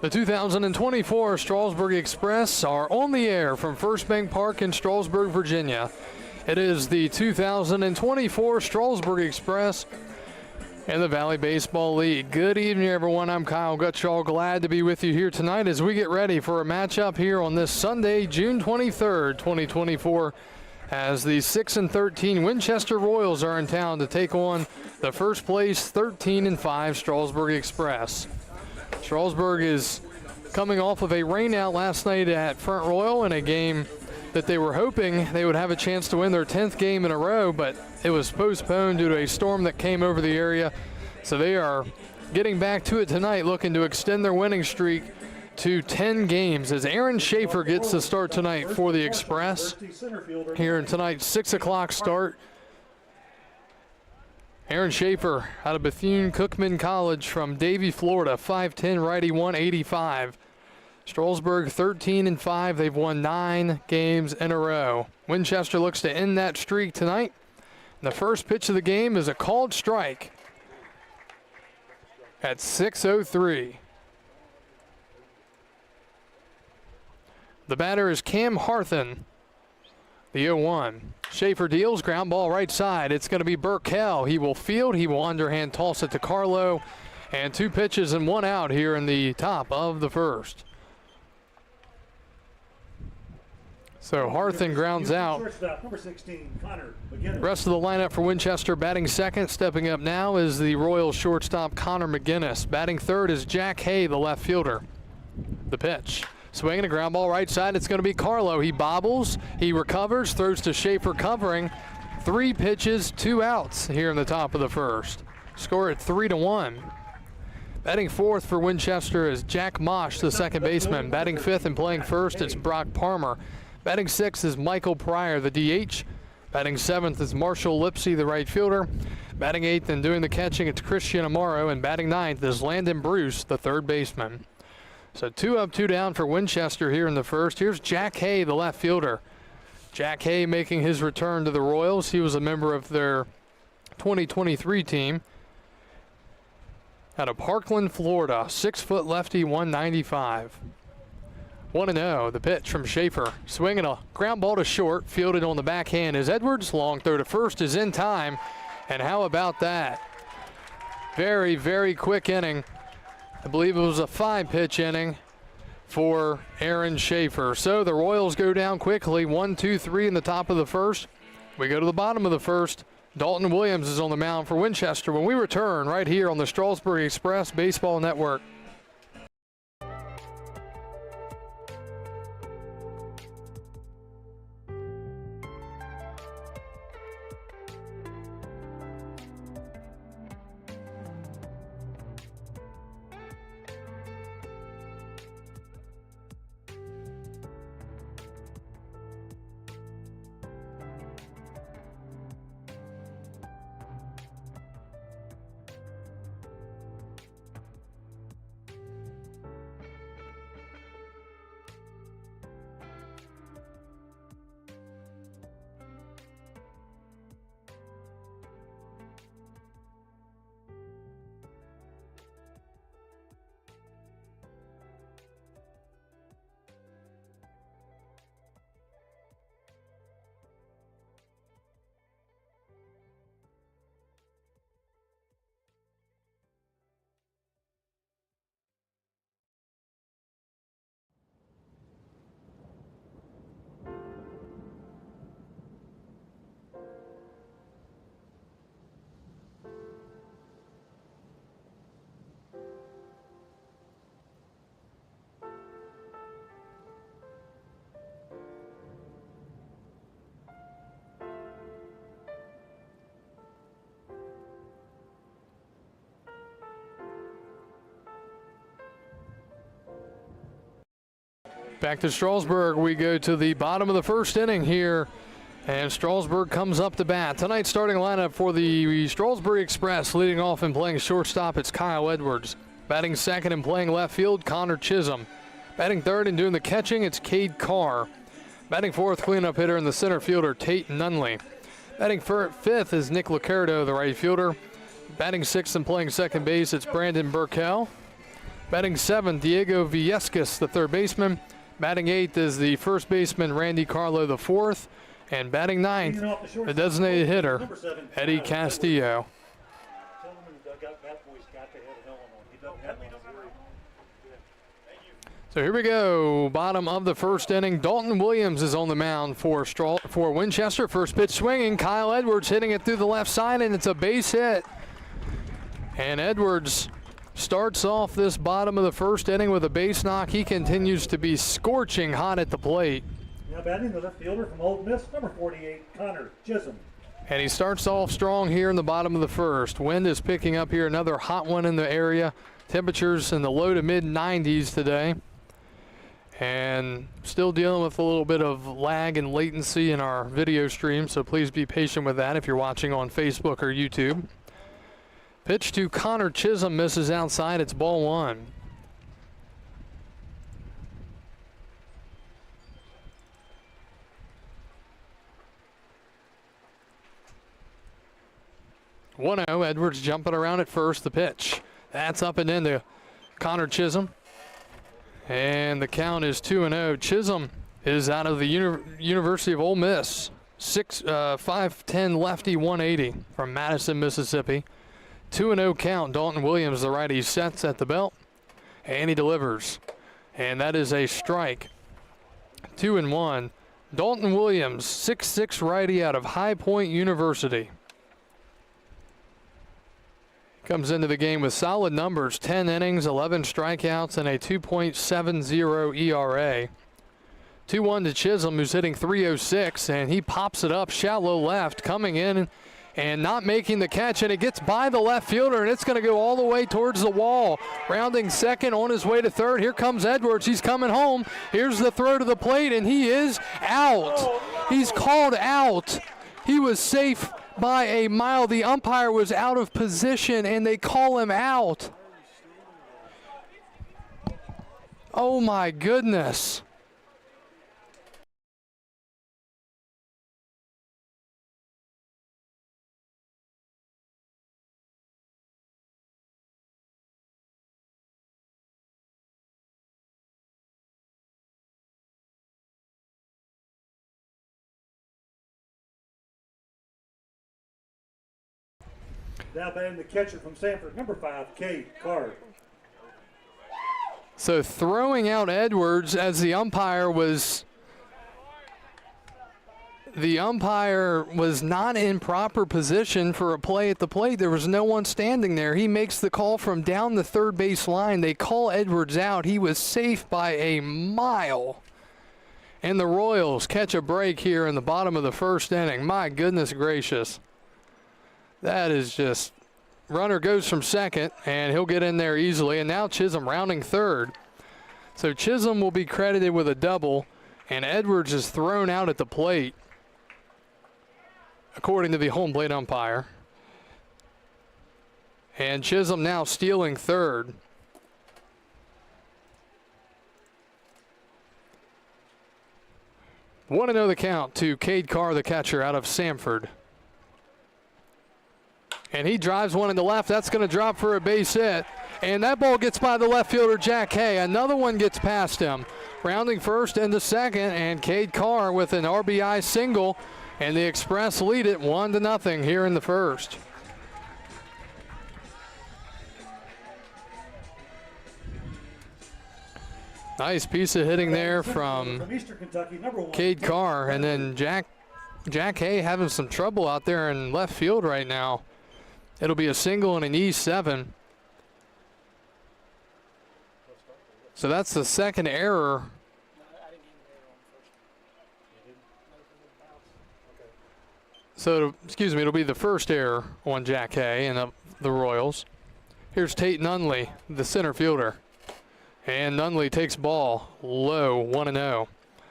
The 2024 Strasburg Express are on the air from First Bank Park in Strasburg, Virginia. It is the 2024 Strasburg Express and the Valley Baseball League. Good evening, everyone. I'm Kyle Gutschall. Glad to be with you here tonight as we get ready for a matchup here on this Sunday, June 23rd, 2024, as the 6-13 Winchester Royals are in town to take on the first place 13-5 Strasburg Express. Strasburg is coming off of a rainout last night at Front Royal in a game that they were hoping they would have a chance to win their 10th game in a row, but it was postponed due to a storm that came over the area. So they are getting back to it tonight, looking to extend their winning streak to 10 games as Aaron Schaefer gets the start tonight for the Express here in tonight's 6 o'clock start. Aaron Schaefer out of Bethune-Cookman College from Davie, Florida, 5'10", righty, 185. Strasburg 13-5. They've won 9 games in a row. Winchester looks to end that streak tonight. And the first pitch of the game is a called strike at 6:03. The batter is Cam Harthen, the 0-1. Schaefer deals, ground ball right side. It's going to be Burkell. He will field. He will underhand toss it to Carlo. And 2 pitches and 1 out here in the top of the first. So Harthen grounds out. Number 16, Connor. Rest of the lineup for Winchester batting second. Stepping up now is the Royals shortstop Connor McGinnis. Batting third is Jack Hay, the left fielder. The pitch. Swinging a ground ball right side. It's going to be Carlo. He bobbles. He recovers. Throws to Schaefer covering. 3 pitches, 2 outs here in the top of the first. Score at 3-1. Batting fourth for Winchester is Jack Mosh, the second baseman. Batting fifth and playing first, it's Brock Palmer. Batting sixth is Michael Pryor, the DH. Batting seventh is Marshall Lipsy, the right fielder. Batting eighth and doing the catching, it's Christian Amaro. And batting ninth is Landon Bruce, the third baseman. So 2 up, 2 down for Winchester here in the first. Here's Jack Hay, the left fielder. Jack Hay making his return to the Royals. He was a member of their 2023 team out of Parkland, Florida. 6-foot lefty, 195. 1-0, the pitch from Schaefer. Swinging a ground ball to short, fielded on the backhand is Edwards. Long throw to first is in time. And how about that? Very, very quick inning. I believe it was a 5-pitch inning for Aaron Schaefer. So the Royals go down quickly, 1-2-3 in the top of the first. We go to the bottom of the first. Dalton Williams is on the mound for Winchester when we return right here on the Strasburg Express Baseball Network. Back to Strasburg, we go to the bottom of the first inning here, and Strasburg comes up to bat. Tonight's starting lineup for the Strasburg Express, leading off and playing shortstop, it's Kyle Edwards. Batting second and playing left field, Connor Chisholm. Batting third and doing the catching, it's Cade Carr. Batting fourth, cleanup hitter in the center fielder, Tate Nunley. Batting fifth is Nick Lucardo, the right fielder. Batting sixth and playing second base, it's Brandon Burkell. Batting 7th, Diego Villescas, the third baseman. Batting 8th is the first baseman, Randy Carlo, the fourth. And batting 9th, the designated hitter, Eddie Castillo. So here we go, bottom of the first inning. Dalton Williams is on the mound for Winchester. First pitch swinging, Kyle Edwards hitting it through the left side, and it's a base hit. And Edwards starts off this bottom of the first inning with a base knock. He continues to be scorching hot at the plate. Now batting the left fielder from Old Miss, number 48, Connor Chisholm. And he starts off strong here in the bottom of the first. Wind is picking up here, another hot one in the area. Temperatures in the low to mid 90s today. And still dealing with a little bit of lag and latency in our video stream, so please be patient with that if you're watching on Facebook or YouTube. Pitch to Connor Chisholm, misses outside. It's ball one. One 0. Edwards jumping around at first. The pitch. That's up and into Connor Chisholm. And the count is 2-0. Chisholm is out of the University of Ole Miss. 5'10" lefty, 180 from Madison, Mississippi. 2-0 count. Dalton Williams, the righty, sets at the belt, and he delivers. And that is a strike. 2-1. Dalton Williams, 6'6" righty out of High Point University. Comes into the game with solid numbers, 10 innings, 11 strikeouts, and a 2.70 ERA. 2-1 to Chisholm, who's hitting .306, and he pops it up shallow left, coming in and not making the catch, and it gets by the left fielder, and it's going to go all the way towards the wall. Rounding second, on his way to third. Here comes Edwards. He's coming home. Here's the throw to the plate, and he is out. He's called out. He was safe by a mile. The umpire was out of position, and they call him out. Oh my goodness. Now batting the catcher from Sanford, number 5, Cade Carr. So throwing out Edwards as the umpire was not in proper position for a play at the plate. There was no one standing there. He makes the call from down the third base line. They call Edwards out. He was safe by a mile. And the Royals catch a break here in the bottom of the first inning. My goodness gracious. That is just, runner goes from second, and he'll get in there easily. And now Chisholm rounding third. So Chisholm will be credited with a double, and Edwards is thrown out at the plate, according to the home plate umpire. And Chisholm now stealing third. Want to know the count to Cade Carr, the catcher out of Sanford. And he drives one in the left. That's going to drop for a base hit. And that ball gets by the left fielder, Jack Hay. Another one gets past him. Rounding first into second, and Cade Carr with an RBI single. And the Express lead it 1-0 here in the first. Nice piece of hitting there from Cade Carr. And then Jack Hay having some trouble out there in left field right now. It'll be a single and an E7. So that's the second error. So, excuse me, it'll be the first error on Jack Hay and the Royals. Here's Tate Nunley, the center fielder. And Nunley takes ball low, 1-0.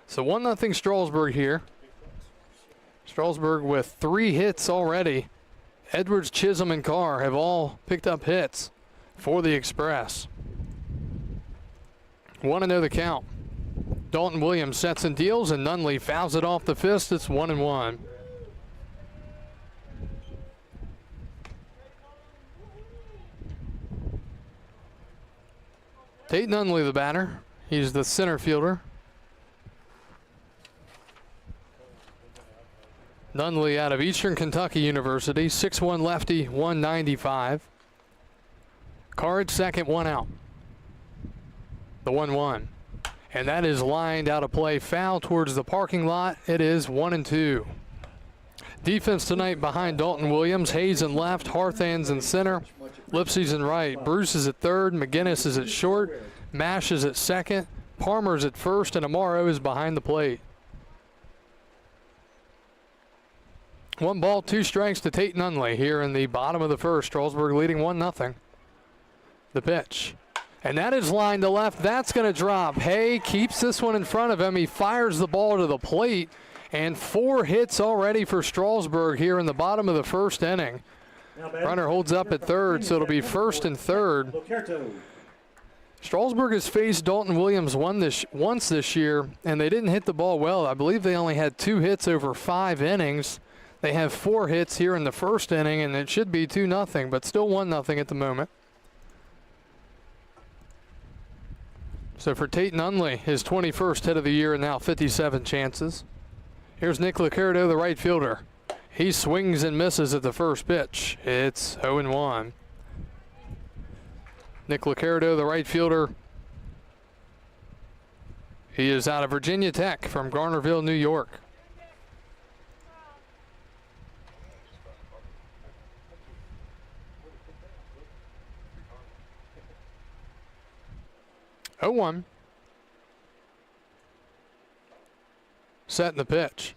So 1-0 Strasburg here. Strasburg with 3 hits already. Edwards, Chisholm, and Carr have all picked up hits for the Express. 1-0 the count. Dalton Williams sets and deals, and Nunley fouls it off the fist. It's 1-1. Tate Nunley, the batter. He's the center fielder. Nunley out of Eastern Kentucky University, 6'1" lefty, 195. Carr at second, 1 out. The 1-1. And that is lined out of play, foul towards the parking lot. It is 1-2. Defense tonight behind Dalton Williams. Hayes in left, Harthans in center, Lipsy's in right. Bruce is at third, McGinnis is at short, Mash is at second, Palmer's at first, and Amaro is behind the plate. 1 ball, 2 strikes to Tate Nunley here in the bottom of the first. Strasburg leading 1-0. The pitch. And that is lined to left. That's going to drop. Hay keeps this one in front of him. He fires the ball to the plate. And 4 hits already for Strasburg here in the bottom of the first inning. Runner holds up at third, so it'll be first and third. Strasburg has faced Dalton Williams once this year, and they didn't hit the ball well. I believe they only had 2 hits over 5 innings. They have 4 hits here in the first inning, and it should be 2-0, but still 1-0 at the moment. So for Tate Nunley, his 21st hit of the year and now 57 chances. Here's Nick Liccardo, the right fielder. He swings and misses at the first pitch. It's 0-1. Nick Liccardo, the right fielder. He is out of Virginia Tech from Garnerville, New York. Oh, 1. Setting the pitch.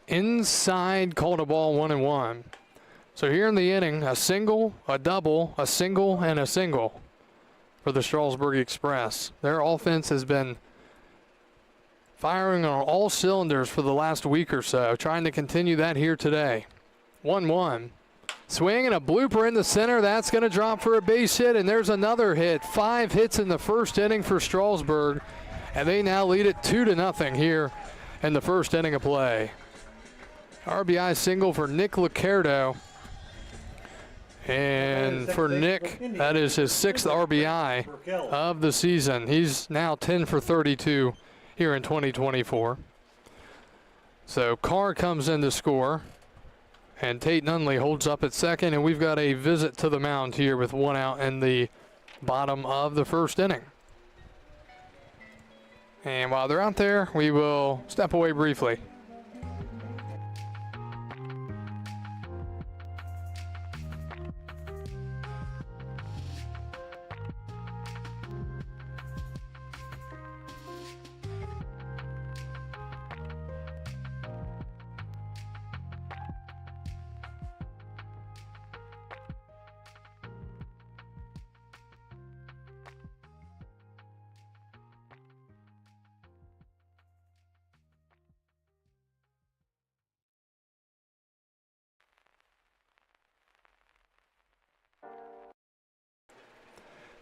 Inside, called a ball, 1-1. So here in the inning, a single, a double, a single, and a single for the Strasburg Express. Their offense has been firing on all cylinders for the last week or so, trying to continue that here today. 1-1. Swing and a blooper in the center. That's going to drop for a base hit, and there's another hit. 5 hits in the first inning for Strasburg, and they now lead it 2-0 here in the first inning of play. RBI single for Nick Liccardo. And for Nick, that is his 6th RBI of the season. He's now 10 for 32 here in 2024. So Carr comes in to score. And Tate Nunley holds up at second, and we've got a visit to the mound here with 1 out in the bottom of the first inning. And while they're out there, we will step away briefly.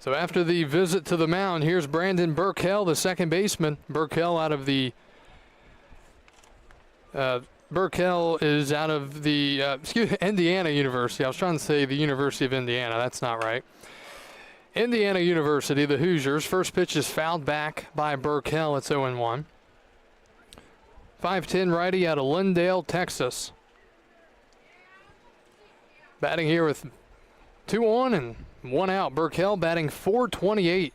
So after the visit to the mound, here's Brandon Burkell, the second baseman. Burkell out of the Burkell is out of the Indiana University. I was trying to say the University of Indiana. That's not right. Indiana University, the Hoosiers. First pitch is fouled back by Burkell. It's 0-1. 5'10" righty out of Lindale, Texas. Batting here with 2 on and 1 out. Burkell batting .428.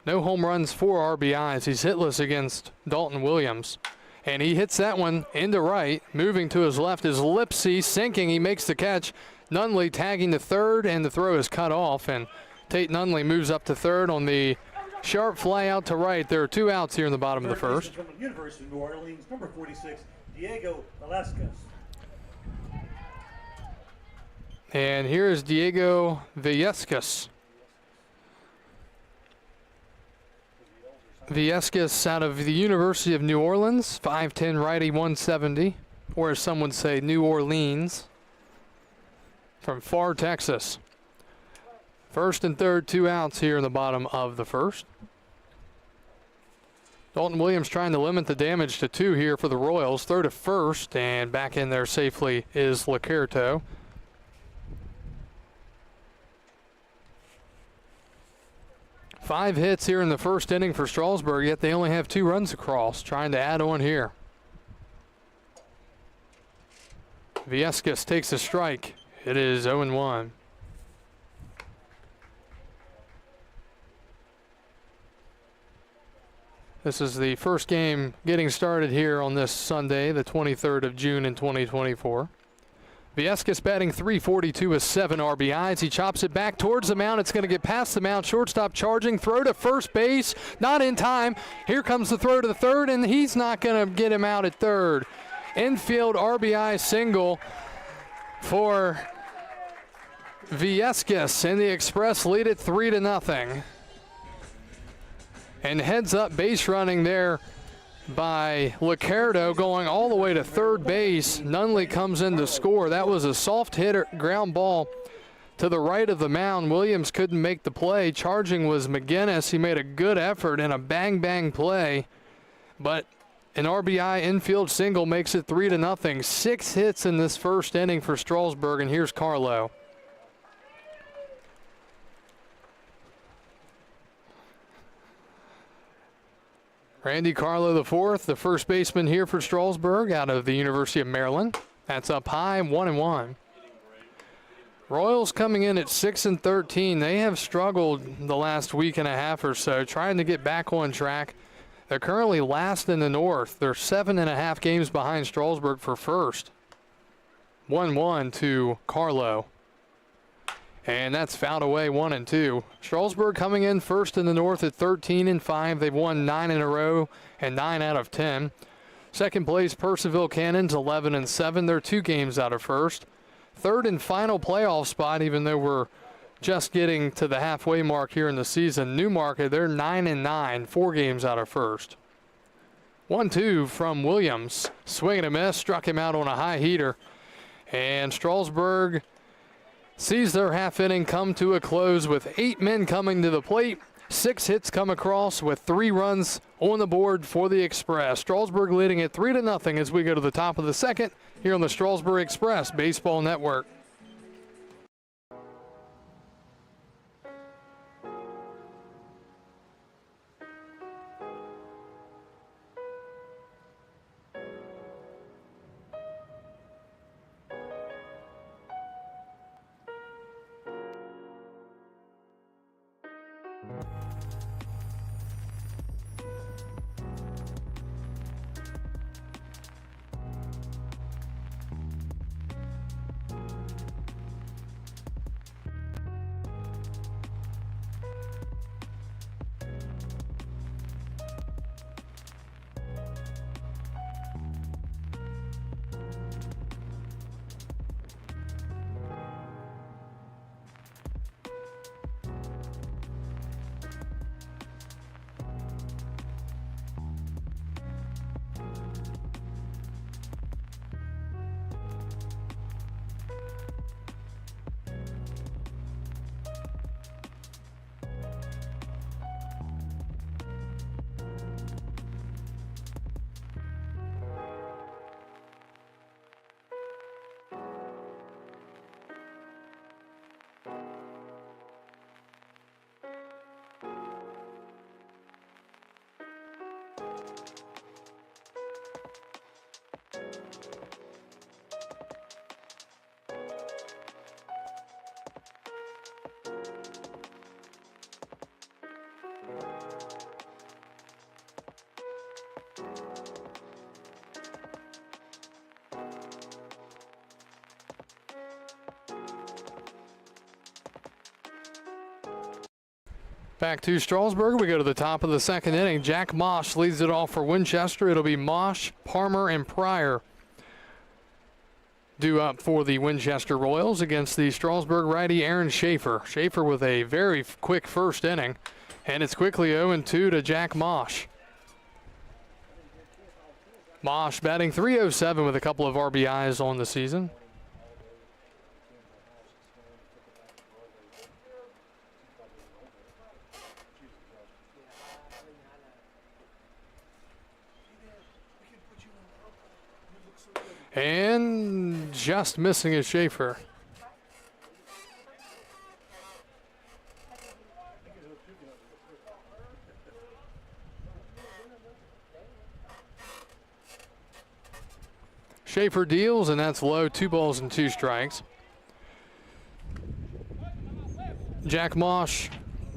No home runs, 4 RBIs. He's hitless against Dalton Williams. And he hits that one into right. Moving to his left is Lipsy, sinking. He makes the catch. Nunley tagging to third, and the throw is cut off. And Tate Nunley moves up to third on the sharp fly out to right. There are 2 outs here in the bottom of the first. From the University of New Orleans, number 46, Diego Velasquez. And here is Diego Velasquez. Velasquez out of the University of New Orleans, 5'10", righty, 170, or as some would say, New Orleans, from Far, Texas. First and third, 2 outs here in the bottom of the first. Dalton Williams trying to limit the damage to 2 here for the Royals. Throw to first, and back in there safely is Liccardo. 5 hits here in the first inning for Strasburg, yet they only have 2 runs across, trying to add on here. Viescas takes a strike. It is 0-1. This is the first game getting started here on this Sunday, the 23rd of June in 2024. Viescas batting .342 with 7 RBIs. He chops it back towards the mound. It's going to get past the mound. Shortstop charging. Throw to first base. Not in time. Here comes the throw to the third, and he's not going to get him out at third. Infield RBI single for Viescas, and the Express lead it 3-0. And heads up base running there by Liccardo going all the way to third base. Nunley comes in to score. That was a soft hitter ground ball to the right of the mound. Williams couldn't make the play. Charging was McGinnis. He made a good effort and a bang play, but an RBI infield single makes it 3-0. 6 hits in this first inning for Strasburg, and here's Carlo. Randy Carlo IV, the first baseman here for Strasburg out of the University of Maryland. That's up high, 1-1. Royals coming in at 6-13. They have struggled the last week and a half or so, trying to get back on track. They're currently last in the North. They're 7.5 games behind Strasburg for first. 1-1 to Carlo. And that's fouled away, 1-2. Strasburg coming in first in the North at 13-5. They've won 9 in a row and 9 out of 10. Second place, Purcellville Cannons, 11-7. They're 2 games out of first. Third and final playoff spot, even though we're just getting to the halfway mark here in the season. Newmarket, they're 9-9, 4 games out of first. 1-2 from Williams. Swing and a miss, struck him out on a high heater. And Strasburg sees their half inning come to a close with 8 men coming to the plate. 6 hits come across with 3 runs on the board for the Express. Strasburg leading at 3-0 as we go to the top of the second here on the Strasburg Express Baseball Network. Back to Strasburg. We go to the top of the second inning. Jack Mosh leads it off for Winchester. It'll be Mosh, Palmer, and Pryor due up for the Winchester Royals against the Strasburg righty Aaron Schaefer. Schaefer with a very quick first inning, and it's quickly 0-2 to Jack Mosh. Mosh batting .307 with a couple of RBIs on the season. And just missing is Schaefer. Schaefer deals, and that's low, 2 balls and 2 strikes. Jack Mosh,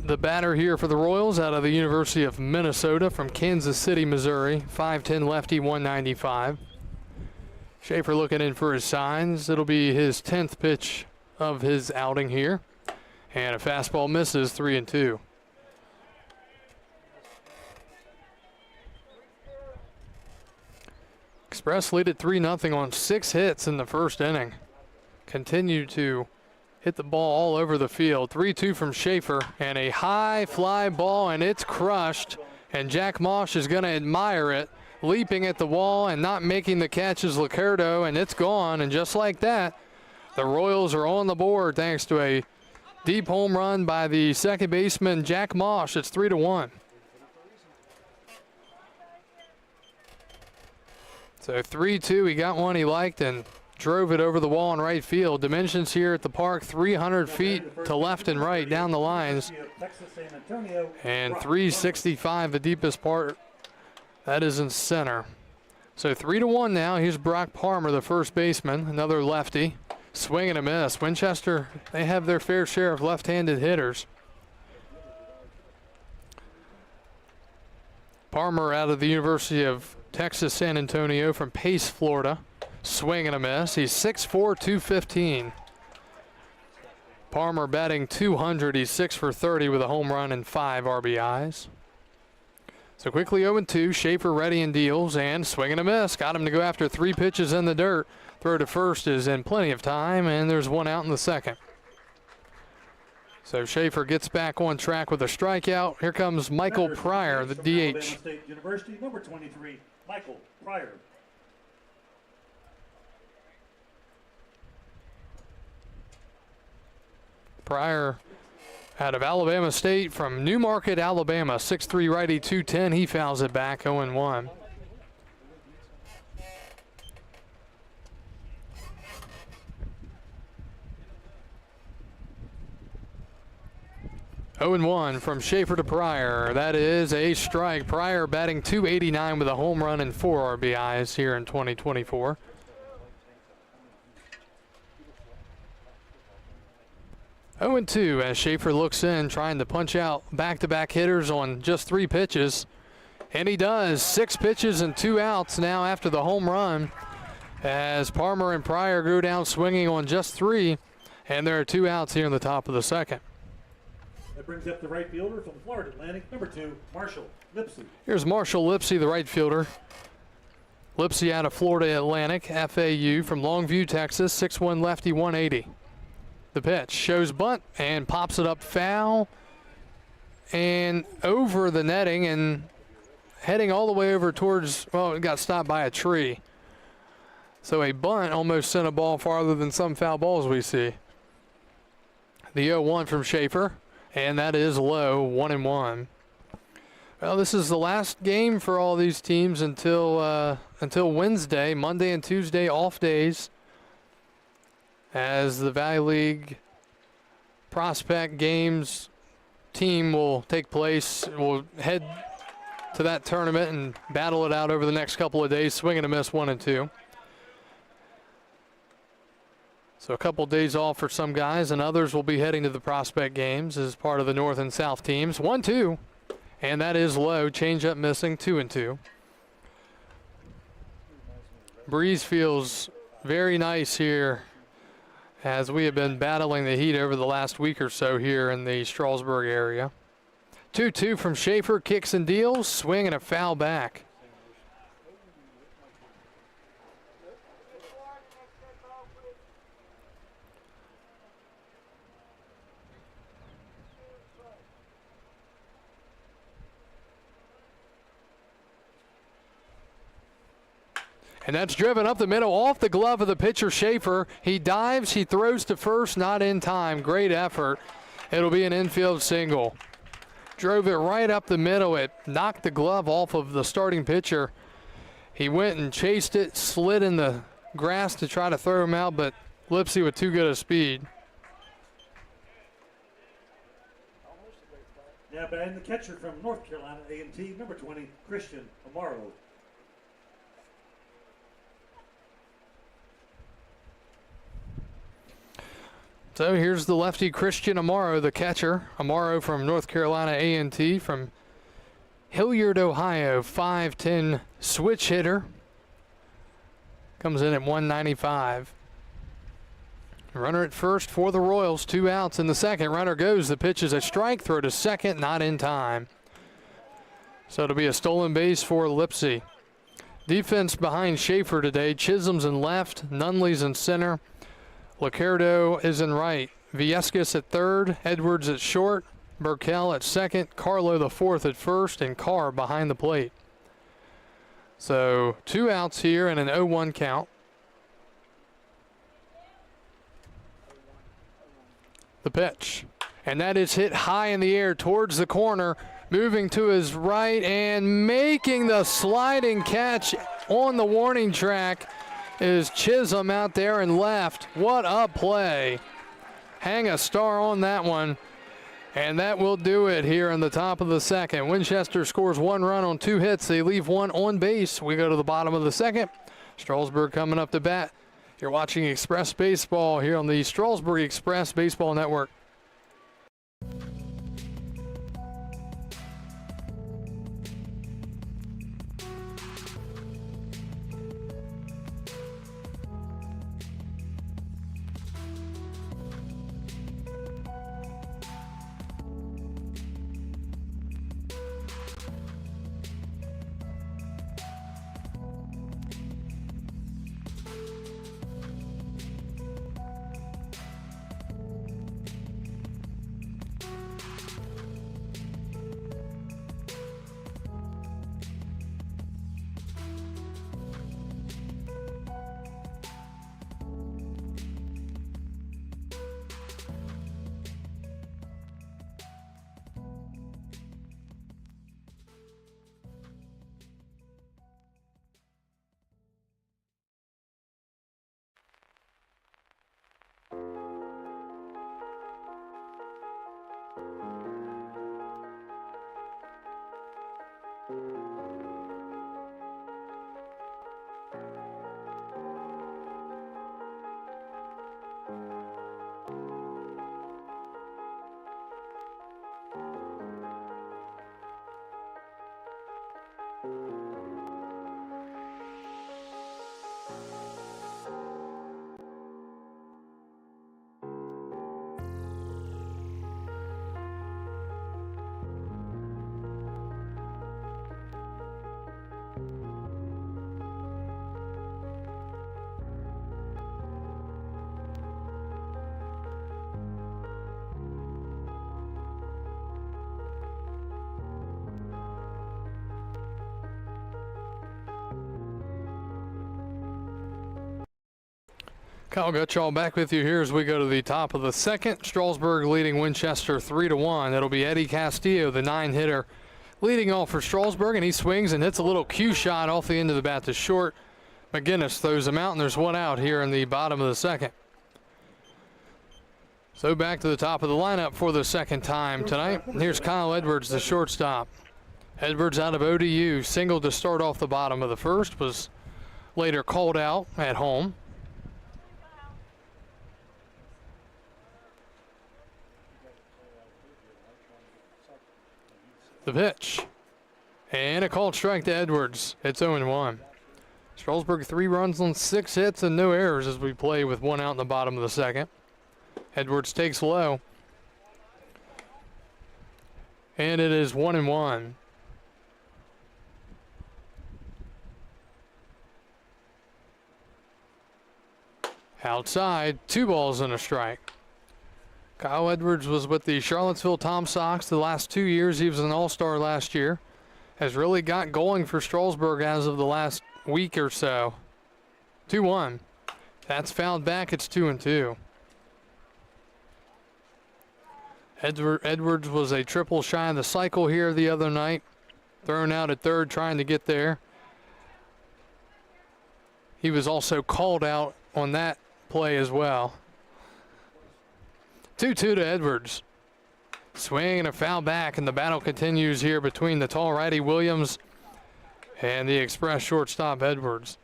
the batter here for the Royals, out of the University of Minnesota from Kansas City, Missouri. 5'10 lefty, 195. Schaefer looking in for his signs. It'll be his 10th pitch of his outing here. And a fastball misses, 3-2. Express lead at 3-0 on 6 hits in the first inning. Continue to hit the ball all over the field. 3-2 from Schaefer, and a high fly ball, and it's crushed. And Jack Mosh is going to admire it, leaping at the wall and not making the catch is Licurdo, and it's gone. And just like that, the Royals are on the board thanks to a deep home run by the second baseman, Jack Mosh. It's 3-1. So 3-2, he got one he liked and drove it over the wall in right field. Dimensions here at the park, 300 feet to left and right down the lines. And 365, the deepest part. That is in center. So 3-1 now. Here's Brock Palmer, the first baseman, another lefty. Swing and a miss. Winchester, they have their fair share of left-handed hitters. Palmer out of the University of Texas San Antonio from Pace, Florida. Swing and a miss. He's 6'4", 215. Palmer batting 200. He's 6 for 30 with a home run and 5 RBIs. So quickly 0-2. Schaefer ready and deals, and swing and a miss. Got him to go after 3 pitches in the dirt. Throw to first is in plenty of time, and there's one out in the second. So Schaefer gets back on track with a strikeout. Here comes Michael Pryor, the DH. Alabama State University, number 23, Michael Pryor. Pryor out of Alabama State from Newmarket, Alabama. 6'3 righty, 210. He fouls it back, 0-1. From Schaefer to Pryor. That is a strike. Pryor batting 289 with a home run and 4 RBIs here in 2024. Oh and 2 as Schaefer looks in, trying to punch out back-to-back hitters on just 3 pitches. And he does. 6 pitches and 2 outs now after the home run, as Palmer and Pryor go down swinging on just 3. And there are 2 outs here in the top of the second. That brings up the right fielder from Florida Atlantic, number 2, Marshall Lipsy. Here's Marshall Lipsy, the right fielder. Lipsy out of Florida Atlantic, FAU from Longview, Texas. 6'1 lefty, 180. The pitch shows bunt and pops it up foul and over the netting and heading all the way over towards, well, it got stopped by a tree. So a bunt almost sent a ball farther than some foul balls we see. The 0-1 from Schaefer, and that is low, 1-1. Well, this is the last game for all these teams until Wednesday. Monday and Tuesday off days, as the Valley League Prospect Games team will take place. We'll head to that tournament and battle it out over the next couple of days. Swing and a miss, 1 and 2. So a couple days off for some guys, and others will be heading to the Prospect Games as part of the North and South teams. 1-2, and that is low. Change up missing, 2 and 2. Breeze feels very nice here as we have been battling the heat over the last week or so here in the Strasburg area. 2-2 from Schaefer, kicks and deals, swing and a foul back. And that's driven up the middle off the glove of the pitcher, Schaefer. He dives, he throws to first, not in time. Great effort. It'll be an infield single. Drove it right up the middle. It knocked the glove off of the starting pitcher. He went and chased it, slid in the grass to try to throw him out, but Lipsy with too good a speed. Now batting the catcher from North Carolina A&T, number 20, Christian Amaro. So here's the lefty Christian Amaro, the catcher. Amaro from North Carolina A&T from Hilliard, Ohio, 5'10" switch hitter. Comes in at 195. Runner at first for the Royals, 2 outs in the second. Runner goes, the pitch is a strike, throw to second, not in time. So it'll be a stolen base for Lipsy. Defense behind Schaefer today. Chisholm's in left, Nunley's in center. Liccardo is in right. Viescas at third, Edwards at short, Burkell at second, Carlo the fourth at first, and Carr behind the plate. So 2 outs here and an 0-1 count. The pitch, and that is hit high in the air towards the corner, moving to his right and making the sliding catch on the warning track is Chisholm out there and left. What a play. Hang a star on that one. And that will do it here in the top of the second. Winchester scores 1 run on 2 hits. They leave 1 on base. We go to the bottom of the second. Strasburg coming up to bat. You're watching Express Baseball here on the Strasburg Express Baseball Network. Kyle Gutschall back with you here as we go to the top of the second. Strasburg leading Winchester 3-1. It'll be Eddie Castillo, the 9-hitter, leading off for Strasburg, and he swings and hits a little cue shot off the end of the bat to short. McGinnis throws him out, and there's 1 out here in the bottom of the second. So back to the top of the lineup for the second time tonight. Here's Kyle Edwards, the shortstop. Edwards out of ODU, singled to start off the bottom of the first, was later called out at home. The pitch, and a called strike to Edwards. It's 0-1. Strasburg 3 runs on 6 hits and no errors as we play with 1 out in the bottom of the second. Edwards takes low, and it is 1-1. Outside, 2 balls and a strike. Kyle Edwards was with the Charlottesville Tom Sox the last 2 years. He was an all-star last year. Has really got going for Strasburg as of the last week or so. 2-1. That's fouled back. It's 2-2. Edwards was a triple shy of the cycle here the other night. Thrown out at third trying to get there. He was also called out on that play as well. 2-2 to Edwards. Swing and a foul back, and the battle continues here between the tall righty Williams and the Express shortstop Edwards.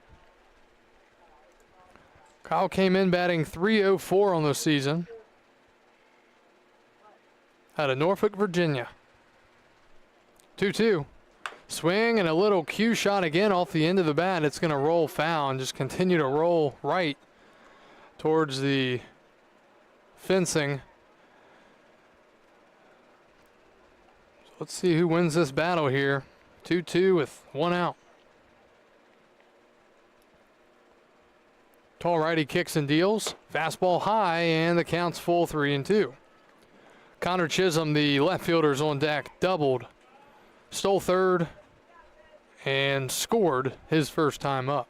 Kyle came in batting .304 on the season. out of Norfolk, Virginia. 2-2. Swing and a little cue shot again off the end of the bat. It's going to roll foul and just continue to roll right towards the fencing. So let's see who wins this battle here. 2-2 with one out. Tall righty kicks and deals. Fastball high, and the count's full, 3-2. Connor Chisholm, the left fielder's on deck, doubled, stole third, and scored his first time up.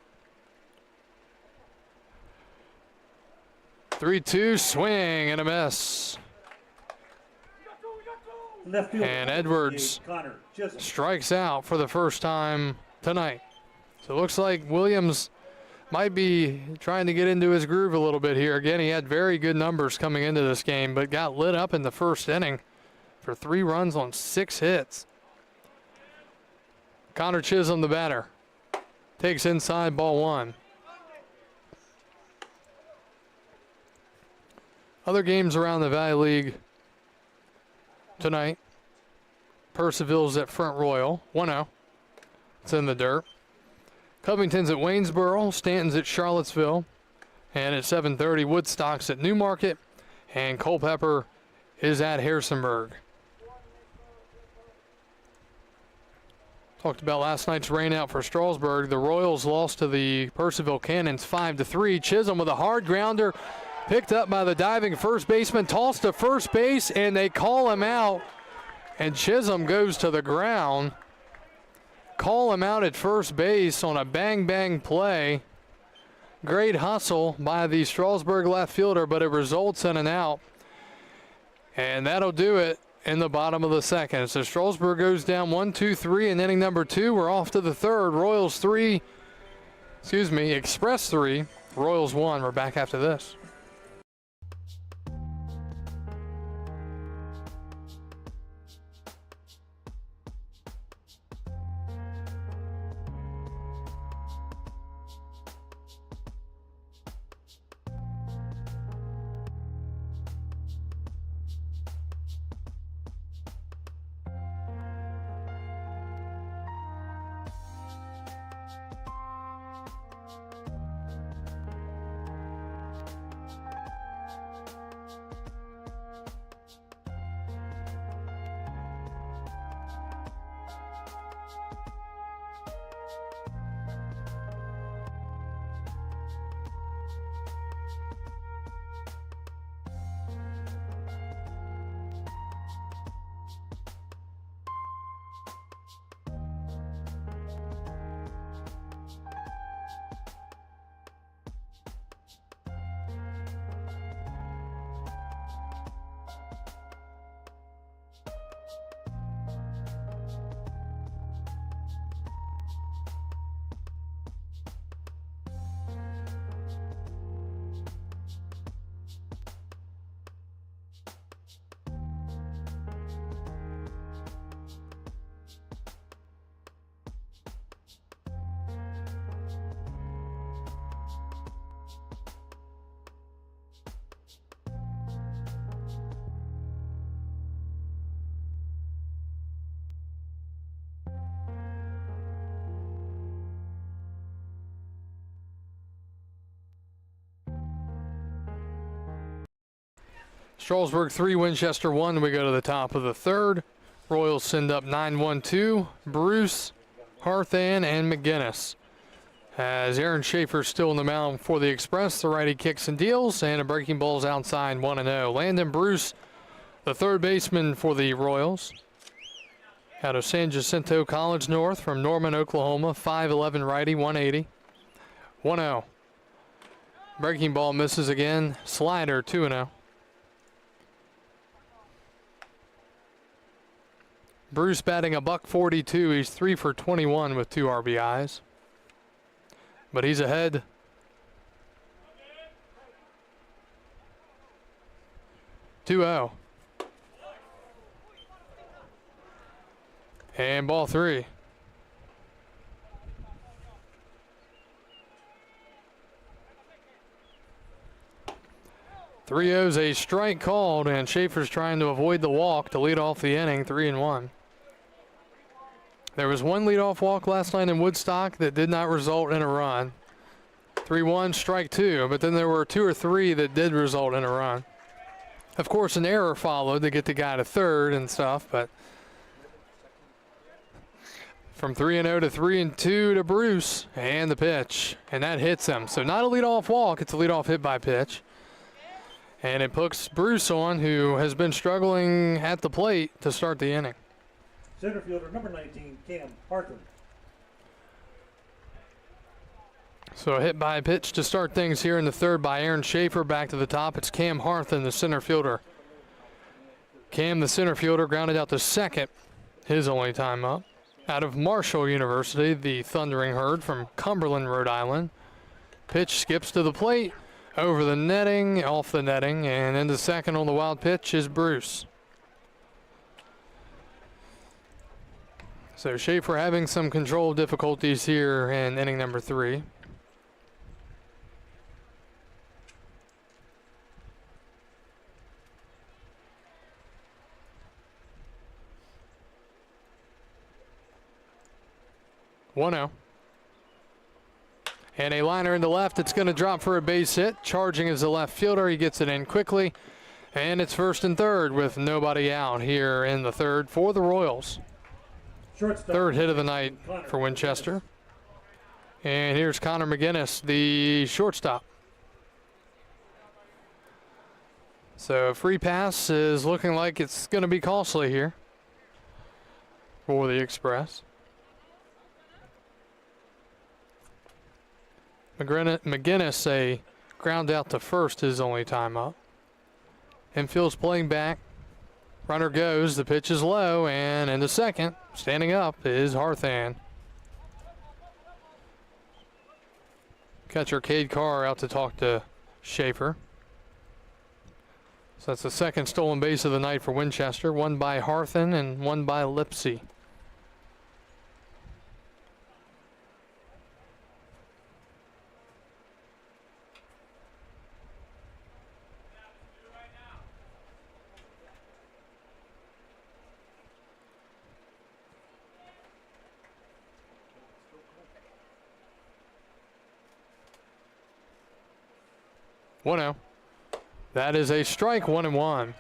3-2, swing and a miss. Left field, And Edwards Connor Chisholm. strikes out for the first time tonight. So it looks like Williams might be trying to get into his groove a little bit here. Again, he had very good numbers coming into this game, but got lit up in the first inning for 3 runs on 6 hits. Connor Chisholm, the batter, takes inside, ball 1. Other games around the Valley League tonight. Percival's at Front Royal, 1-0. It's in the dirt. Covington's at Waynesboro, Stanton's at Charlottesville, and at 7:30, Woodstock's at Newmarket, and Culpeper is at Harrisonburg. Talked about last night's rain out for Strasburg. The Royals lost to the Percival Cannons 5-3. Chisholm with a hard grounder, picked up by the diving first baseman, tossed to first base, and they call him out, and Chisholm goes to the ground. Call him out at first base on a bang-bang play. Great hustle by the Strasburg left fielder, but it results in an out. And that'll do it in the bottom of the second. So Strasburg goes down 1-2-3 in inning number 2. We're off to the third. Express 3, Royals 1. We're back after this. Strasburg 3, Winchester 1. We go to the top of the third. Royals send up 9-1-2. Bruce, Harthan, and McGinnis. As Aaron Schaefer still in the mound for the Express, the righty kicks and deals, and a breaking ball's outside, 1-0. Landon Bruce, the third baseman for the Royals, out of San Jacinto College North from Norman, Oklahoma, 5'11" righty, 180. 1-0. Breaking ball misses again. Slider, 2-0. Bruce batting a .142. He's 3 for 21 with 2 RBIs. But he's ahead. (2-0). And ball 3. 3-0's a strike called, and Schaefer's trying to avoid the walk to lead off the inning, 3-1. There was one leadoff walk last night in Woodstock that did not result in a run. 3-1, strike two, but then there were 2 or 3 that did result in a run. Of course, an error followed to get the guy to third and stuff, but from 3-0 to 3-2 to Bruce, and the pitch, and that hits him. So not a leadoff walk, it's a leadoff hit by pitch. And it puts Bruce on, who has been struggling at the plate to start the inning. Center fielder number 19, Cam Harton. So a hit by a pitch to start things here in the third by Aaron Schaefer. Back to the top, it's Cam Harton, the center fielder. Cam, the center fielder, grounded out to second, his only time up. Out of Marshall University, the Thundering Herd from Cumberland, Rhode Island. Pitch skips to the plate, over the netting, off the netting, and into second on the wild pitch is Bruce. So Schaefer having some control difficulties here in inning number 3. One-0. And a liner into left. It's going to drop for a base hit. Charging is the left fielder. He gets it in quickly. And it's first and third with nobody out here in the third for the Royals. Shortstop. Third hit of the night for Winchester. And here's Connor McGinnis, the shortstop. So free pass is looking like it's going to be costly here for the Express. McGinnis, a ground out to first, his only time up. Infield's playing back. Runner goes, the pitch is low, and into second, standing up is Harthan. Catcher Cade Carr out to talk to Schaefer. So that's the second stolen base of the night for Winchester, one by Harthan and one by Lipsy. One-0. That is a strike, 1-1.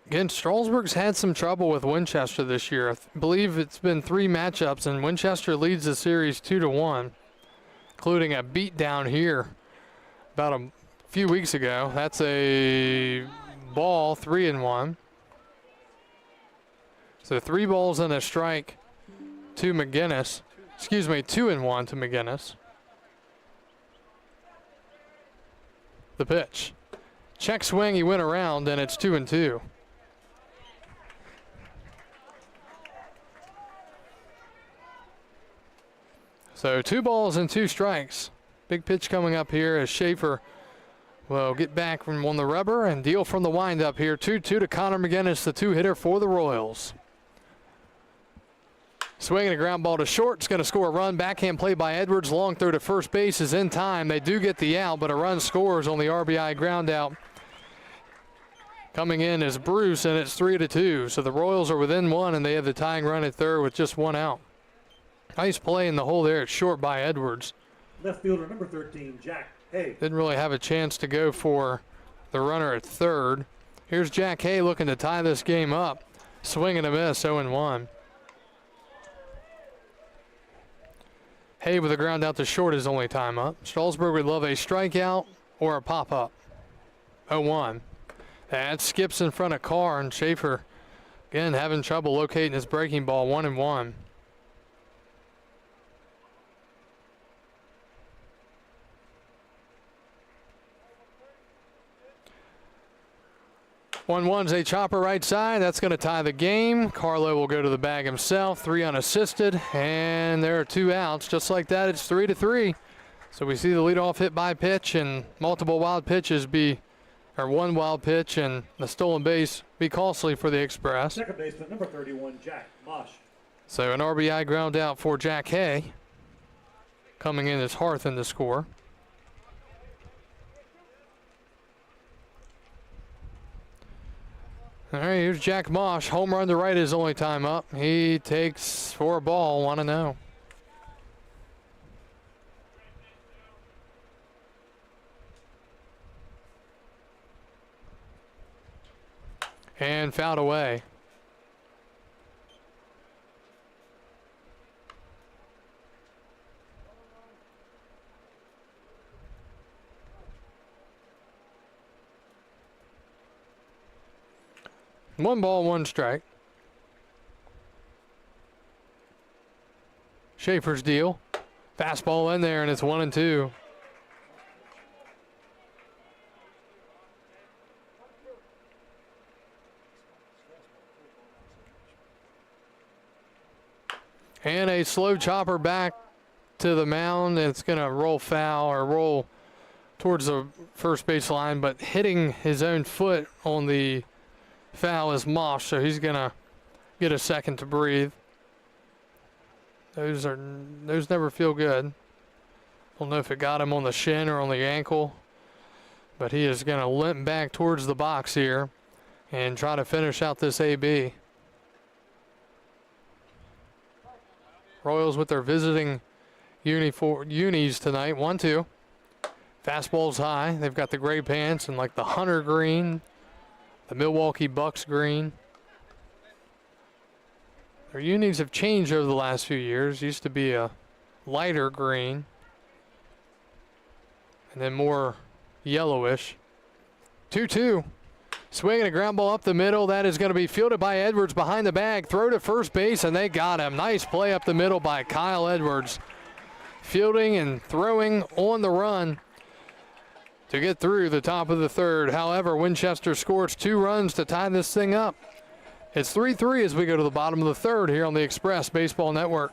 Again, Strasburg's had some trouble with Winchester this year. I believe it's been 3 matchups, and Winchester leads the series 2-1, including a beatdown here about a few weeks ago. That's a ball, 3-1. So 3 balls and a strike to McGinnis. Excuse me, 2-1 to McGinnis. The pitch. Check swing, he went around, and it's 2-2. So 2 balls and 2 strikes. Big pitch coming up here as Schaefer will get back from on the rubber and deal from the windup here. 2-2 to Connor McGinnis, the 2-hitter for the Royals. Swinging a ground ball to short. It's going to score a run. Backhand play by Edwards. Long throw to first base is in time. They do get the out, but a run scores on the RBI ground out. Coming in is Bruce, and it's 3-2. So the Royals are within 1, and they have the tying run at third with just 1 out. Nice play in the hole there at short by Edwards. Left fielder number 13, Jack Hay. Didn't really have a chance to go for the runner at third. Here's Jack Hay looking to tie this game up. Swing and a miss, 0-1. Hay with a ground out to short is only time up. Strasburg would love a strikeout or a pop-up. 0-1. That skips in front of Carr, and Schaefer, again, having trouble locating his breaking ball. 1-1. One's a chopper right side. That's going to tie the game. Carlo will go to the bag himself. 3 unassisted, and there are 2 outs. Just like that, it's 3-3. So we see the leadoff hit by pitch and multiple wild pitches or 1 wild pitch and the stolen base be costly for the Express. Second baseman number 31, Jack Mosh. So an RBI ground out for Jack Hay. Coming in is Harthan to score. All right, here's Jack Mosh. Home run to right his only time up. He takes for a ball, 1-0. And fouled away. One ball, one strike. Schaefer's deal. Fastball in there, and it's 1-2. And a slow chopper back to the mound. It's going to roll foul or roll towards the first base line, but hitting his own foot on the foul is Mosh, so he's going to get a second to breathe. Those never feel good. Don't know if it got him on the shin or on the ankle, but he is going to limp back towards the box here and try to finish out this AB. Royals with their visiting unis tonight. 1-2. Fastball's high. They've got the gray pants and like the hunter green, the Milwaukee Bucks green. Their unis have changed over the last few years. Used to be a lighter green and then more yellowish. 2-2. Swinging a ground ball up the middle. That is going to be fielded by Edwards behind the bag. Throw to first base, and they got him. Nice play up the middle by Kyle Edwards. Fielding and throwing on the run to get through the top of the third. However, Winchester scores 2 runs to tie this thing up. It's 3-3 as we go to the bottom of the third here on the Express Baseball Network.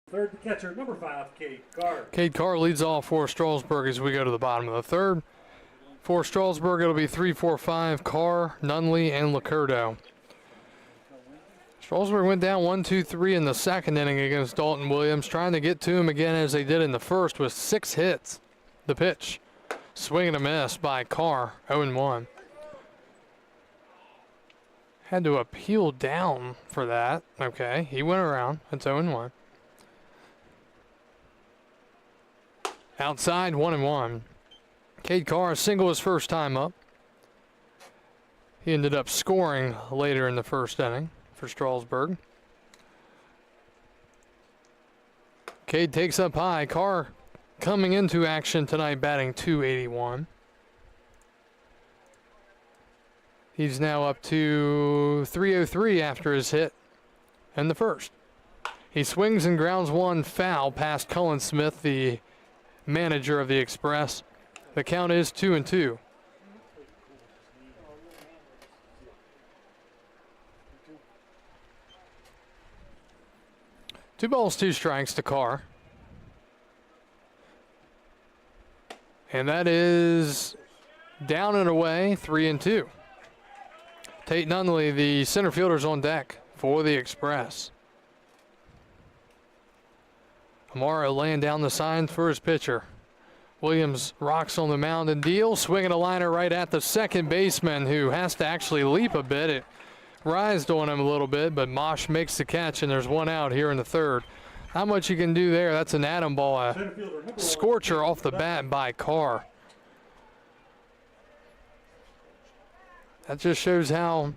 Third, the catcher, number 5, Cade Carr. Cade Carr leads off for Strasburg as we go to the bottom of the third. For Strasburg, it'll be 3, 4, 5, Carr, Nunley, and Licurdo. Strasburg went down 1-2-3 in the second inning against Dalton Williams, trying to get to him again as they did in the first with 6 hits. The pitch, swing and a miss by Carr, 0-1. Had to appeal down for that. Okay, he went around. It's 0-1. Outside, 1-1. Cade Carr single his first time up. He ended up scoring later in the first inning for Strasburg. Cade takes up high. Carr coming into action tonight batting .281. He's now up to .303 after his hit in the first. He swings and grounds one foul past Cullen Smith, the manager of the Express. The count is 2-2. Two balls, two strikes to Carr. And that is down and away, 3-2. Tate Nunley, the center fielder's on deck for the Express. Amaro laying down the signs for his pitcher. Williams rocks on the mound and deals, swinging a liner right at the second baseman, who has to actually leap a bit. It rised on him a little bit, but Mosh makes the catch, and there's one out here in the third. How much you can do there? That's an atom ball, a scorcher off the bat by Carr. That just shows how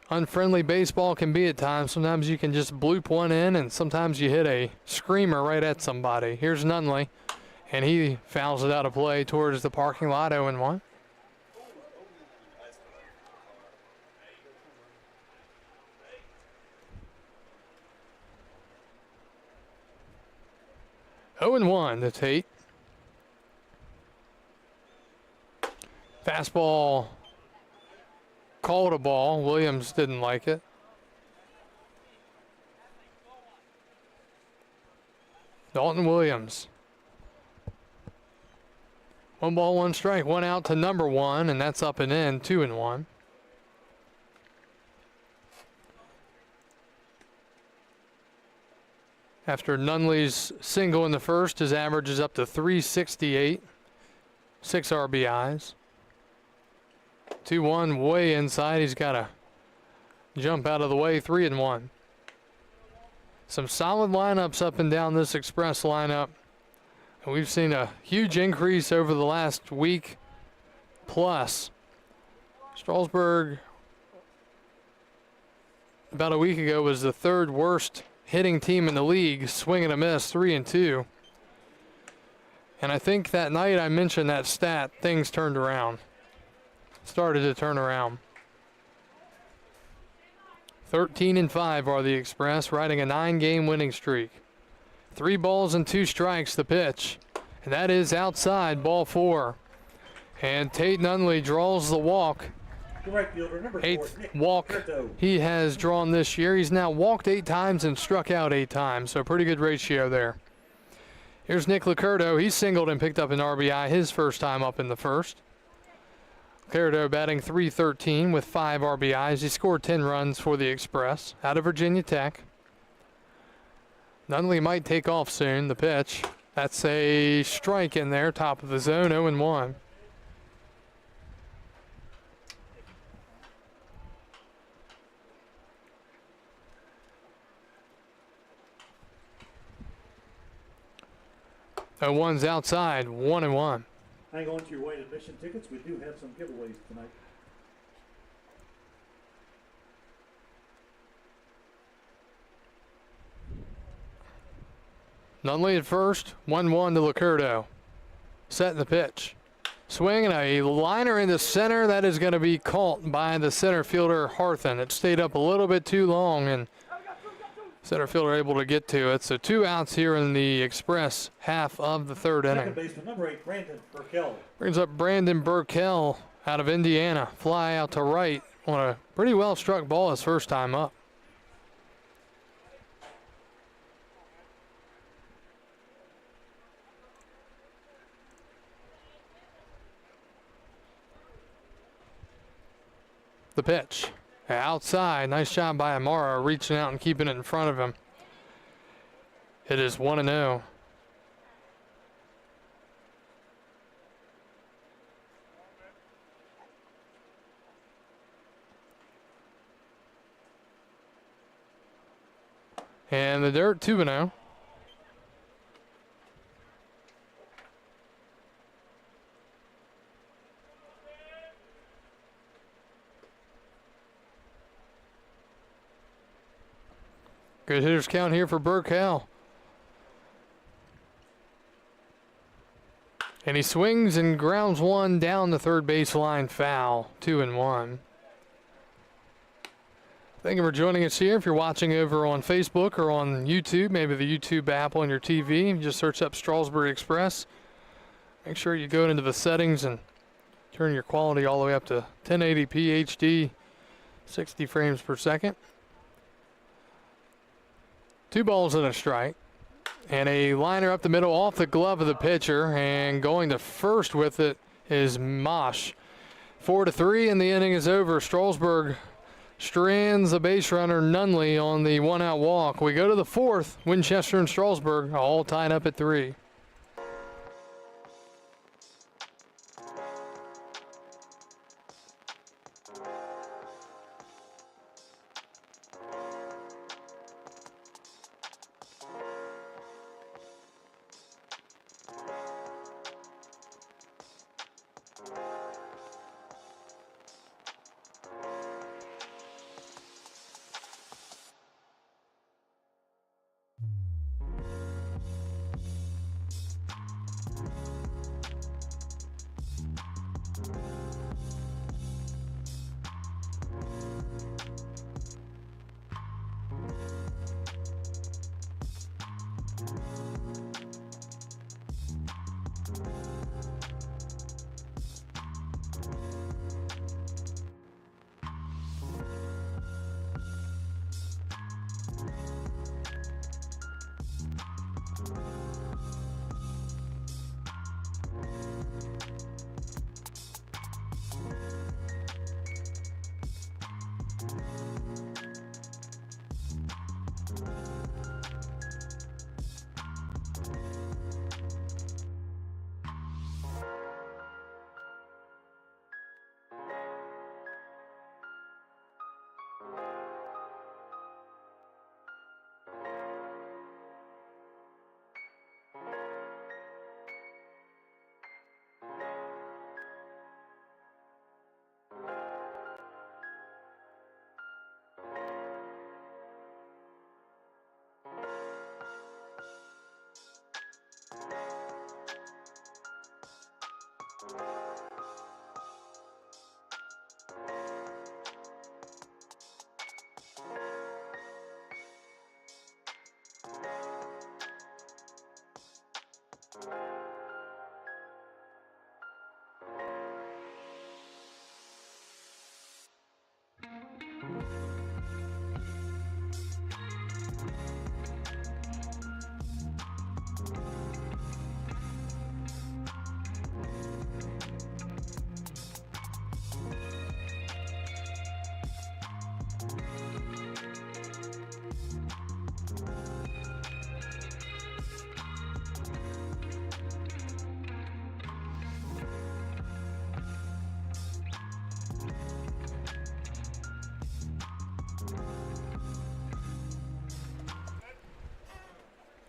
unfriendly baseball can be at times. Sometimes you can just bloop one in, and sometimes you hit a screamer right at somebody. Here's Nunley, and he fouls it out of play towards the parking lot, 0-1. Oh and 1 to Tate. Fastball called a ball. Williams didn't like it. Dalton Williams. 1 ball, 1 strike, 1 out to number 1, and that's up and in, 2-1. After Nunley's single in the first, his average is up to 368, 6 RBIs. 2-1 way inside. He's got to jump out of the way, 3-1. Some solid lineups up and down this Express lineup. And we've seen a huge increase over the last week plus. Strasburg, about a week ago, was the 3rd worst hitting team in the league, swing and a miss, 3-2. And I think that night I mentioned that stat, things turned around. Started to turn around. 13-5 are the Express, riding a 9-game winning streak. 3 balls and 2 strikes, the pitch. And that is outside, ball 4. And Tate Nunley draws the walk. The right fielder, number 4, 8th walk Curto. he has drawn this year. He's now walked 8 times and struck out 8 times, so pretty good ratio there. Here's Nick Licurdo. He singled and picked up an RBI his first time up in the first. Licurdo batting .313 with 5 RBIs. He scored 10 runs for the Express out of Virginia Tech. Nunley might take off soon. The pitch. That's a strike in there, top of the zone, 0-1. One's outside, 1-1. Hang on to your white admission tickets. We do have some giveaways tonight. Nunley at first, 1-1 to Licurdo. Setting the pitch. Swinging a liner in the center. That is going to be caught by the center fielder, Harthen. It stayed up a little bit too long, and center fielder able to get to it. So 2 outs here in the Express half of the 3rd inning. Second baseman, number 8, Brandon Burkell. Brings up Brandon Burkell out of Indiana. Fly out to right on a pretty well struck ball his first time up. The pitch. Outside. Nice job by Amara reaching out and keeping it in front of him. It is 1-0. And the dirt, 2-0. Good hitters count here for Burkell. And he swings and grounds one down the third baseline, foul, 2-1. Thank you for joining us here. If you're watching over on Facebook or on YouTube, maybe the YouTube app on your TV, just search up Strasburg Express. Make sure you go into the settings and turn your quality all the way up to 1080p HD, 60 frames per second. 2 balls and a strike. And a liner up the middle off the glove of the pitcher, and going to first with it is Mosh. 4-3, and the inning is over. Strasburg strands the base runner Nunley on the one-out walk. We go to the fourth. Winchester and Strasburg all tied up at 3.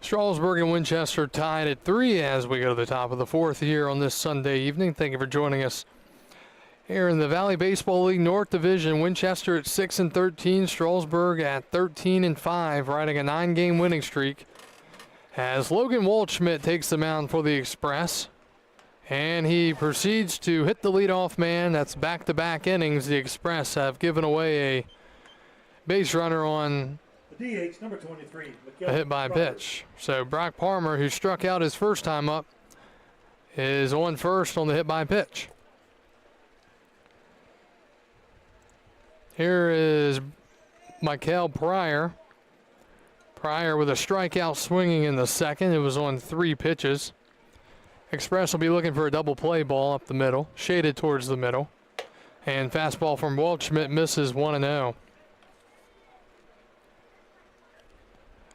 Strasburg and Winchester tied at 3 as we go to the top of the fourth here on this Sunday evening. Thank you for joining us here in the Valley Baseball League North Division. Winchester at 6-13, Strasburg at 13-5, riding a 9-game winning streak. As Logan Waldschmidt takes the mound for the Express, and he proceeds to hit the leadoff man. That's back-to-back innings. The Express have given away a base runner on The DH, number 23, a hit by pitch. So Brock Palmer, who struck out his first time up, is on first on the hit by pitch. Here is Michael Pryor. Pryor with a strikeout swinging in the second. It was on 3 pitches. Express will be looking for a double play ball up the middle, shaded towards the middle. And fastball from Waldschmidt misses 1-0.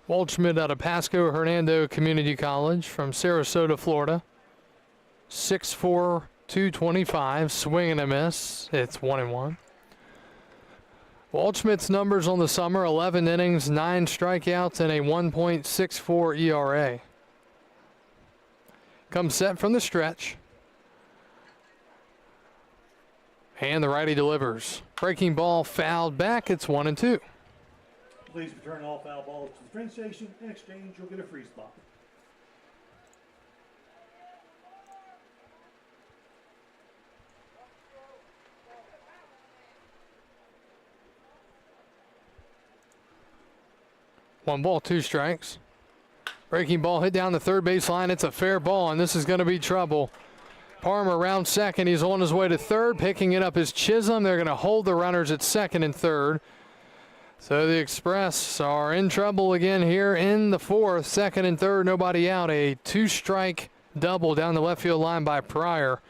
Waldschmidt out of Pasco Hernando Community College from Sarasota, Florida. 6'4", 225, swing and a miss. It's 1-1. Waldschmidt's numbers on the summer: 11 innings, 9 strikeouts, and a 1.64 ERA. Comes set from the stretch. And the righty delivers. Breaking ball fouled back. It's 1-2. Please return all foul balls to the train station. In exchange, you'll get a free spot. One ball, 2 strikes. Breaking ball hit down the third base line. It's a fair ball, and this is going to be trouble. Palmer around second. He's on his way to third. Picking it up is Chisholm. They're going to hold the runners at second and third. So the Express are in trouble again here in the fourth. Second and third, nobody out. A two-strike double down the left field line by Pryor.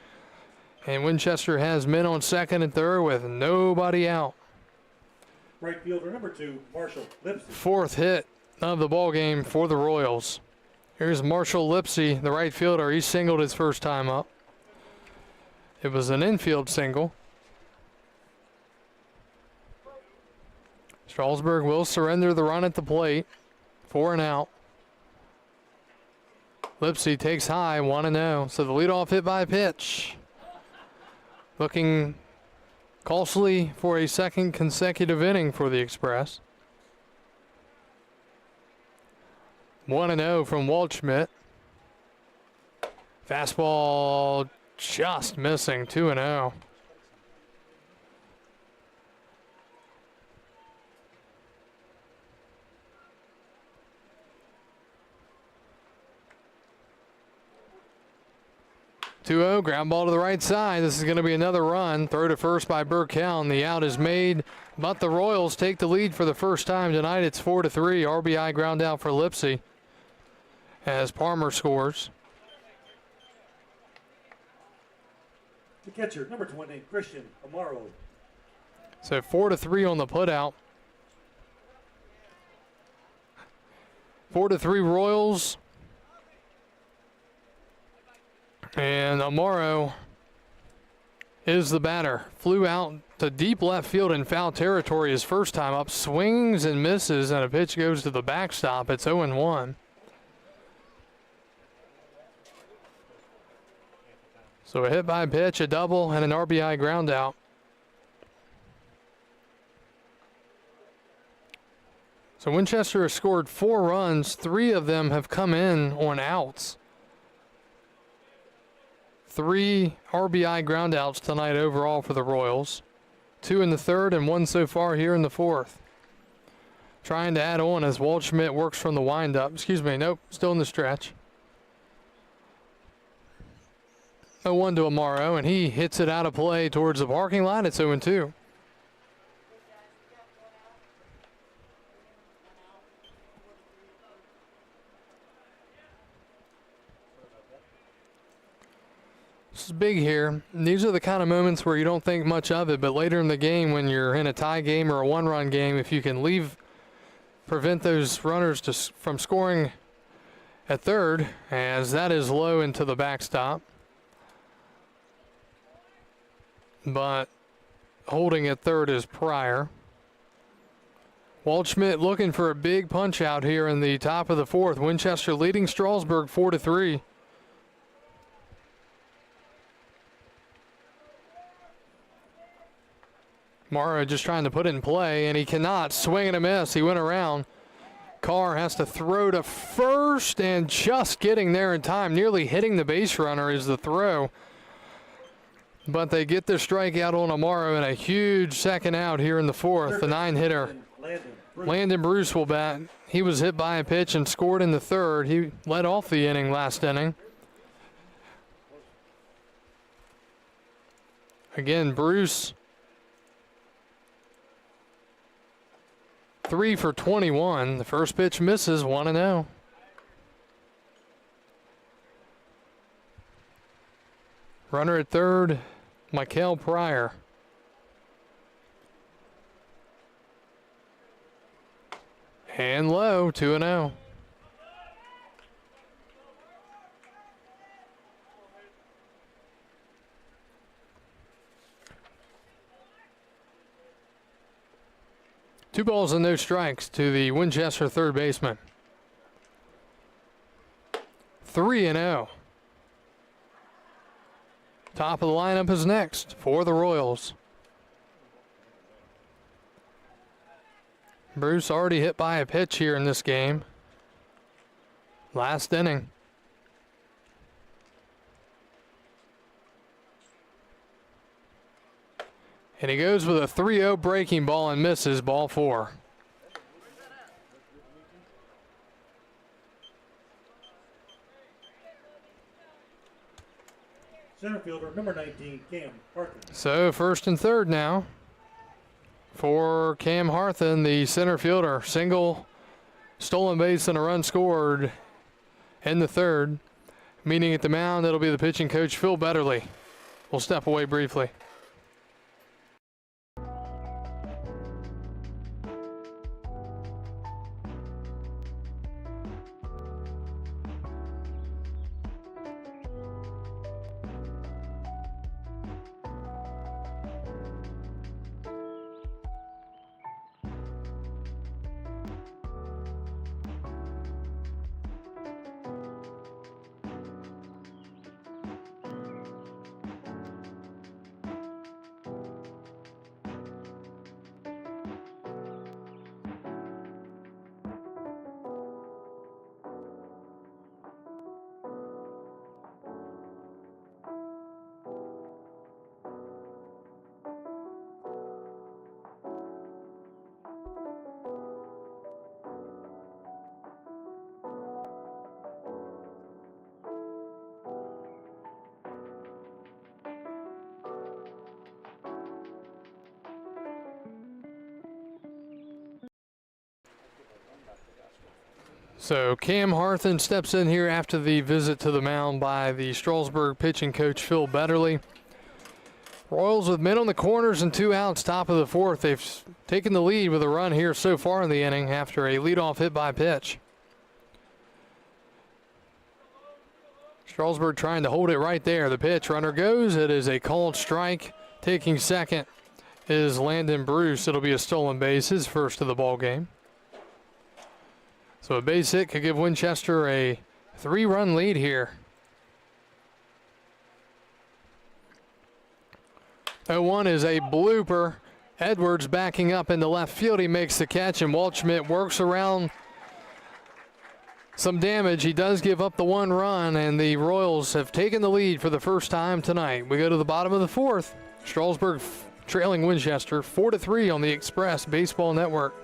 And Winchester has men on second and third with nobody out. Right fielder number 2, Marshall Lipsy. Fourth hit of the ball game for the Royals. Here's Marshall Lipsy, the right fielder. He singled his first time up. It was an infield single. Strasburg will surrender the run at the plate. 4 and out. Lipsy takes high, 1-0. So the leadoff hit by pitch. Looking costly for a second consecutive inning for the Express. 1-0 from Waldschmidt. Fastball just missing, 2-0. Ground ball to the right side. This is going to be another run. Throw to first by Burkell, and the out is made. But the Royals take the lead for the first time tonight. It's 4-3. RBI ground out for Lipsy as Palmer scores. The catcher, number 20, Christian Amaro. So 4-3 on the putout. 4-3 Royals. And Amaro is the batter. Flew out to deep left field in foul territory his first time up. Swings and misses, and a pitch goes to the backstop. It's 0-1. So a hit by pitch, a double, and an RBI ground out. So Winchester has scored 4 runs. 3 of them have come in on outs. 3 RBI groundouts tonight overall for the Royals. 2 in the third and 1 so far here in the fourth. Trying to add on as Waldschmidt works from the windup. Excuse me, nope, still in the stretch. 0-1 to Amaro, and he hits it out of play towards the parking lot. It's 0-2. This is big here. These are the kind of moments where you don't think much of it, but later in the game when you're in a tie game or a one-run game, if you can prevent those runners from scoring at third, as that is low into the backstop. But holding at third is Pryor. Waldschmidt looking for a big punch out here in the top of the fourth. Winchester leading Strasburg 4-3. Morrow just trying to put it in play, and he cannot. Swing and a miss. He went around. Carr has to throw to first, and just getting there in time. Nearly hitting the base runner is the throw. But they get their strikeout on Amaro, and a huge second out here in the fourth. The 9-hitter, Landon Bruce, will bat. He was hit by a pitch and scored in the third. He led off the inning last inning. Again, Bruce, 3 for 21. The first pitch misses, 1-0. Runner at third, Michael Pryor. And low, 2-0. Two balls and no strikes to the Winchester third baseman. 3-0. Top of the lineup is next for the Royals. Bruce already hit by a pitch here in this game. Last inning. And he goes with a 3-0 breaking ball and misses, ball 4. Center fielder, number 19, Cam Parker. So first and third now for Cam Harthen, the center fielder. Single, stolen base, and a run scored in the third. Meeting at the mound, it'll be the pitching coach, Phil Betterly. We'll step away briefly. So Cam Harthen steps in here after the visit to the mound by the Strasburg pitching coach, Phil Betterly. Royals with men on the corners and 2 outs, top of the fourth. They've taken the lead with a run here so far in the inning after a leadoff hit by pitch. Strasburg trying to hold it right there. The pitch, runner goes. It is a called strike. Taking second is Landon Bruce. It'll be a stolen base, his first of the ball game. So a base hit could give Winchester a 3-run lead here. 0-1 is a blooper. Edwards backing up into left field. He makes the catch, and Waldschmidt works around some damage. He does give up the 1 run, and the Royals have taken the lead for the first time tonight. We go to the bottom of the fourth. Strasburg trailing Winchester 4-3 on the Express Baseball Network.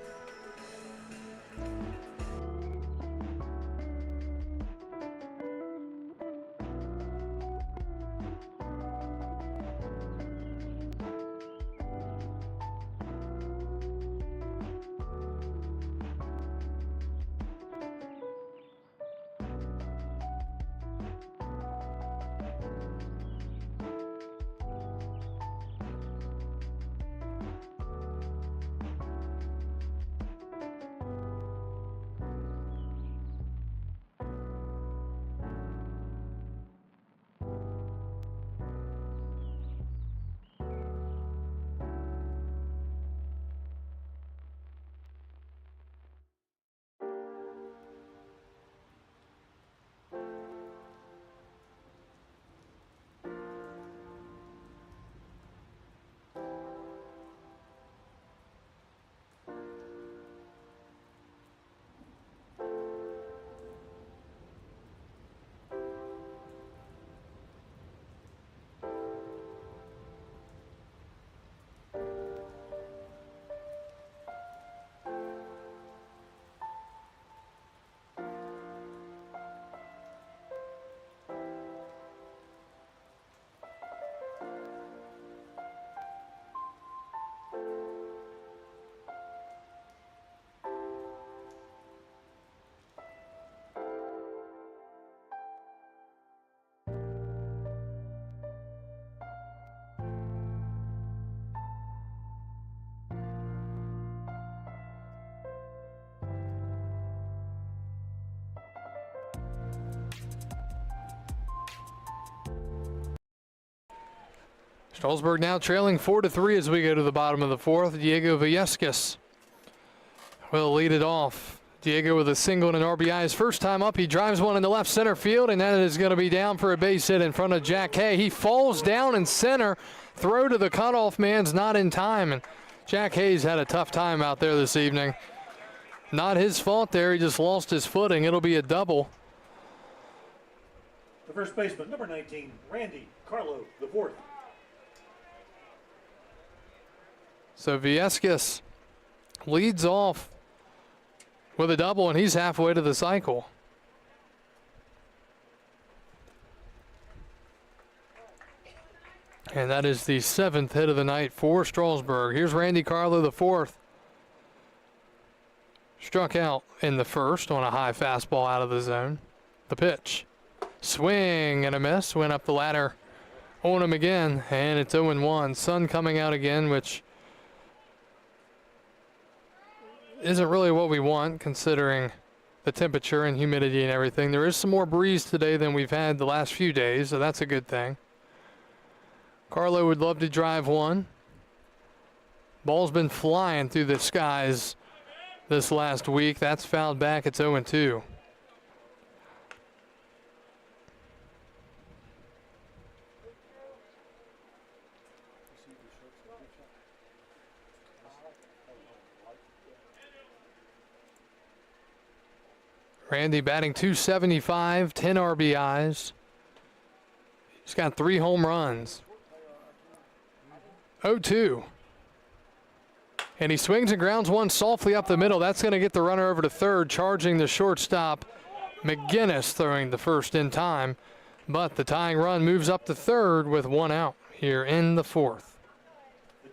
Strasburg now trailing 4-3 as we go to the bottom of the fourth. Diego Villescas will lead it off. Diego with a single and an RBI. His first time up, he drives one into left center field, and that is going to be down for a base hit in front of Jack Hay. He falls down in center. Throw to the cutoff man's not in time, and Jack Hayes had a tough time out there this evening. Not his fault there. He just lost his footing. It'll be a double. The first baseman, number 19, Randy Carlo, the fourth. So Villescas leads off with a double, and he's halfway to the cycle. And that is the 7th hit of the night for Strasburg. Here's Randy Carlo, the 4th. Struck out in the first on a high fastball out of the zone. The pitch. Swing and a miss. Went up the ladder on him again. And it's 0-1. Sun coming out again, which isn't really what we want considering the temperature and humidity and everything. There is some more breeze today than we've had the last few days, so that's a good thing. Carlo would love to drive one. Ball's been flying through the skies this last week. That's fouled back. It's 0-2. Randy batting .275, 10 RBIs. He's got 3 home runs. 0-2. And he swings and grounds one softly up the middle. That's going to get the runner over to third, charging the shortstop. McGinnis throwing the first in time. But the tying run moves up to third with 1 out here in the 4th.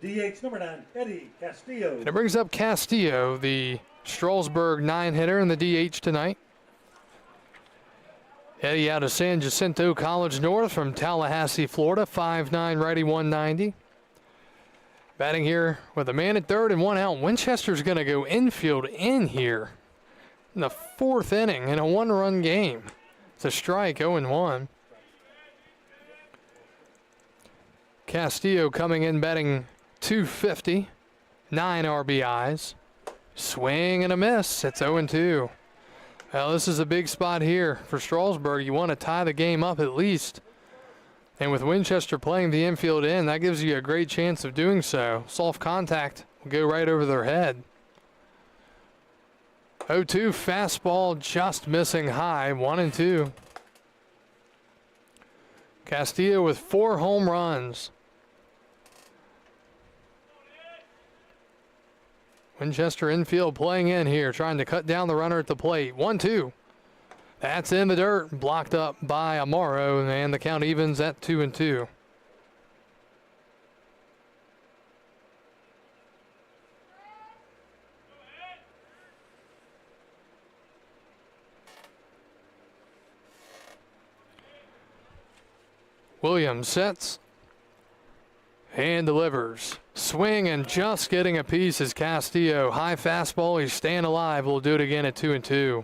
The DH number 9, Eddie Castillo. And it brings up Castillo, the Strasburg 9-hitter in the DH tonight. Eddie out of San Jacinto College North from Tallahassee, Florida. 5'9", righty, 190. Batting here with a man at third and 1 out. Winchester's going to go infield in here in the 4th inning in a 1-run game. It's a strike, 0-1. Castillo coming in batting .250, 9 RBIs. Swing and a miss. It's 0-2. Well, this is a big spot here for Strasburg. You want to tie the game up at least. And with Winchester playing the infield in, that gives you a great chance of doing so. Soft contact will go right over their head. 0-2 fastball just missing high, 1-2. Castillo with 4 home runs. Winchester infield playing in here, trying to cut down the runner at the plate. 1-2. That's in the dirt, blocked up by Amaro, and the count evens at 2-2. Williams sets and delivers. Swing and just getting a piece is Castillo. High fastball, he's staying alive. We'll do it again at 2-2.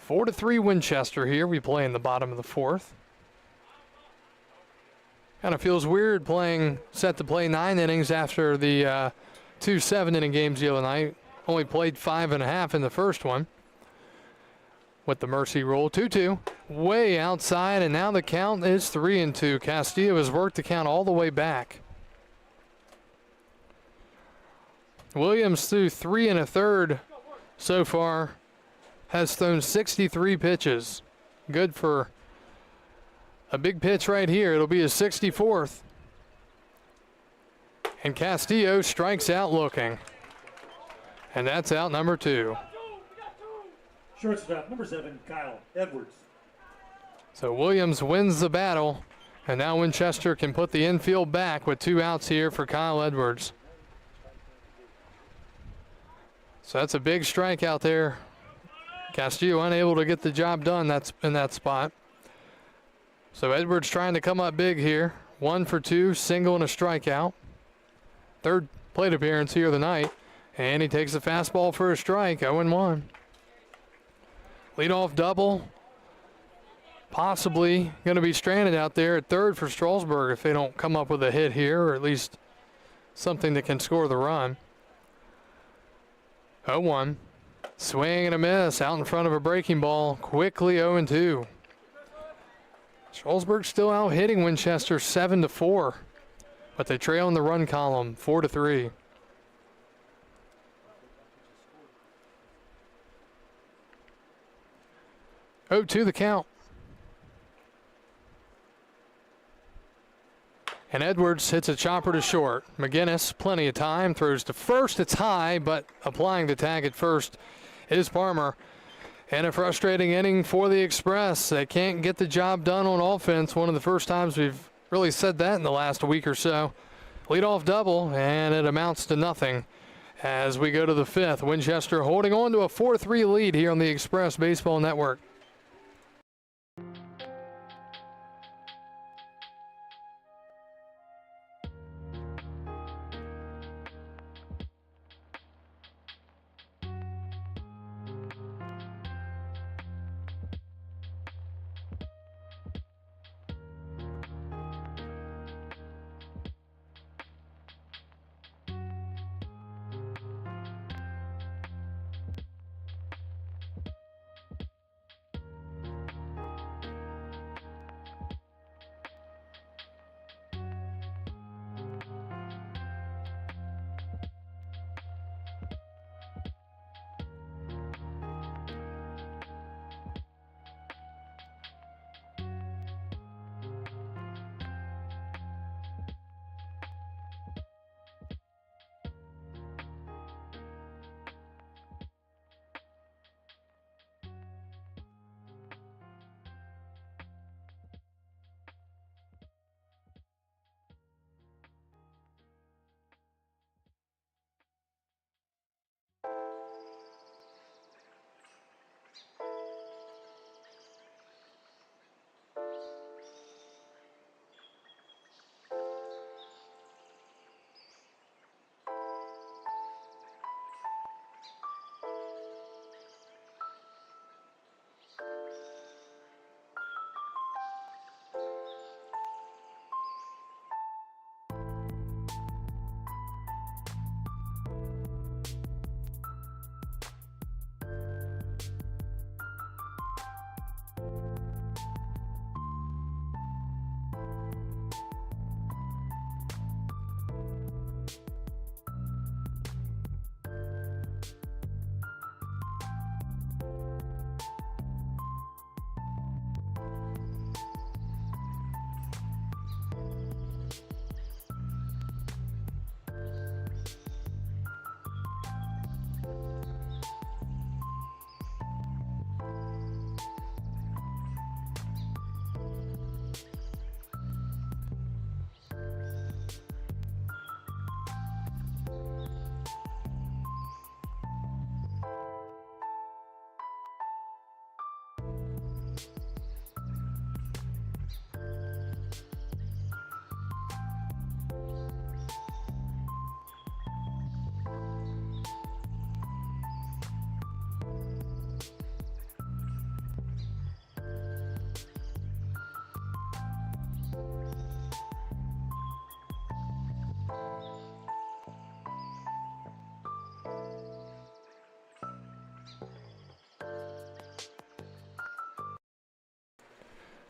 4-3 Winchester here. We play in the bottom of the 4th. Kind of feels weird playing, set to play 9 innings after the 2 7-inning games the other night. Only played 5.5 in the first one with the mercy rule. 2-2, way outside, and now the count is 3-2. Castillo has worked the count all the way back. Williams threw 3 1/3 so far. Has thrown 63 pitches. Good for a big pitch right here. It'll be his 64th. And Castillo strikes out looking. And that's out number 2. Shortstop number 7, Kyle Edwards. So Williams wins the battle. And now Winchester can put the infield back with 2 outs here for Kyle Edwards. So that's a big strike out there. Castillo unable to get the job done in that spot. So Edwards trying to come up big here. 1 for 2, single and a strikeout. 3rd plate appearance here of the night. And he takes a fastball for a strike, 0-1. Leadoff double. Possibly going to be stranded out there at 3rd for Strasburg if they don't come up with a hit here, or at least something that can score the run. 0-1. Swing and a miss out in front of a breaking ball. Quickly 0-2. Strasburg still out hitting Winchester 7-4, but they trail in the run column 4-3. Oh, 2 the count. And Edwards hits a chopper to short. McGinnis, plenty of time, throws to first. It's high, but applying the tag at first is Palmer. And a frustrating inning for the Express. They can't get the job done on offense. One of the first times we've really said that in the last week or so. Leadoff double, and it amounts to nothing. As we go to the 5th, Winchester holding on to a 4-3 lead here on the Express Baseball Network.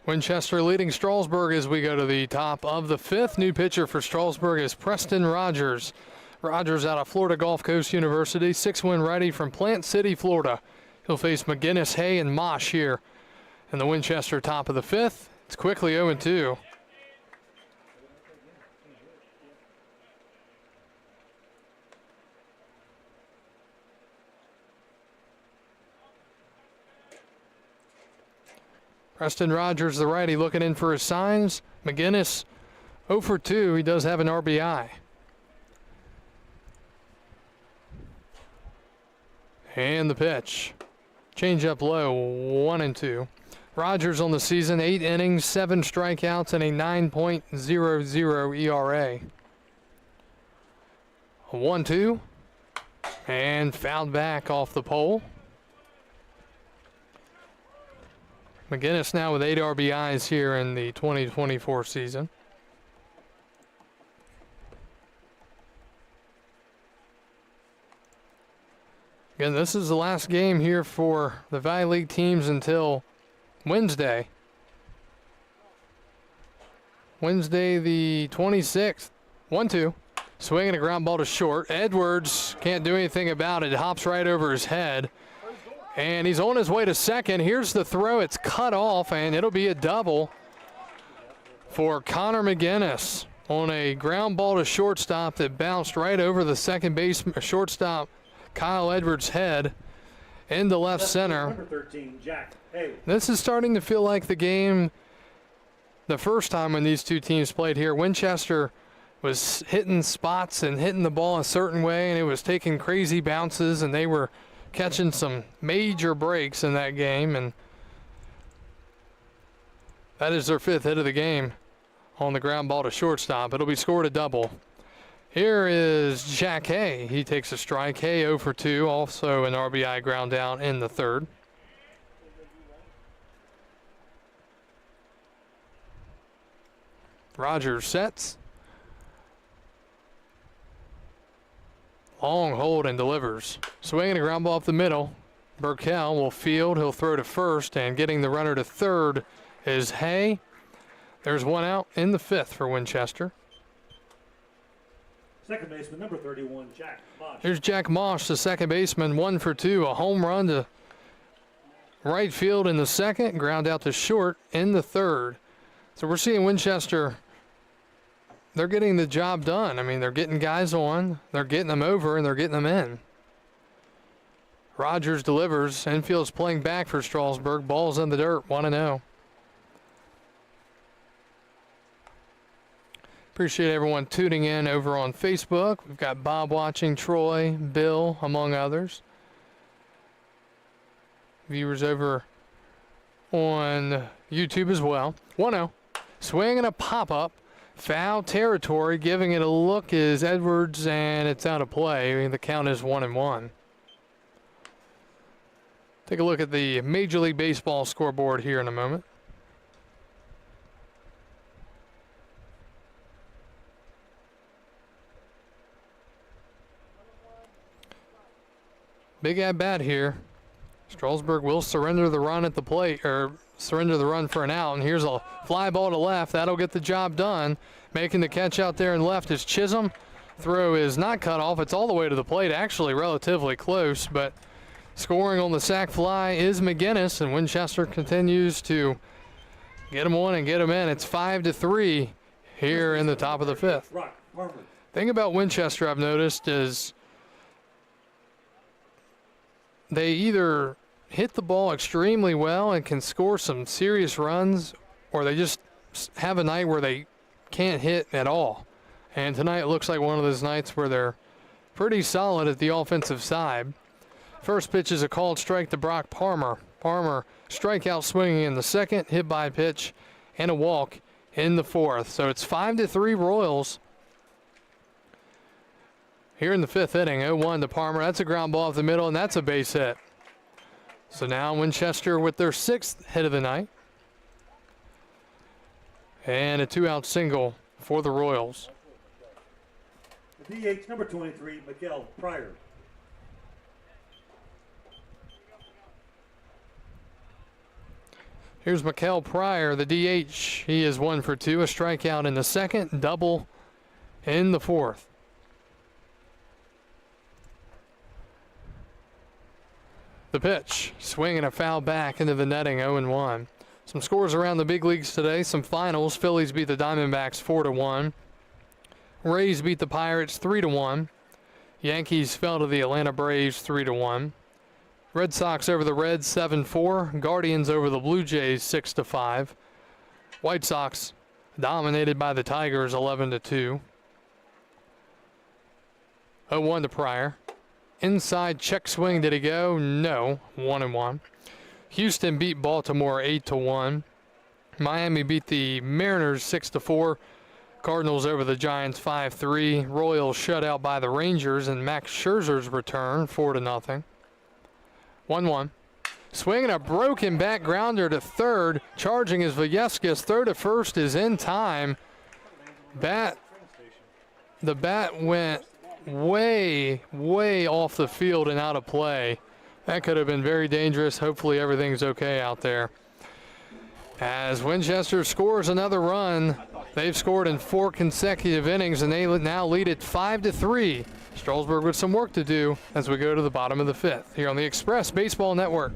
Winchester leading Strasburg as we go to the top of the 5th. New pitcher for Strasburg is Preston Rogers. Rogers out of Florida Gulf Coast University, 6-win righty from Plant City, Florida. He'll face McGinnis, Hay, and Mosh here in the Winchester top of the 5th. It's quickly 0-2. Preston Rogers, the righty, looking in for his signs. McGinnis, 0 for 2. He does have an RBI. And the pitch. Change up low, 1-2. Rogers on the season, 8 innings, 7 strikeouts, and a 9.00 ERA. A 1-2. And fouled back off the pole. McGinnis now with 8 RBIs here in the 2024 season. Again, this is the last game here for the Valley League teams until Wednesday. Wednesday the 26th. 1-2. Swinging a ground ball to short. Edwards can't do anything about it. It hops right over his head. And he's on his way to second. Here's the throw. It's cut off, and it'll be a double for Connor McGinnis on a ground ball to shortstop that bounced right over the second base shortstop Kyle Edwards' head into left center. Number 13, Jack Hay. This is starting to feel like the game the first time when these two teams played here, Winchester was hitting spots and hitting the ball a certain way, and it was taking crazy bounces, and they were catching some major breaks in that game, and that is their 5th hit of the game on the ground ball to shortstop. It'll be scored a double. Here is Jack Hay. He takes a strike. Hay 0 for 2, also an RBI ground down in the 3rd. Rogers sets. Long hold and delivers. Swinging a ground ball up the middle. Burkell will field. He'll throw to first, and getting the runner to third is Hay. There's one out in the 5th for Winchester. Second baseman, number 31, Jack Mosh. Here's Jack Mosh, the second baseman, 1 for 2. A home run to right field in the 2nd, ground out to short in the 3rd. So we're seeing Winchester, they're getting the job done. I mean, they're getting guys on, they're getting them over, and they're getting them in. Rogers delivers. Infield's playing back for Strasburg. Ball's in the dirt, 1-0. Appreciate everyone tuning in over on Facebook. We've got Bob watching, Troy, Bill, among others. Viewers over on YouTube as well. 1-0. Swing and a pop-up. Foul territory. Giving it a look is Edwards, and it's out of play. I mean, the count is 1-1. Take a look at the Major League Baseball scoreboard here in a moment. Big at bat here. Strasburg will surrender the run at the plate, or surrender the run for an out. And here's a fly ball to left. That'll get the job done. Making the catch out there and left is Chisholm. Throw is not cut off. It's all the way to the plate, actually relatively close. But scoring on the sac fly is McGinnis, and Winchester continues to get him on and get him in. It's 5-3 here in the top of the 5th. Thing about Winchester I've noticed is they either hit the ball extremely well and can score some serious runs, or they just have a night where they can't hit at all. And tonight it looks like one of those nights where they're pretty solid at the offensive side. First pitch is a called strike to Brock Palmer. Palmer strikeout swinging in the 2nd, hit by pitch, and a walk in the 4th. So it's 5-3 Royals here in the 5th inning. 0-1 to Palmer. That's a ground ball off the middle, and that's a base hit. So now Winchester with their 6th hit of the night. And a 2-out single for the Royals. The DH, number 23, Miguel Pryor. Here's Miguel Pryor, the DH. He is 1 for 2. A strikeout in the 2nd, double in the 4th. The pitch, swing and a foul back into the netting, 0-1. Some scores around the big leagues today, some finals. Phillies beat the Diamondbacks 4-1. Rays beat the Pirates 3-1. Yankees fell to the Atlanta Braves 3-1. Red Sox over the Reds 7-4. Guardians over the Blue Jays 6-5. White Sox dominated by the Tigers 11-2. 0-1 to Pryor. Inside check swing, did he go? No. 1-1. Houston beat Baltimore 8-1. Miami beat the Mariners 6-4. Cardinals over the Giants 5-3. Royals shut out by the Rangers, and Max Scherzer's return 4-0. 1-1. Swinging a broken back grounder to third. Charging is Villescas. Throw to first is in time. The bat went way off the field and out of play. That could have been very dangerous. Hopefully everything's okay out there. As Winchester scores another run, they've scored in 4 consecutive innings, and they now lead it 5-3. Strasburg with some work to do as we go to the bottom of the 5th here on the Express Baseball Network.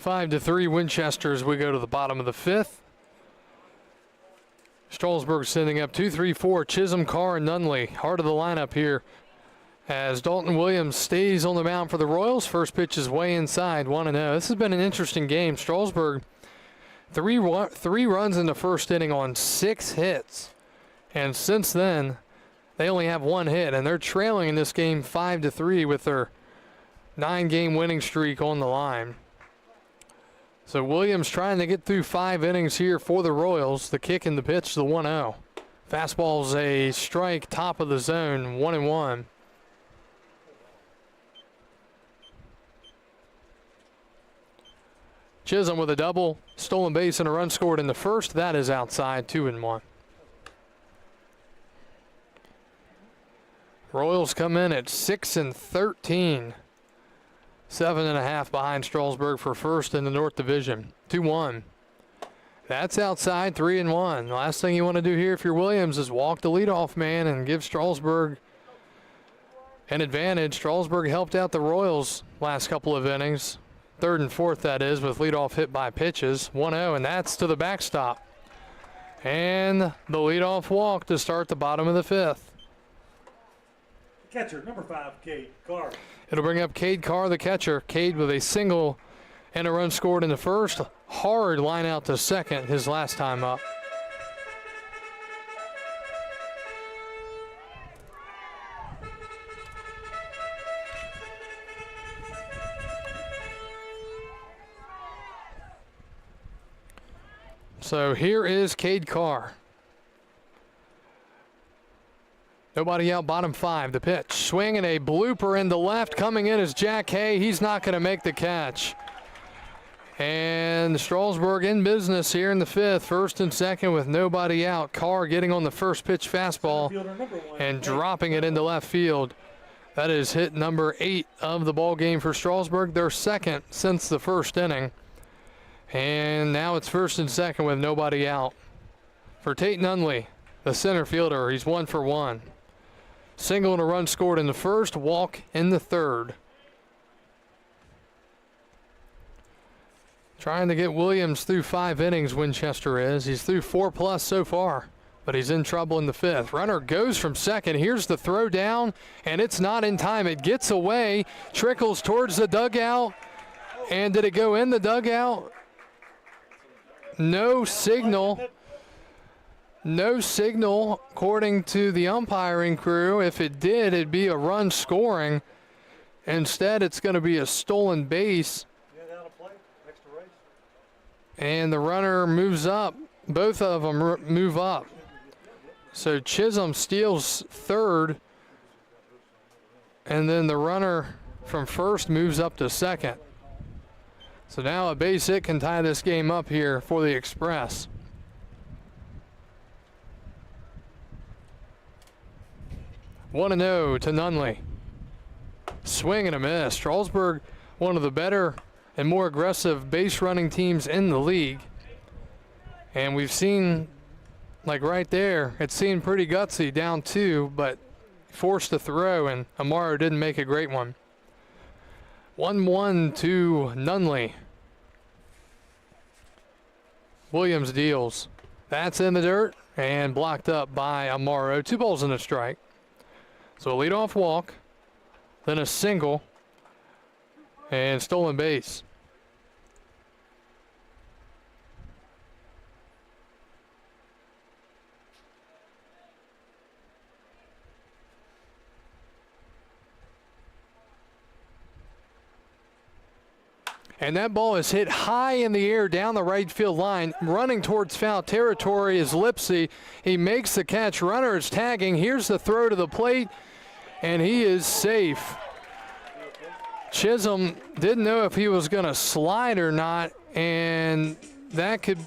5-3 Winchester as we go to the bottom of the fifth. Strasburg sending up 2, 3, 4. Chisholm, Carr, and Nunley. Heart of the lineup here as Dalton Williams stays on the mound for the Royals. First pitch is way inside, 1-0. This has been an interesting game. Strasburg, three runs in the first inning on 6 hits. And since then, they only have 1 hit, and they're trailing in this game 5-3 with their 9-game winning streak on the line. So Williams trying to get through 5 innings here for the Royals. The kick and the pitch, the 1-0. Fastball's a strike, top of the zone, 1-1. Chisholm with a double, stolen base, and a run scored in the first. That is outside, 2-1. Royals come in at 6-13. 7.5 behind Strasburg for first in the North Division. 2-1. That's outside, 3-1. The last thing you want to do here if you're Williams is walk the leadoff man and give Strasburg an advantage. Strasburg helped out the Royals last couple of innings. Third and fourth, that is, with leadoff hit by pitches. 1-0, and that's to the backstop. And the leadoff walk to start the bottom of the fifth. Catcher, number 5, Cade Carr. It'll bring up Cade Carr, the catcher. Cade with a single and a run scored in the first. Hard line out to second his last time up. So here is Cade Carr. Nobody out, bottom 5. The pitch. Swing and a blooper in the left. Coming in is Jack Hay. He's not going to make the catch. And Strasburg in business here in the fifth. First and second with nobody out. Carr getting on the first pitch fastball and dropping it into left field. That is hit number 8 of the ball game for Strasburg. Their second since the first inning. And now it's first and second with nobody out. For Tate Nunley, the center fielder, he's 1 for 1. Single and a run scored in the first, walk in the third. Trying to get Williams through 5 innings, Winchester is. He's through 4+ so far, but he's in trouble in the fifth. Runner goes from second. Here's the throw down, and it's not in time. It gets away, trickles towards the dugout. And did it go in the dugout? No signal. No signal, according to the umpiring crew. If it did, it'd be a run scoring. Instead, it's going to be a stolen base. And the runner moves up. Both of them move up. So Chisholm steals third. And then the runner from first moves up to second. So now a base hit can tie this game up here for the Express. 1-0 to Nunley. Swing and a miss. Strasburg, one of the better and more aggressive base running teams in the league. And we've seen, like right there, it seemed pretty gutsy, down 2, but forced to throw, and Amaro didn't make a great one. 1-1 to Nunley. Williams deals. That's in the dirt and blocked up by Amaro. 2 balls and a strike. So a leadoff walk, then a single, and stolen base. And that ball is hit high in the air down the right field line. Running towards foul territory is Lipsy. He makes the catch. Runner is tagging. Here's the throw to the plate, and he is safe. Chisholm didn't know if he was going to slide or not, and that could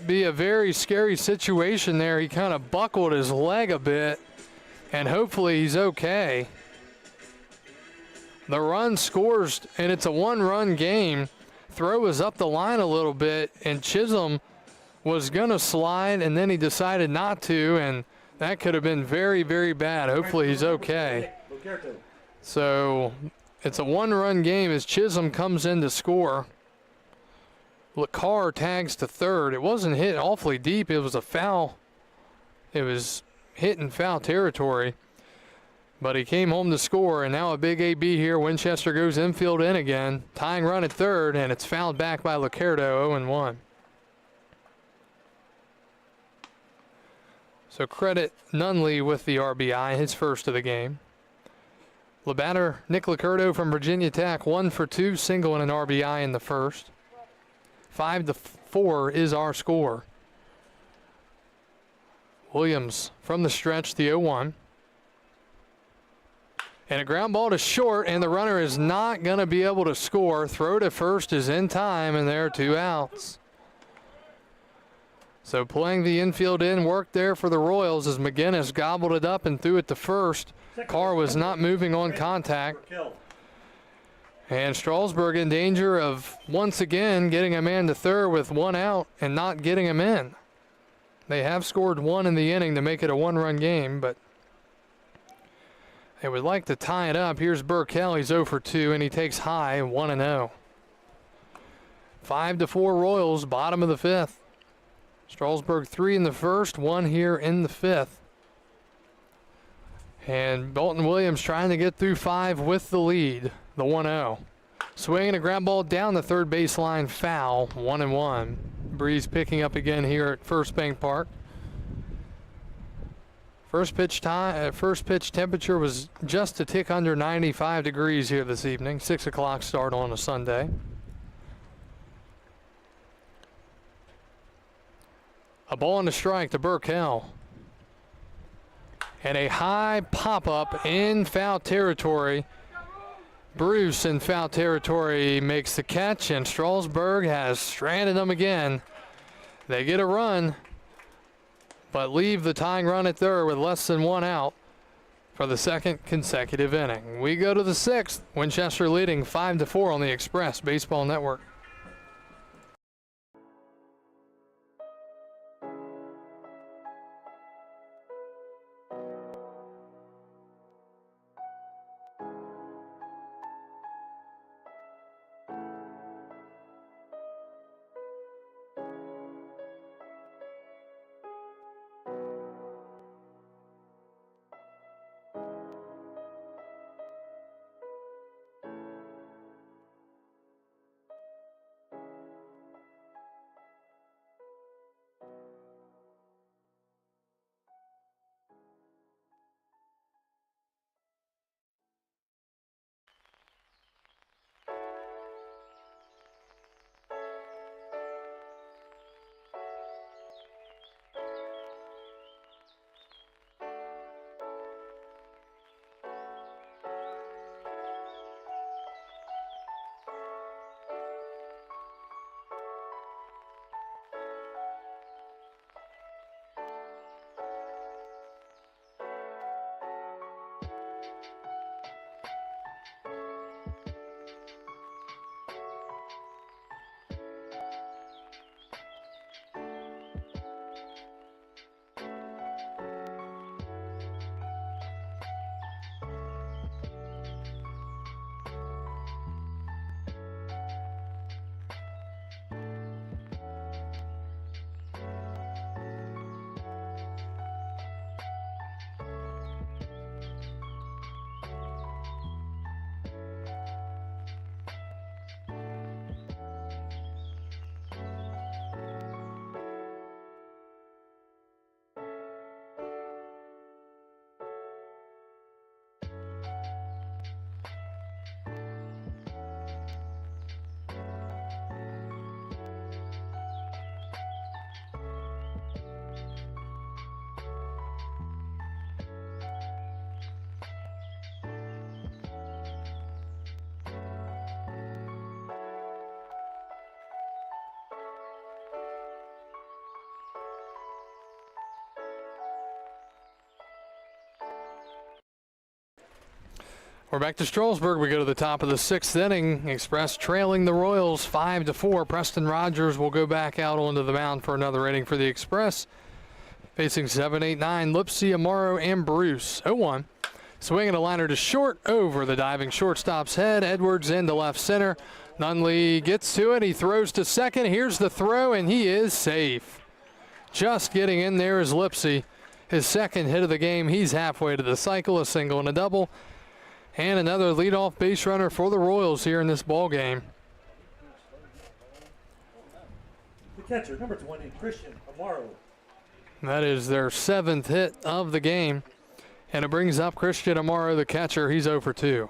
be a very scary situation there. He kind of buckled his leg a bit, and hopefully he's okay. The run scores, and it's a 1-run game. Throw was up the line a little bit, and Chisholm was going to slide, and then he decided not to, and that could have been very, very bad. Hopefully he's okay. So it's a 1-run game as Chisholm comes in to score. Carr tags to third. It wasn't hit awfully deep. It was a foul. It was hit in foul territory. But he came home to score, and now a big AB here. Winchester goes infield in again. Tying run at third, and it's fouled back by Liccardo, 0-1. So credit Nunley with the RBI, his first of the game. The batter, Nick Liccardo from Virginia Tech, 1 for 2, single and an RBI in the first. 5-4 is our score. Williams from the stretch, the 0-1. And a ground ball to short, and the runner is not going to be able to score. Throw to first is in time, and there are 2 outs. So playing the infield in worked there for the Royals as McGinnis gobbled it up and threw it to first. Carr was not moving on contact. And Strasburg in danger of once again getting a man to third with 1 out and not getting him in. They have scored 1 in the inning to make it a 1-run game, but they would like to tie it up. Here's Burkell. He's 0 for 2, and he takes high, 1-0. 5-4 Royals, bottom of the 5th. Strasburg 3 in the first, 1 here in the 5th. And Bolton Williams trying to get through 5 with the lead, the 1-0. Swinging a ground ball down the third baseline, foul, 1-1. Breeze picking up again here at First Bank Park. First pitch temperature was just a tick under 95 degrees here this evening. 6 o'clock start on a Sunday. A ball and a strike to Burkell. And a high pop-up in foul territory. Bruce in foul territory makes the catch, and Strasburg has stranded them again. They get a run, but leave the tying run at third with less than 1 out for the second consecutive inning. We go to the 6th. Winchester leading 5-4 on the Express Baseball Network. We're back to Strasburg. We go to the top of the 6th inning. Express trailing the Royals 5-4. Preston Rogers will go back out onto the mound for another inning for the Express. Facing 7, 8, 9, Lipsy, Amaro, and Bruce. 0-1. Swinging a liner to short over the diving shortstop's head. Edwards into left center. Nunley gets to it. He throws to second. Here's the throw, and he is safe. Just getting in there is Lipsy. His second hit of the game. He's halfway to the cycle, a single and a double. And another leadoff base runner for the Royals here in this ball game. The catcher, number 20, Christian Amaro. That is their 7th hit of the game. And it brings up Christian Amaro, the catcher. He's 0 for 2.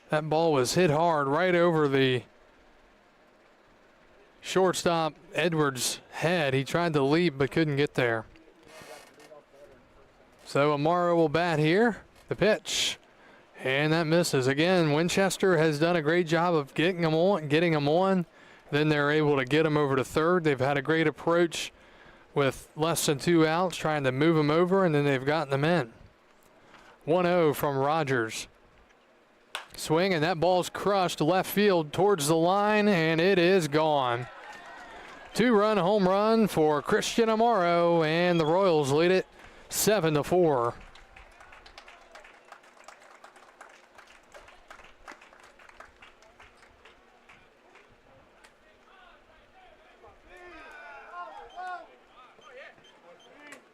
That ball was hit hard right over the shortstop Edwards' head. He tried to leap but couldn't get there. So Amaro will bat here. The pitch. And that misses. Again, Winchester has done a great job of getting them on. Then they're able to get him over to third. They've had a great approach with less than 2 outs, trying to move him over, and then they've gotten them in. 1-0 from Rogers. Swing, and that ball's crushed left field towards the line, and it is gone. 2-run home run for Christian Amaro, and the Royals lead it 7-4.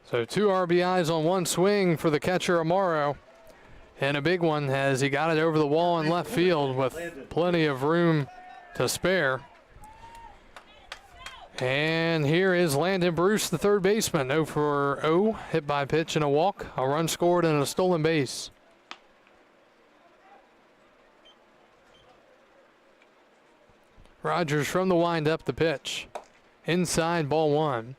So 2 RBIs on 1 swing for the catcher Amaro. And a big one as he got it over the wall in left field with plenty of room to spare. And here is Landon Bruce, the third baseman. 0 for 0, hit by pitch and a walk, a run scored and a stolen base. Rogers from the windup, the pitch. Inside, ball 1.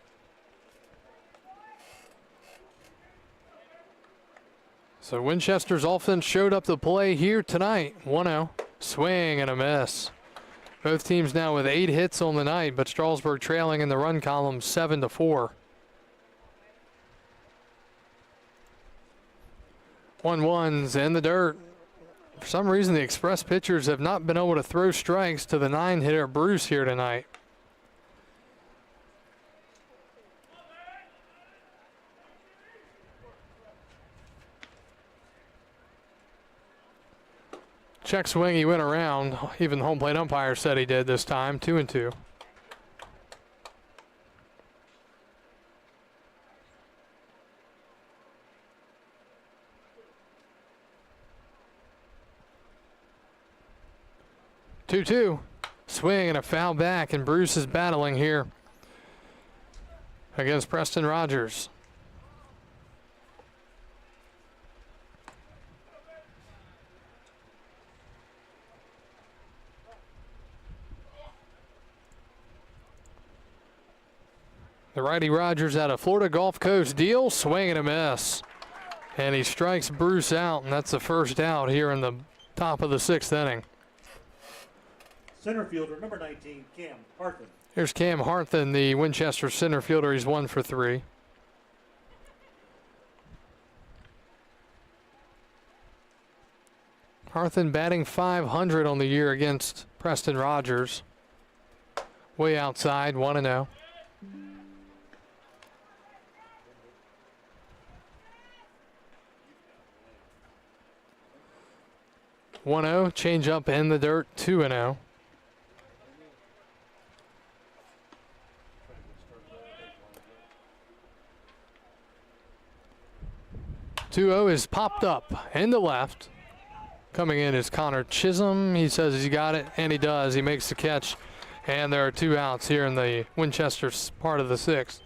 So Winchester's offense showed up to play here tonight. 1-0, swing and a miss. Both teams now with 8 hits on the night, but Strasburg trailing in the run column 7-4. 1-1's in the dirt. For some reason, the Express pitchers have not been able to throw strikes to the 9-hitter Bruce here tonight. Check swing, he went around. Even the home plate umpire said he did this time. 2-2. Two-two. Swing and a foul back, and Bruce is battling here against Preston Rogers. The righty Rogers out of Florida Gulf Coast deal, swing and a miss. And he strikes Bruce out, and that's the first out here in the top of the 6th inning. Center fielder, number 19, Cam Harthen. Here's Cam Harthen, the Winchester center fielder. He's 1 for 3. Harthen batting .500 on the year against Preston Rogers. Way outside, 1-0. 1-0, change up in the dirt, 2-0. Is popped up in the left. Coming in is Connor Chisholm. He says he's got it, and he does. He makes the catch, and there are 2 outs here in the Winchester part of the 6th.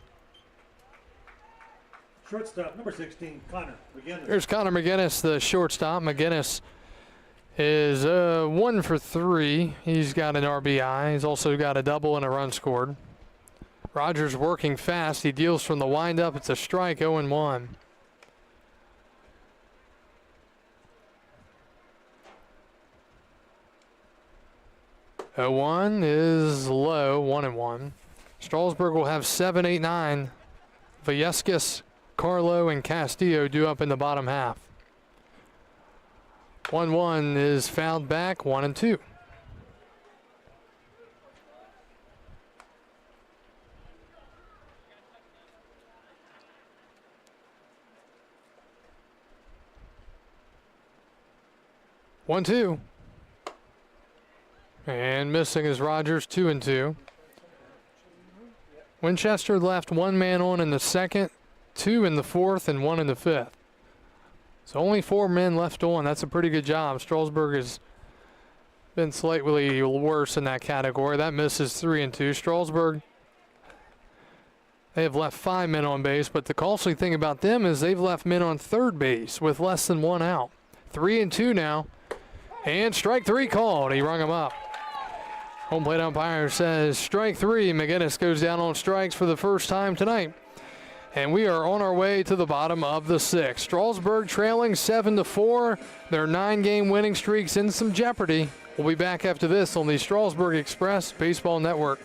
Shortstop, number 16, Connor McGinnis. Here's Connor McGinnis, the shortstop. McGinnis is 1 for 3. He's got an RBI. He's also got a double and a run scored. Rogers working fast. He deals from the windup. It's a strike, 0-1. One is low, 1-1. Strasburg will have 7, 8, 9. Vallescas, Carlo, and Castillo due up in the bottom half. 1-1 is fouled back, 1-2. 1-2. And missing is Rogers, 2-2. Winchester left one man on in the second, 2 in the fourth, and 1 in the fifth. So only 4 men left on. That's a pretty good job. Strasburg has been slightly worse in that category. That misses 3-2. Strasburg, they have left 5 men on base, but the costly thing about them is they've left men on third base with less than 1 out. 3-2 now. And strike 3 called. He rung him up. Home plate umpire says strike 3. McGinnis goes down on strikes for the first time tonight. And we are on our way to the bottom of the 6th. Strasburg trailing 7-4. Their 9-game winning streak's in some jeopardy. We'll be back after this on the Strasburg Express Baseball Network.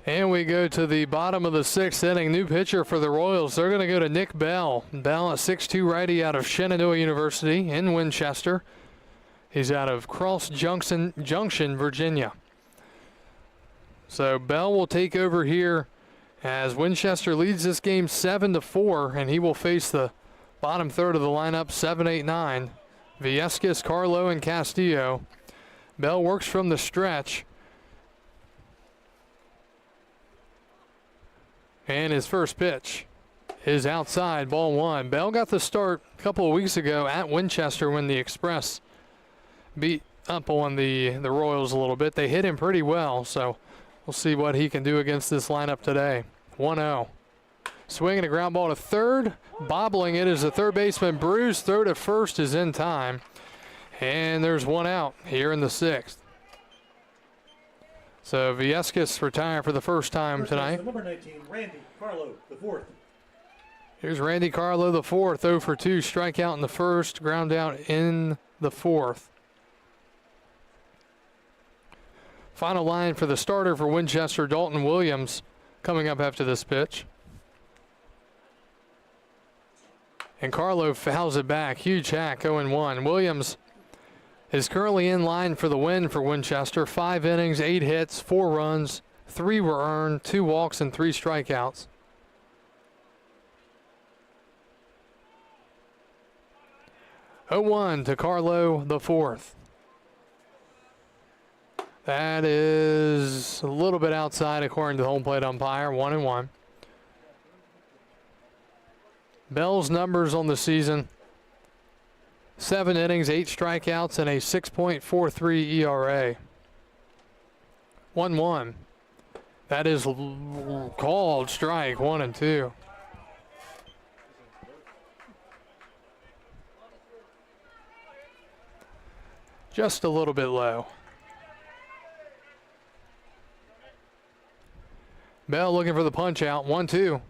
And we go to the bottom of the 6th inning. New pitcher for the Royals. They're going to go to Nick Bell. Bell, a 6'2" righty out of Shenandoah University in Winchester. He's out of Cross Junction, Virginia. So Bell will take over here as Winchester leads this game 7-4, and he will face the bottom third of the lineup, 7, 8, 9. Viescas, Carlo, and Castillo. Bell works from the stretch. And his first pitch is outside, ball 1. Bell got the start a couple of weeks ago at Winchester when the Express beat up on the Royals a little bit. They hit him pretty well, so we'll see what he can do against this lineup today. 1-0. Swinging a ground ball to third. Bobbling it is the third baseman, Bruce. Throw to first is in time. And there's 1 out here in the 6th. So Viescas retired for the first time tonight. Number 19, Randy Carlo, the 4th. Here's Randy Carlo, the 4th, 0 for 2, strikeout in the first, ground out in the 4th. Final line for the starter for Winchester, Dalton Williams, coming up after this pitch. And Carlo fouls it back, huge hack, 0-1. Williams is currently in line for the win for Winchester. 5 innings, 8 hits, 4 runs, 3 were earned, 2 walks, and 3 strikeouts. (0-1) to Carlo, the 4th. That is a little bit outside according to the home plate umpire, 1-1. Bell's numbers on the season: 7 innings, 8 strikeouts, and a 6.43 ERA. 1-1. That is called strike 1 and 2. Just a little bit low. Bell looking for the punch out. 1-2.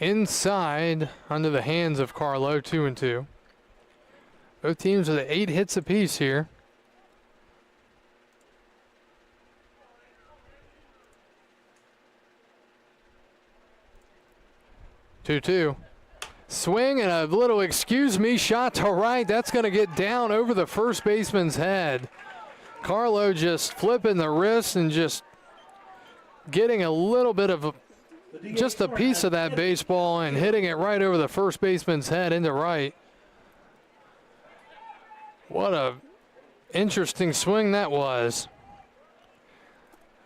Inside, under the hands of Carlo. 2-2. Both teams with 8 hits apiece here. 2-2. Swing and a little excuse me shot to right. That's going to get down over the first baseman's head. Carlo just flipping the wrist and just getting a little bit of just a piece of that baseball and hitting it right over the first baseman's head into right. What a interesting swing that was.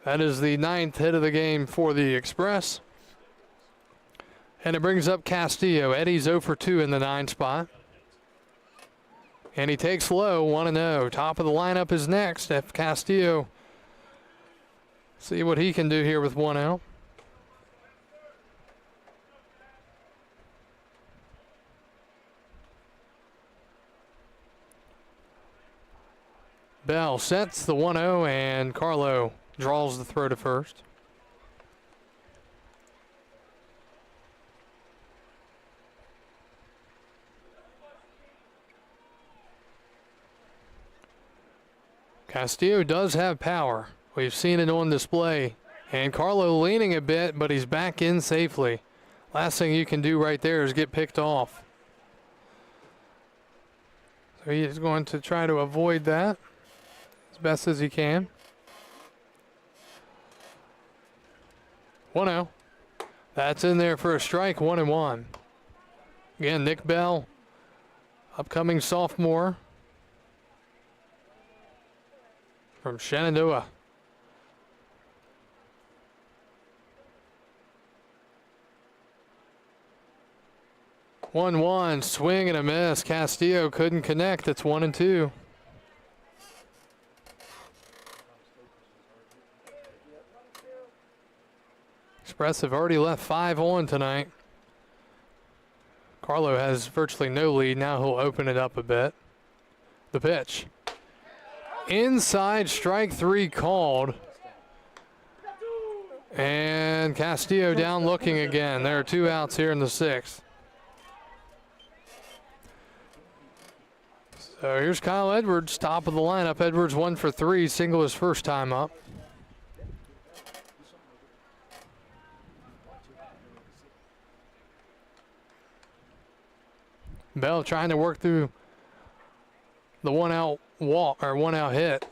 That is the 9th hit of the game for the Express. And it brings up Castillo. Eddie's 0 for 2 in the 9 spot. And he takes low, 1-0. Top of the lineup is next. If Castillo, see what he can do here with 1 out. Bell sets the 1-0, and Carlo draws the throw to first. Castillo does have power. We've seen it on display. And Carlo leaning a bit, but he's back in safely. Last thing you can do right there is get picked off. So he is going to try to avoid that as best as he can. 1-0. That's in there for a strike, 1-1. Again, Nick Bell, upcoming sophomore from Shenandoah. One, swing and a miss. Castillo couldn't connect. It's 1-2. Express have already left 5 on tonight. Carlo has virtually no lead. Now he'll open it up a bit. The pitch. Inside, strike 3 called. And Castillo down looking again. There are 2 outs here in the 6th. So here's Kyle Edwards, top of the lineup. Edwards 1 for 3, single his first time up. Bell trying to work through the 1-out walk or 1-out hit.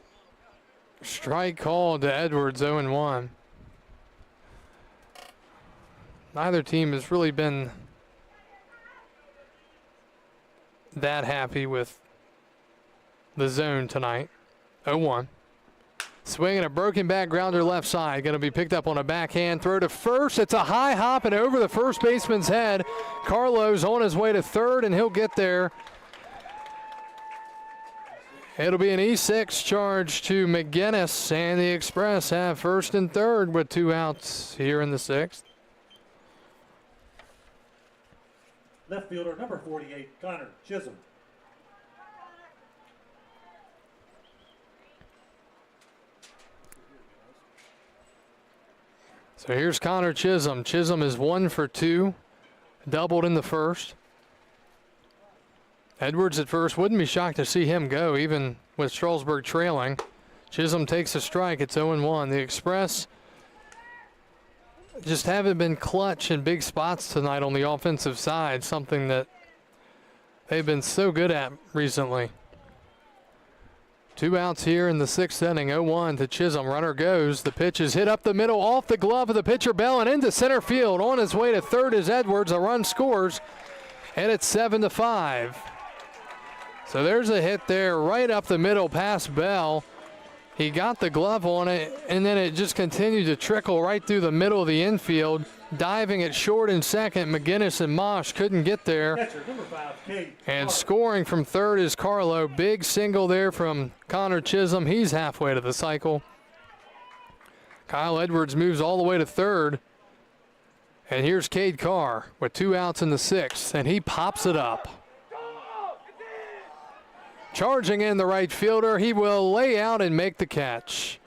Strike called to Edwards, 0-1. Neither team has really been that happy with the zone tonight. 0-1. Swinging a broken back grounder left side. Going to be picked up on a backhand throw to first. It's a high hop and over the first baseman's head. Carlo's on his way to third, and he'll get there. It'll be an E6 charge to McGinnis, and the Express have first and third with 2 outs here in the 6th. Left fielder, number 48, Connor Chisholm. So here's Connor Chisholm. Chisholm is 1 for 2, doubled in the first. Edwards at first. Wouldn't be shocked to see him go, even with Strasburg trailing. Chisholm takes a strike. It's 0-1. The Express just haven't been clutch in big spots tonight on the offensive side, something that they've been so good at recently. 2 outs here in the 6th inning. 0-1 to Chisholm. Runner goes. The pitch is hit up the middle, off the glove of the pitcher Bell, and into center field. On his way to third is Edwards. A run scores, and it's 7-5. So there's a hit there right up the middle past Bell. He got the glove on it, and then it just continued to trickle right through the middle of the infield. Diving at short and second, McGinnis and Mosh couldn't get there. Catcher, number 5, Cade. And scoring from third is Carlo. Big single there from Connor Chisholm. He's halfway to the cycle. Kyle Edwards moves all the way to third. And here's Cade Carr with 2 outs in the 6th, and he pops it up. Charging in the right fielder. He will lay out and make the catch.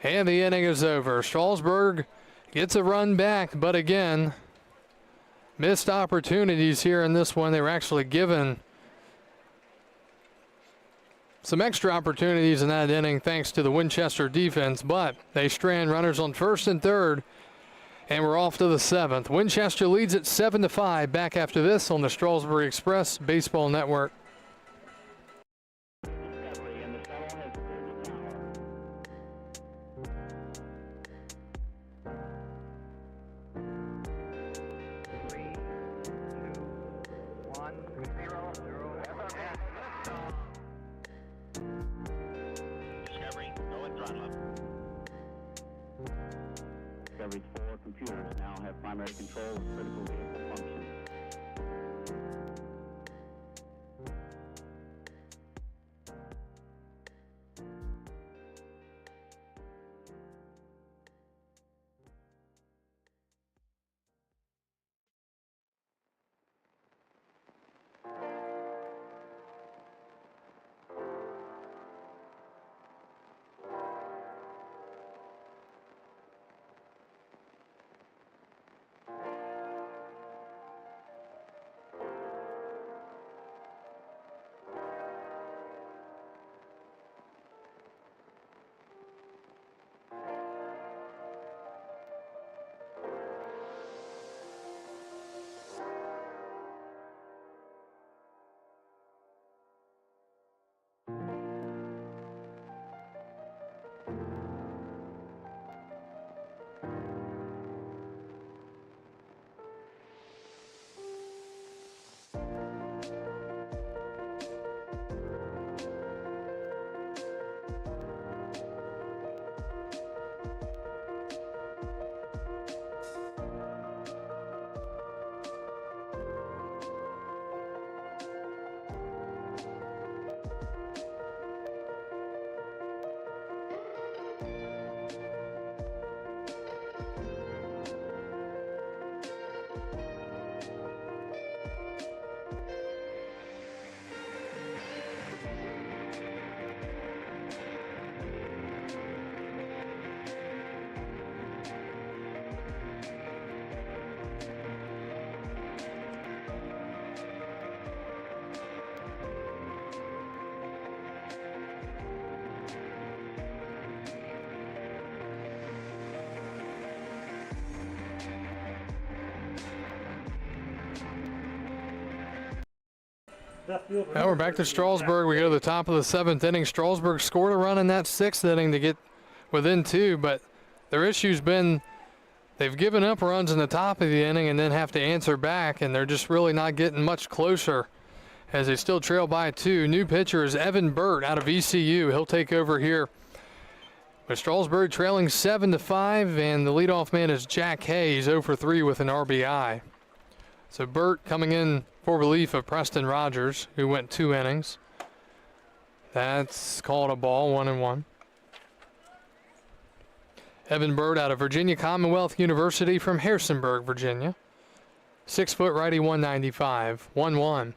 And the inning is over. Strasburg gets a run back, but again, missed opportunities here in this one. They were actually given some extra opportunities in that inning thanks to the Winchester defense, but they strand runners on first and third, and we're off to the seventh. Winchester leads at 7-5. Back after this on the Strasburg Express Baseball Network. Discovery's 4 computers now have primary control of critical vehicle functions. Now we're back to Strasburg. We go to the top of the seventh inning. Strasburg scored a run in that sixth inning to get within 2, but their issue's been they've given up runs in the top of the inning and then have to answer back, and they're just really not getting much closer as they still trail by 2. New pitcher is Evan Burt out of ECU. He'll take over here. With Strasburg trailing 7-5, and the leadoff man is Jack Hay. He's 0 for 3 with an RBI. So Burt coming in for relief of Preston Rogers, who went 2 innings. That's called a ball, 1-1. Evan Burt out of Virginia Commonwealth University from Harrisonburg, Virginia. 6-foot righty, 195, 1-1.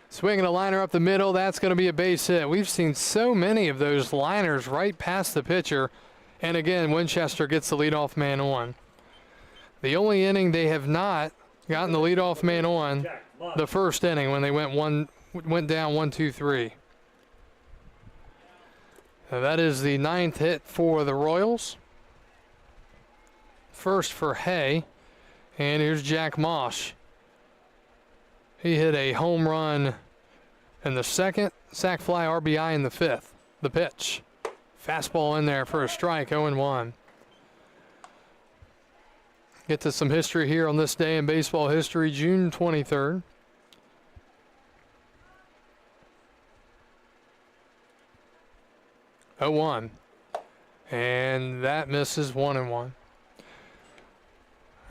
Swinging a liner up the middle, that's going to be a base hit. We've seen so many of those liners right past the pitcher. And again, Winchester gets the leadoff man on. The only inning they have not gotten the leadoff man on, the first inning when they went down 1-2-3. Now that is the 9th hit for the Royals. First for Hay, and here's Jack Mosh. He hit a home run in the second, sac fly RBI in the 5th. The pitch, fastball in there for a strike, 0-1. Get to some history here on this day in baseball history, June 23rd. Oh, 1. And that misses, 1-1.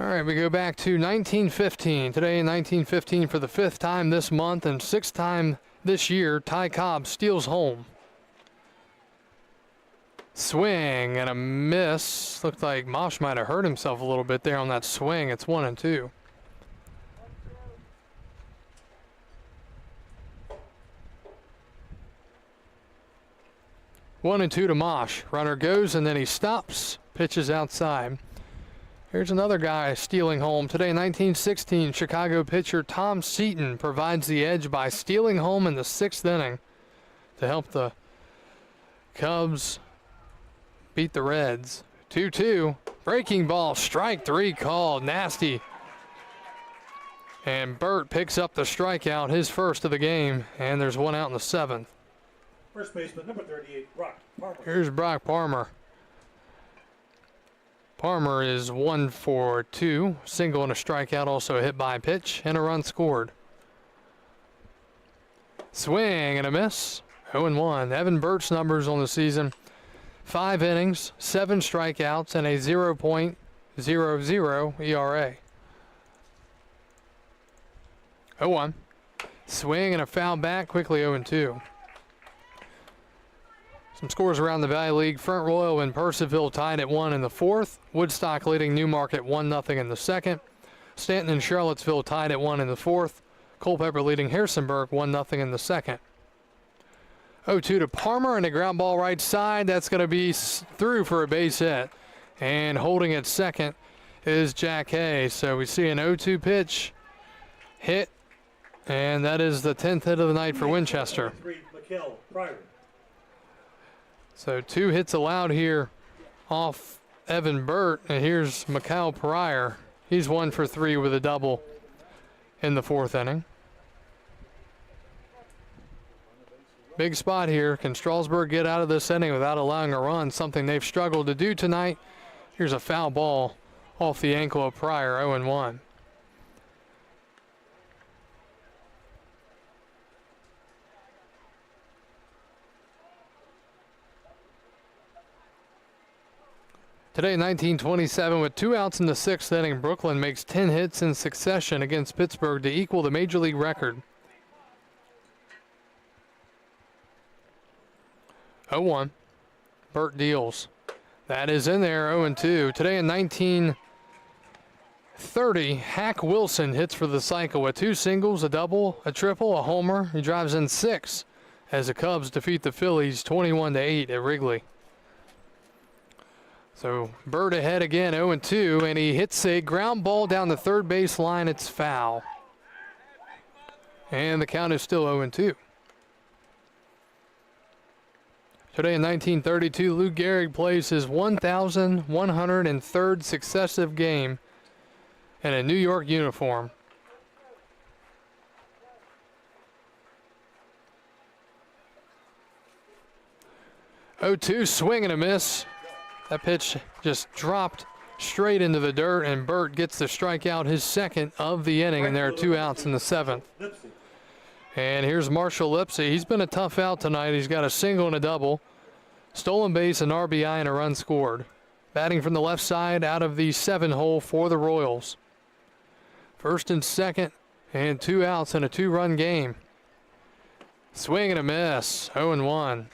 All right, we go back to 1915. Today in 1915, for the 5th time this month and 6th time this year, Ty Cobb steals home. Swing and a miss. Looked like Mosh might have hurt himself a little bit there on that swing. It's 1-2. 1-2 to Mosh. Runner goes and then he stops, pitches outside. Here's another guy stealing home. Today, 1916, Chicago pitcher Tom Seaton provides the edge by stealing home in the 6th inning to help the Cubs beat the Reds. 2-2. Breaking ball, strike 3 called. Nasty. And Burt picks up the strikeout, his first of the game, and there's one out in the 7th. First baseman, number 38, Brock Palmer. Here's Brock Palmer. Palmer is 1 for 2. Single and a strikeout, also a hit by pitch, and a run scored. Swing and a miss. 0-1. Evan Burt's numbers on the season: 5 innings, 7 strikeouts, and a 0.00 ERA. 0-1. Swing and a foul back, quickly 0-2. Some scores around the Valley League. Front Royal and Purcellville tied at 1 in the 4th. Woodstock leading Newmarket 1-0 in the 2nd. Stanton and Charlottesville tied at 1 in the 4th. Culpeper leading Harrisonburg 1-0 in the 2nd. 0-2 to Palmer and a ground ball right side. That's going to be through for a base hit. And holding at second is Jack Hay. So we see an 0-2 pitch hit, and that is the 10th hit of the night for Winchester. So 2 hits allowed here off Evan Burt, and here's Mikhail Pryor. He's 1 for 3 with a double in the 4th inning. Big spot here. Can Strasburg get out of this inning without allowing a run? Something they've struggled to do tonight. Here's a foul ball off the ankle of Pryor, 0-1. Today, 1927, with 2 outs in the 6th inning, Brooklyn makes 10 hits in succession against Pittsburgh to equal the Major League record. 0-1. Burt deals. That is in there, 0-2. Today in 1930, Hack Wilson hits for the cycle with 2 singles, a double, a triple, a homer. He drives in 6 as the Cubs defeat the Phillies 21-8 at Wrigley. So Burt ahead again, 0-2, and he hits a ground ball down the third base line. It's foul. And the count is still 0-2. Today in 1932, Lou Gehrig plays his 1,103rd successive game in a New York uniform. Swing and a miss. That pitch just dropped straight into the dirt, and Burt gets the strikeout, his 2nd of the inning, and there are 2 outs in the 7th. And here's Marshall Lipsy. He's been a tough out tonight. He's got a single and a double, stolen base, an RBI, and a run scored. Batting from the left side out of the 7-hole for the Royals. 1st and 2nd, and 2 outs in a 2-run game. Swing and a miss, 0-1.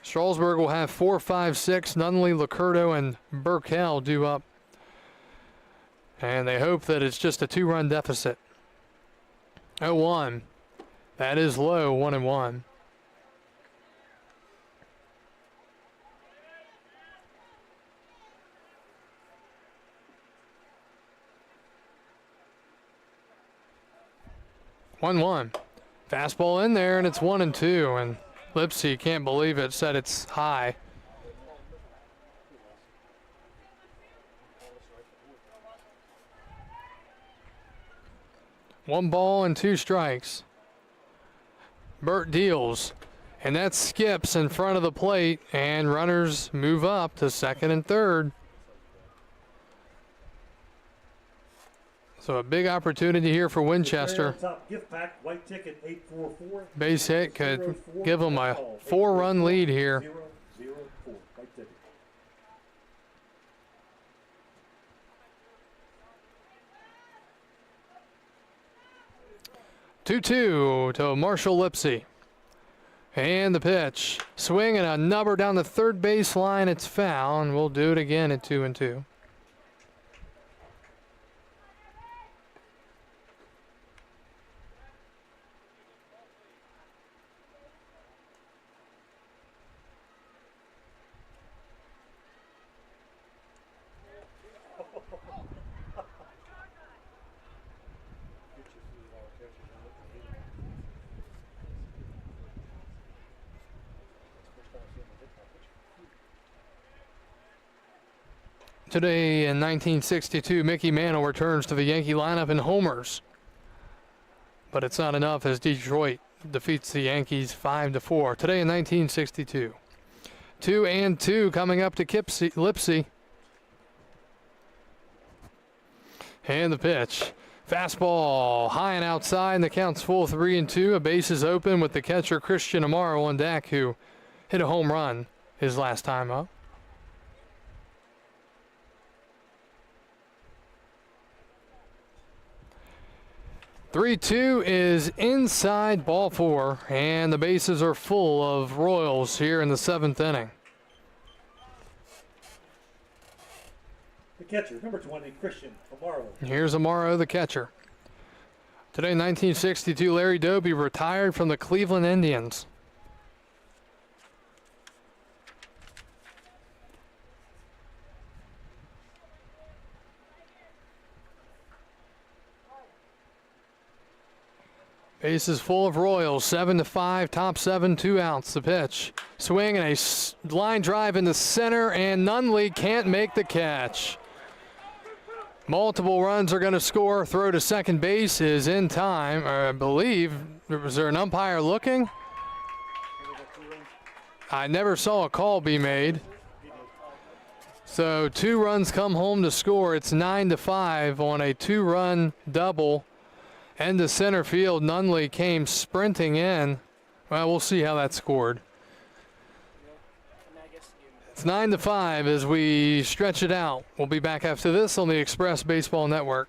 Strasburg will have 4, 5, 6. Nunley, Locurdo, and Burkell due up. And they hope that it's just a 2-run deficit. 0-1. That is low, 1-1. Fastball in there, and it's 1-2, and Lipsy can't believe it, said it's high. One ball and 2 strikes. Burt deals, and that skips in front of the plate, and runners move up to 2nd and 3rd. So a big opportunity here for Winchester. Base hit could give them a 4-run lead here. 2-2 to Marshall Lipsy. And the pitch. Swing and a number down the third base line. It's foul, and we'll do it again at 2-2. Today in 1962, Mickey Mantle returns to the Yankee lineup and homers. But it's not enough as Detroit defeats the Yankees 5-4. Today in 1962. 2-2 coming up to Lipsy. And the pitch. Fastball high and outside, and the count's full 3-2. A base is open with the catcher Christian Amaro on deck, who hit a home run his last time up. "3-2 is inside ball 4, and the bases are full of Royals here in the 7th inning. The catcher, number 20, Christian Amaro. Here's Amaro, the catcher. Today, 1962, Larry Doby retired from the Cleveland Indians. Bases full of Royals, 7-5, top 7, 2 outs. The pitch. Swing and a line drive in the center, and Nunley can't make the catch. Multiple runs are going to score. Throw to second base is in time. I believe, was there an umpire looking? I never saw a call be made. So 2 runs come home to score. It's 9-5 on a 2-run double. And to center field, Nunley came sprinting in. Well, we'll see how that scored. It's 9-5 as we stretch it out. We'll be back after this on the Express Baseball Network.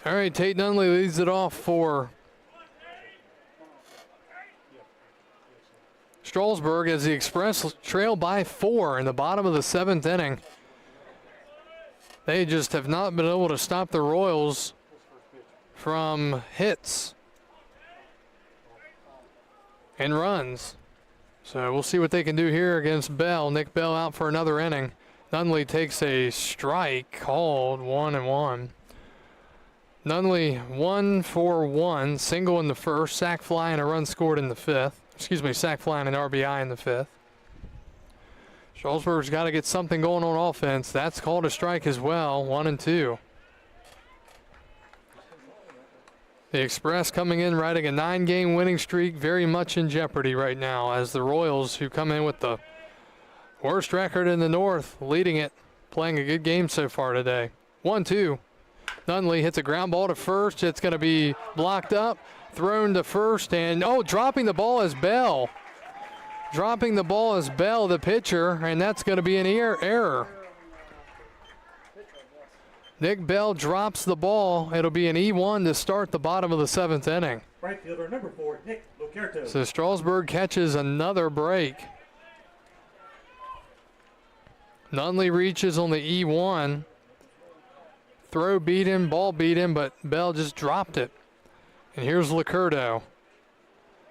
All right, Tate Nunley leads it off for Strasburg as the Express trail by 4 in the bottom of the 7th inning. They just have not been able to stop the Royals from hits and runs. So we'll see what they can do here against Bell. Nick Bell out for another inning. Nunley takes a strike called 1-1. Nunley 1 for 1, single in the first, sac fly and a run scored in the 5th. Excuse me, sac fly and an RBI in the 5th. Strasburg's got to get something going on offense. That's called a strike as well, 1-2. The Express coming in riding a 9-game winning streak, very much in jeopardy right now as the Royals, who come in with the worst record in the North, leading it playing a good game so far today. 1-2. Nunley hits a ground ball to first. It's going to be blocked up, thrown to first, and dropping the ball is Bell. Dropping the ball is Bell, the pitcher, and that's going to be an error. Nick Bell drops the ball. It'll be an E1 to start the bottom of the 7th inning. Right fielder number 4, Nick Locarto. So Strasburg catches another break. Nunley reaches on the E1. Throw beat him, ball beat him, but Bell just dropped it. And here's Locarto.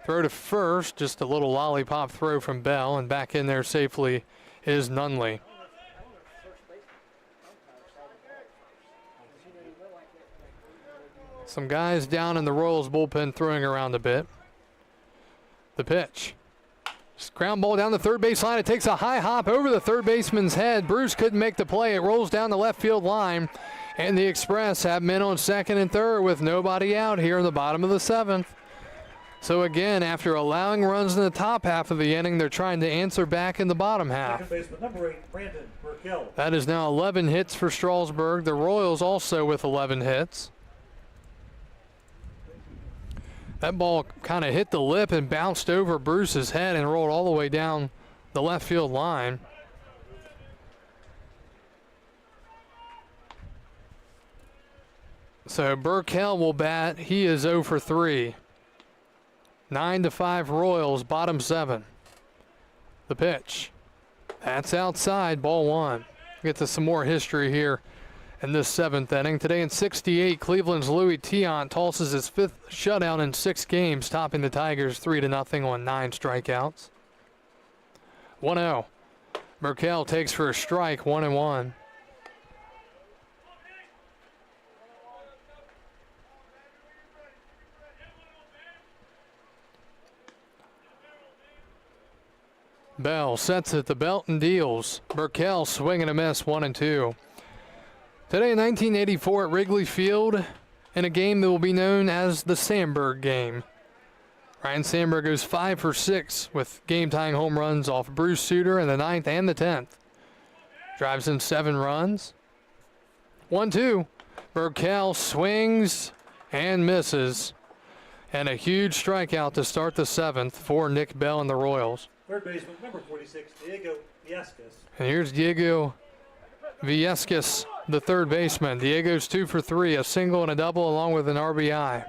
Throw to first, just a little lollipop throw from Bell, and back in there safely is Nunley. Some guys down in the Royals bullpen throwing around a bit. The pitch. Just ground ball down the third base line. It takes a high hop over the third baseman's head. Bruce couldn't make the play. It rolls down the left field line. And the Express have men on second and third with nobody out here in the bottom of the 7th. So again, after allowing runs in the top half of the inning, they're trying to answer back in the bottom half. Second baseman number 8, Brandon Burkell. That is now 11 hits for Strasburg. The Royals also with 11 hits. That ball kind of hit the lip and bounced over Bruce's head and rolled all the way down the left field line. So Burkell will bat. He is 0 for 3. 9-5 Royals, bottom 7. The pitch. That's outside, ball 1. Get to some more history here in this 7th inning. Today in 68, Cleveland's Louis Tiant tosses his 5th shutout in 6 games, topping the Tigers 3-0 on 9 strikeouts. 1-0. Burkell takes for a strike, 1-1. Bell sets it, the belt and deals. Burkell swing and a miss, 1-2. Today in 1984 at Wrigley Field, in a game that will be known as the Sandberg game. Ryan Sandberg goes 5 for 6 with game-tying home runs off Bruce Sutter in the 9th and the 10th. Drives in 7 runs. 1-2. Burkell swings and misses. And a huge strikeout to start the 7th for Nick Bell and the Royals. Third baseman number 46, Diego Villescas. And here's Diego Villescas, the third baseman. Diego's 2 for 3, a single and a double along with an RBI.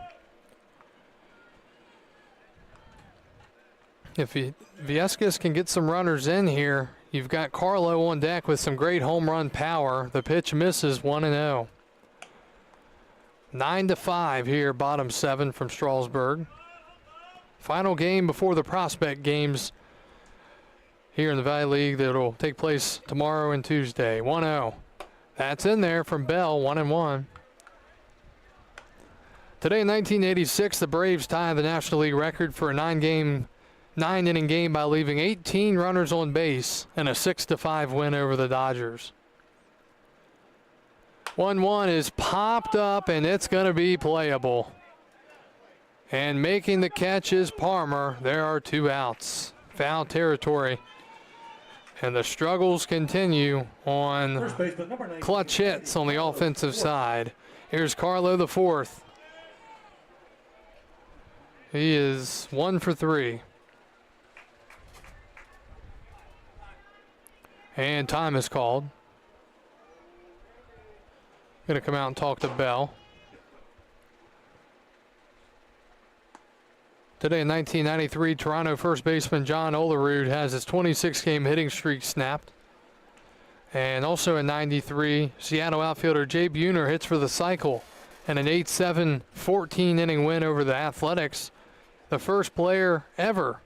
If Villescas can get some runners in here, you've got Carlo on deck with some great home run power. The pitch misses, 1-0. 9-5 here, bottom 7 from Strasburg. Final game before the prospect games here in the Valley League that will take place tomorrow and Tuesday. 1-0. That's in there from Bell, 1-1. Today in 1986, the Braves tie the National League record for a 9-inning game by leaving 18 runners on base in a 6-5 win over the Dodgers. 1-1 is popped up, and it's going to be playable. And making the catch is Palmer. There are 2 outs. Foul territory. And the struggles continue on clutch hits on the offensive side. Here's Carlo, the 4th. He is 1 for 3. And time is called. Going to come out and talk to Bell. Today in 1993, Toronto first baseman John Olerud has his 26-game hitting streak snapped. And also in 93, Seattle outfielder Jay Buhner hits for the cycle in an 8-7 14-inning win over the Athletics. The first player ever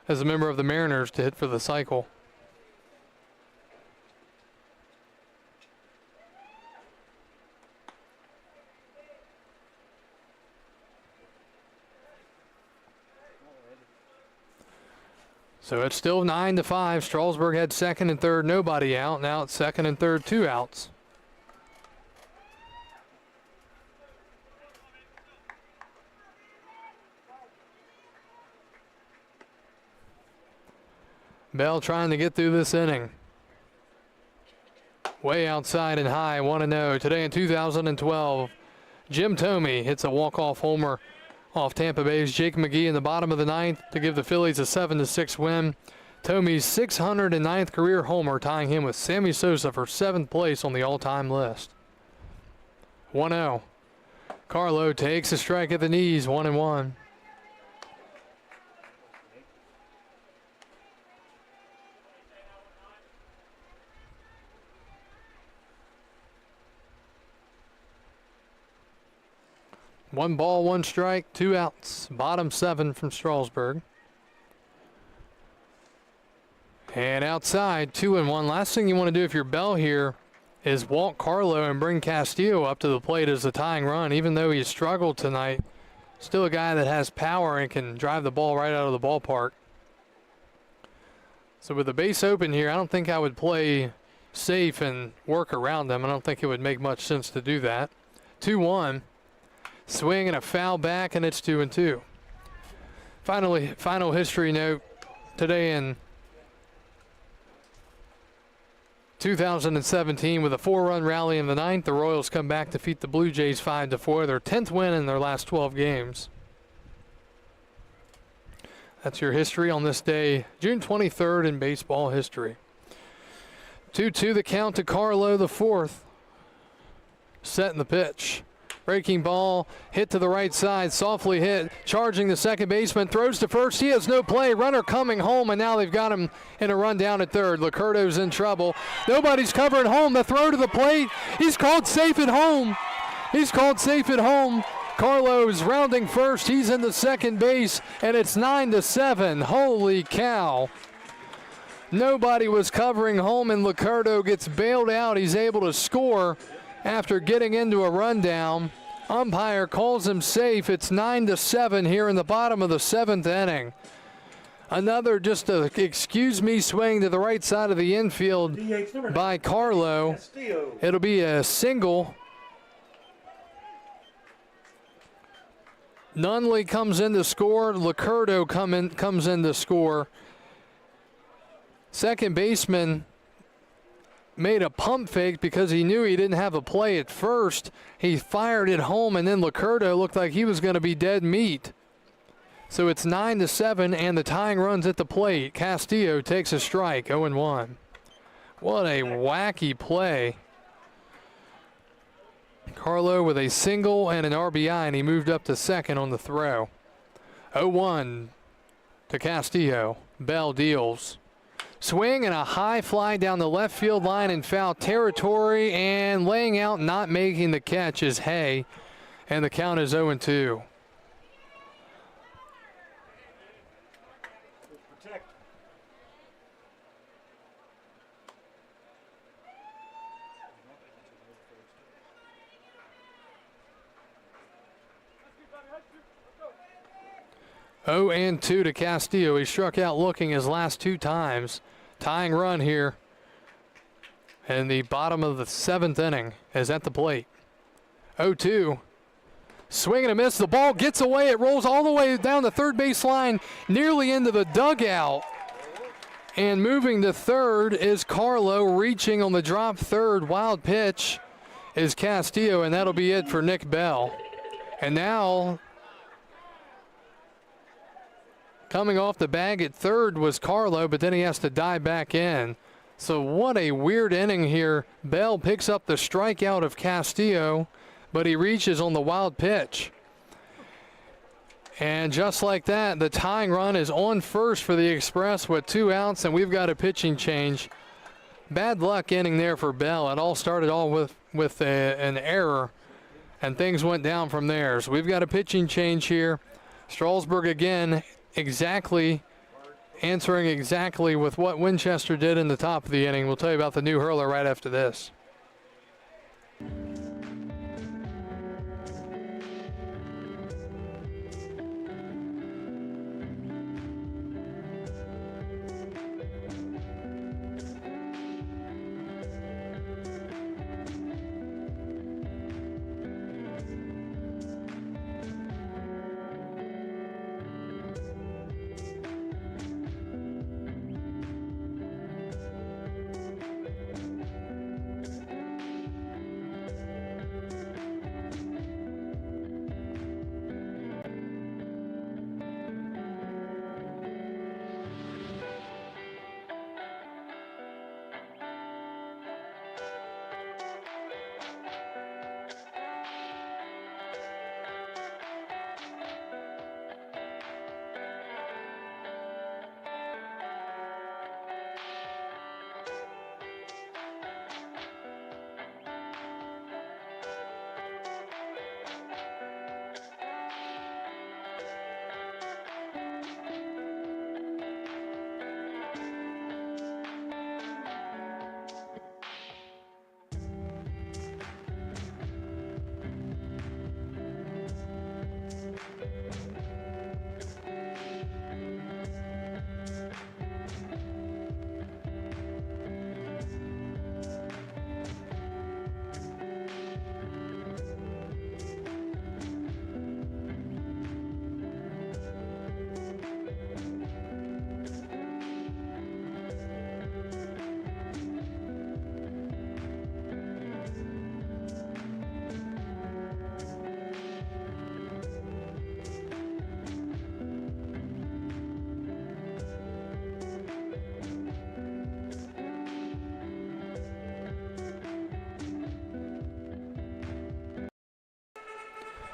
as a member of the Mariners to hit for the cycle. So it's still 9-5. Strasburg had second and third, nobody out. Now it's second and third, 2 outs. Bell trying to get through this inning. Way outside and high, 1-0. Today in 2012, Jim Thome hits a walk-off homer off Tampa Bay's Jake McGee in the bottom of the ninth to give the Phillies a 7-6 win. Thome's 609th career homer, tying him with Sammy Sosa for 7th place on the all-time list. 1-0. Carlo takes a strike at the knees, 1-1. One ball, one strike, 2 outs. Bottom 7 from Strasburg. And outside, 2-1. Last thing you want to do if you're Bell here is walk Carlo and bring Castillo up to the plate as the tying run. Even though he struggled tonight, still a guy that has power and can drive the ball right out of the ballpark. So with the base open here, I don't think I would play safe and work around them. I don't think it would make much sense to do that. 2-1. Swing and a foul back, and it's 2-2. Final history note. Today in 2017, with a 4-run rally in the ninth, the Royals come back to defeat the Blue Jays 5-4, their 10th win in their last 12 games. That's your history on this day, June 23rd in baseball history. 2-2 the count to Carlo, the 4th. Setting the pitch. Breaking ball, hit to the right side, softly hit, charging the second baseman, throws to first. He has no play. Runner coming home, and now they've got him in a run down at third. Licurdo's in trouble. Nobody's covering home. The throw to the plate. He's called safe at home. He's called safe at home. Carlo's rounding first. He's in the second base, and it's 9-7. Holy cow. Nobody was covering home, and Licurdo gets bailed out. He's able to score after getting into a rundown. Umpire calls him safe. It's 9-7 here in the bottom of the 7th inning. Another just a excuse me swing to the right side of the infield by Carlo. It'll be a single. Nunley comes in to score. Licurdo comes in to score. Second baseman made a pump fake because he knew he didn't have a play at first. He fired it home, and then Licurdo looked like he was going to be dead meat. So it's 9-7, and the tying run's at the plate. Castillo takes a strike, 0-1. What a wacky play. Carlo with a single and an RBI, and he moved up to second on the throw. 0-1 to Castillo. Bell deals. Swing and a high fly down the left field line in foul territory, and laying out, not making the catch is Hay, and the count is 0-2. Oh, and 2 to Castillo. He struck out looking his last 2 times. Tying run here. And the bottom of the 7th inning is at the plate. 0-2. Swing and a miss. The ball gets away. It rolls all the way down the third base line, nearly into the dugout. And moving to third is Carlo, reaching on the drop third. Wild pitch is Castillo, and that'll be it for Nick Bell. And now, coming off the bag at third was Carlo, but then he has to dive back in. So what a weird inning here. Bell picks up the strikeout of Castillo, but he reaches on the wild pitch. And just like that, the tying run is on first for the Express with 2 outs, and we've got a pitching change. Bad luck inning there for Bell. It all started with an error, and things went down from there. So we've got a pitching change here. Strasburg again answering exactly with what Winchester did in the top of the inning. We'll tell you about the new hurler right after this.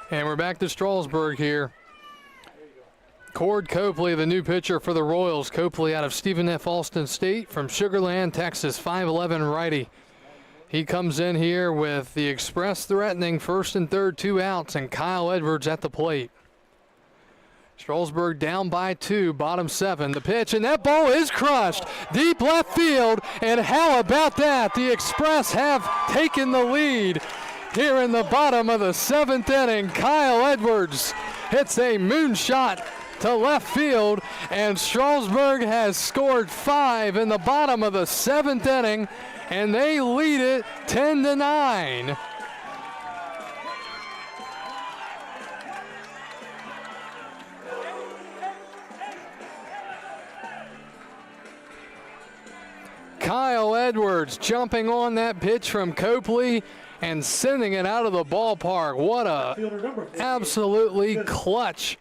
And we're back to Strasburg here. Cord Copley, the new pitcher for the Royals. Copley out of Stephen F. Austin State from Sugar Land, Texas, 5'11" righty. He comes in here with the Express threatening first and third, 2 outs, and Kyle Edwards at the plate. Strasburg down by 2, bottom 7. The pitch, and that ball is crushed. Deep left field, and how about that? The Express have taken the lead here in the bottom of the 7th inning. Kyle Edwards hits a moonshot to left field, and Strasburg has scored 5 in the bottom of the 7th inning, and they lead it 10-9. Kyle Edwards jumping on that pitch from Copley and sending it out of the ballpark. What a absolutely clutch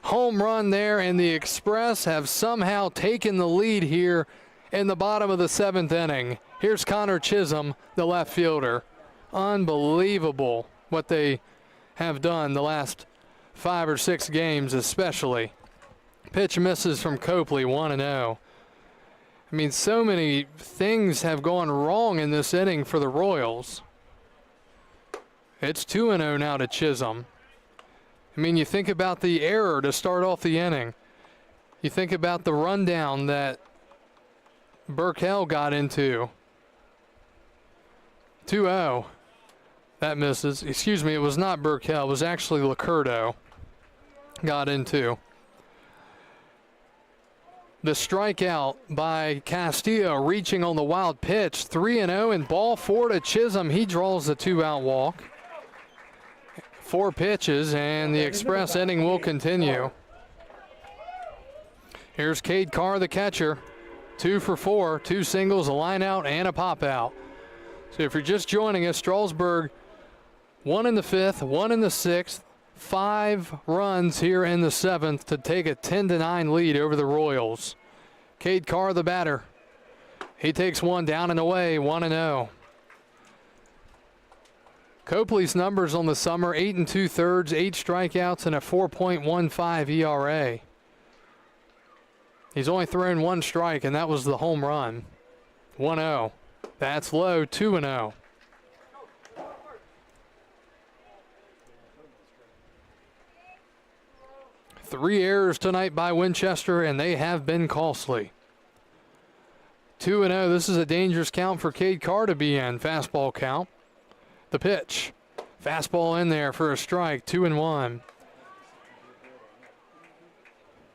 home run there, and the Express have somehow taken the lead here in the bottom of the 7th inning. Here's Connor Chisholm, the left fielder. Unbelievable what they have done the last 5 or 6 games especially. Pitch misses from Copley, 1-0. I mean, so many things have gone wrong in this inning for the Royals. It's 2-0 now to Chisholm. I mean, you think about the error to start off the inning. You think about the rundown that Burkell got into. 2-0. That misses. Excuse me, it was not Burkell. It was actually Licurdo got into. The strikeout by Castillo reaching on the wild pitch. 3-0 and ball 4 to Chisholm. He draws the 2-out walk. 4 pitches, and the Express inning will continue. Here's Cade Carr, the catcher. 2 for 4, 2 singles, a line out, and a pop out. So if you're just joining us, Strasburg 1 in the 5th, 1 in the 6th, 5 runs here in the 7th to take a 10-9 lead over the Royals. Cade Carr, the batter. He takes one down and away, 1-0. Copley's numbers on the summer, 8 2/3, 8 strikeouts, and a 4.15 ERA. He's only thrown 1 strike, and that was the home run. 1-0. That's low, 2-0. Three errors tonight by Winchester, and they have been costly. 2-0. This is a dangerous count for Cade Carr to be in. Fastball count. The pitch. Fastball in there for a strike. 2-1.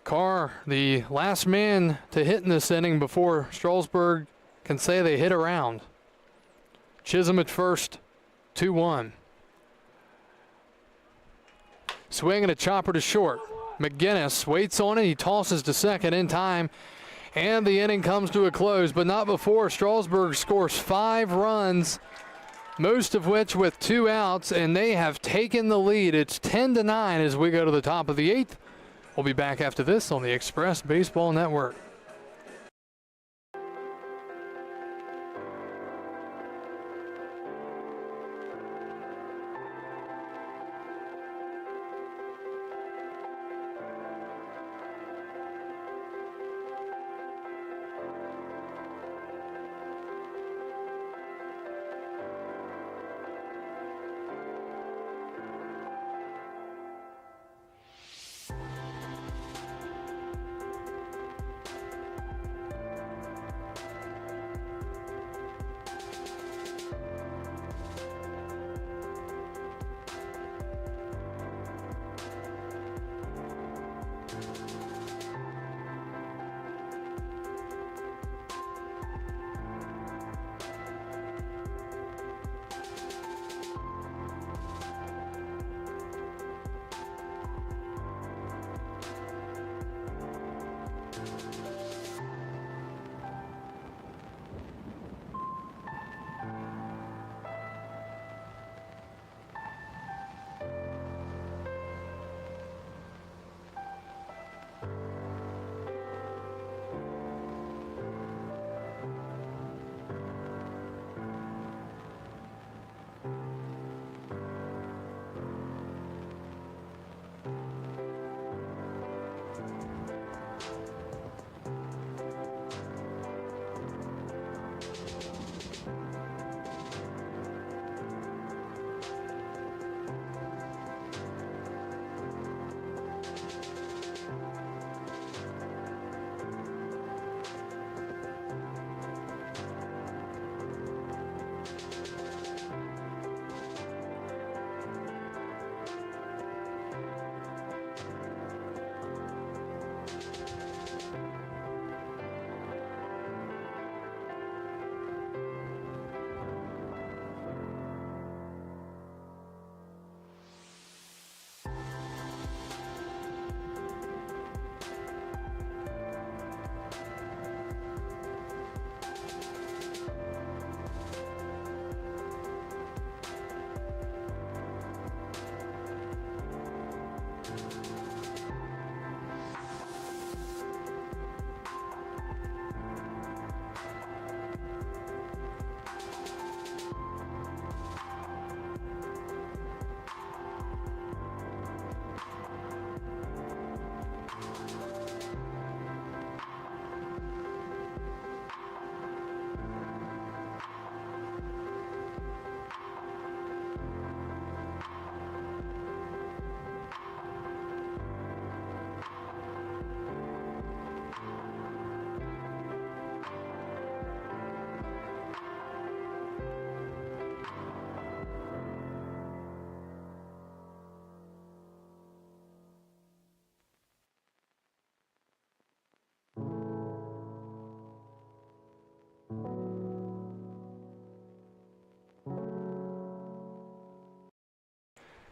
Carr, the last man to hit in this inning before Strasburg can say they hit around. Chisholm at first. 2-1. Swing and a chopper to short. McGinnis waits on it. He tosses to second in time. And the inning comes to a close, but not before Strasburg scores 5 runs, most of which with 2 outs, and they have taken the lead. It's 10-9 as we go to the top of the 8th. We'll be back after this on the Express Baseball Network.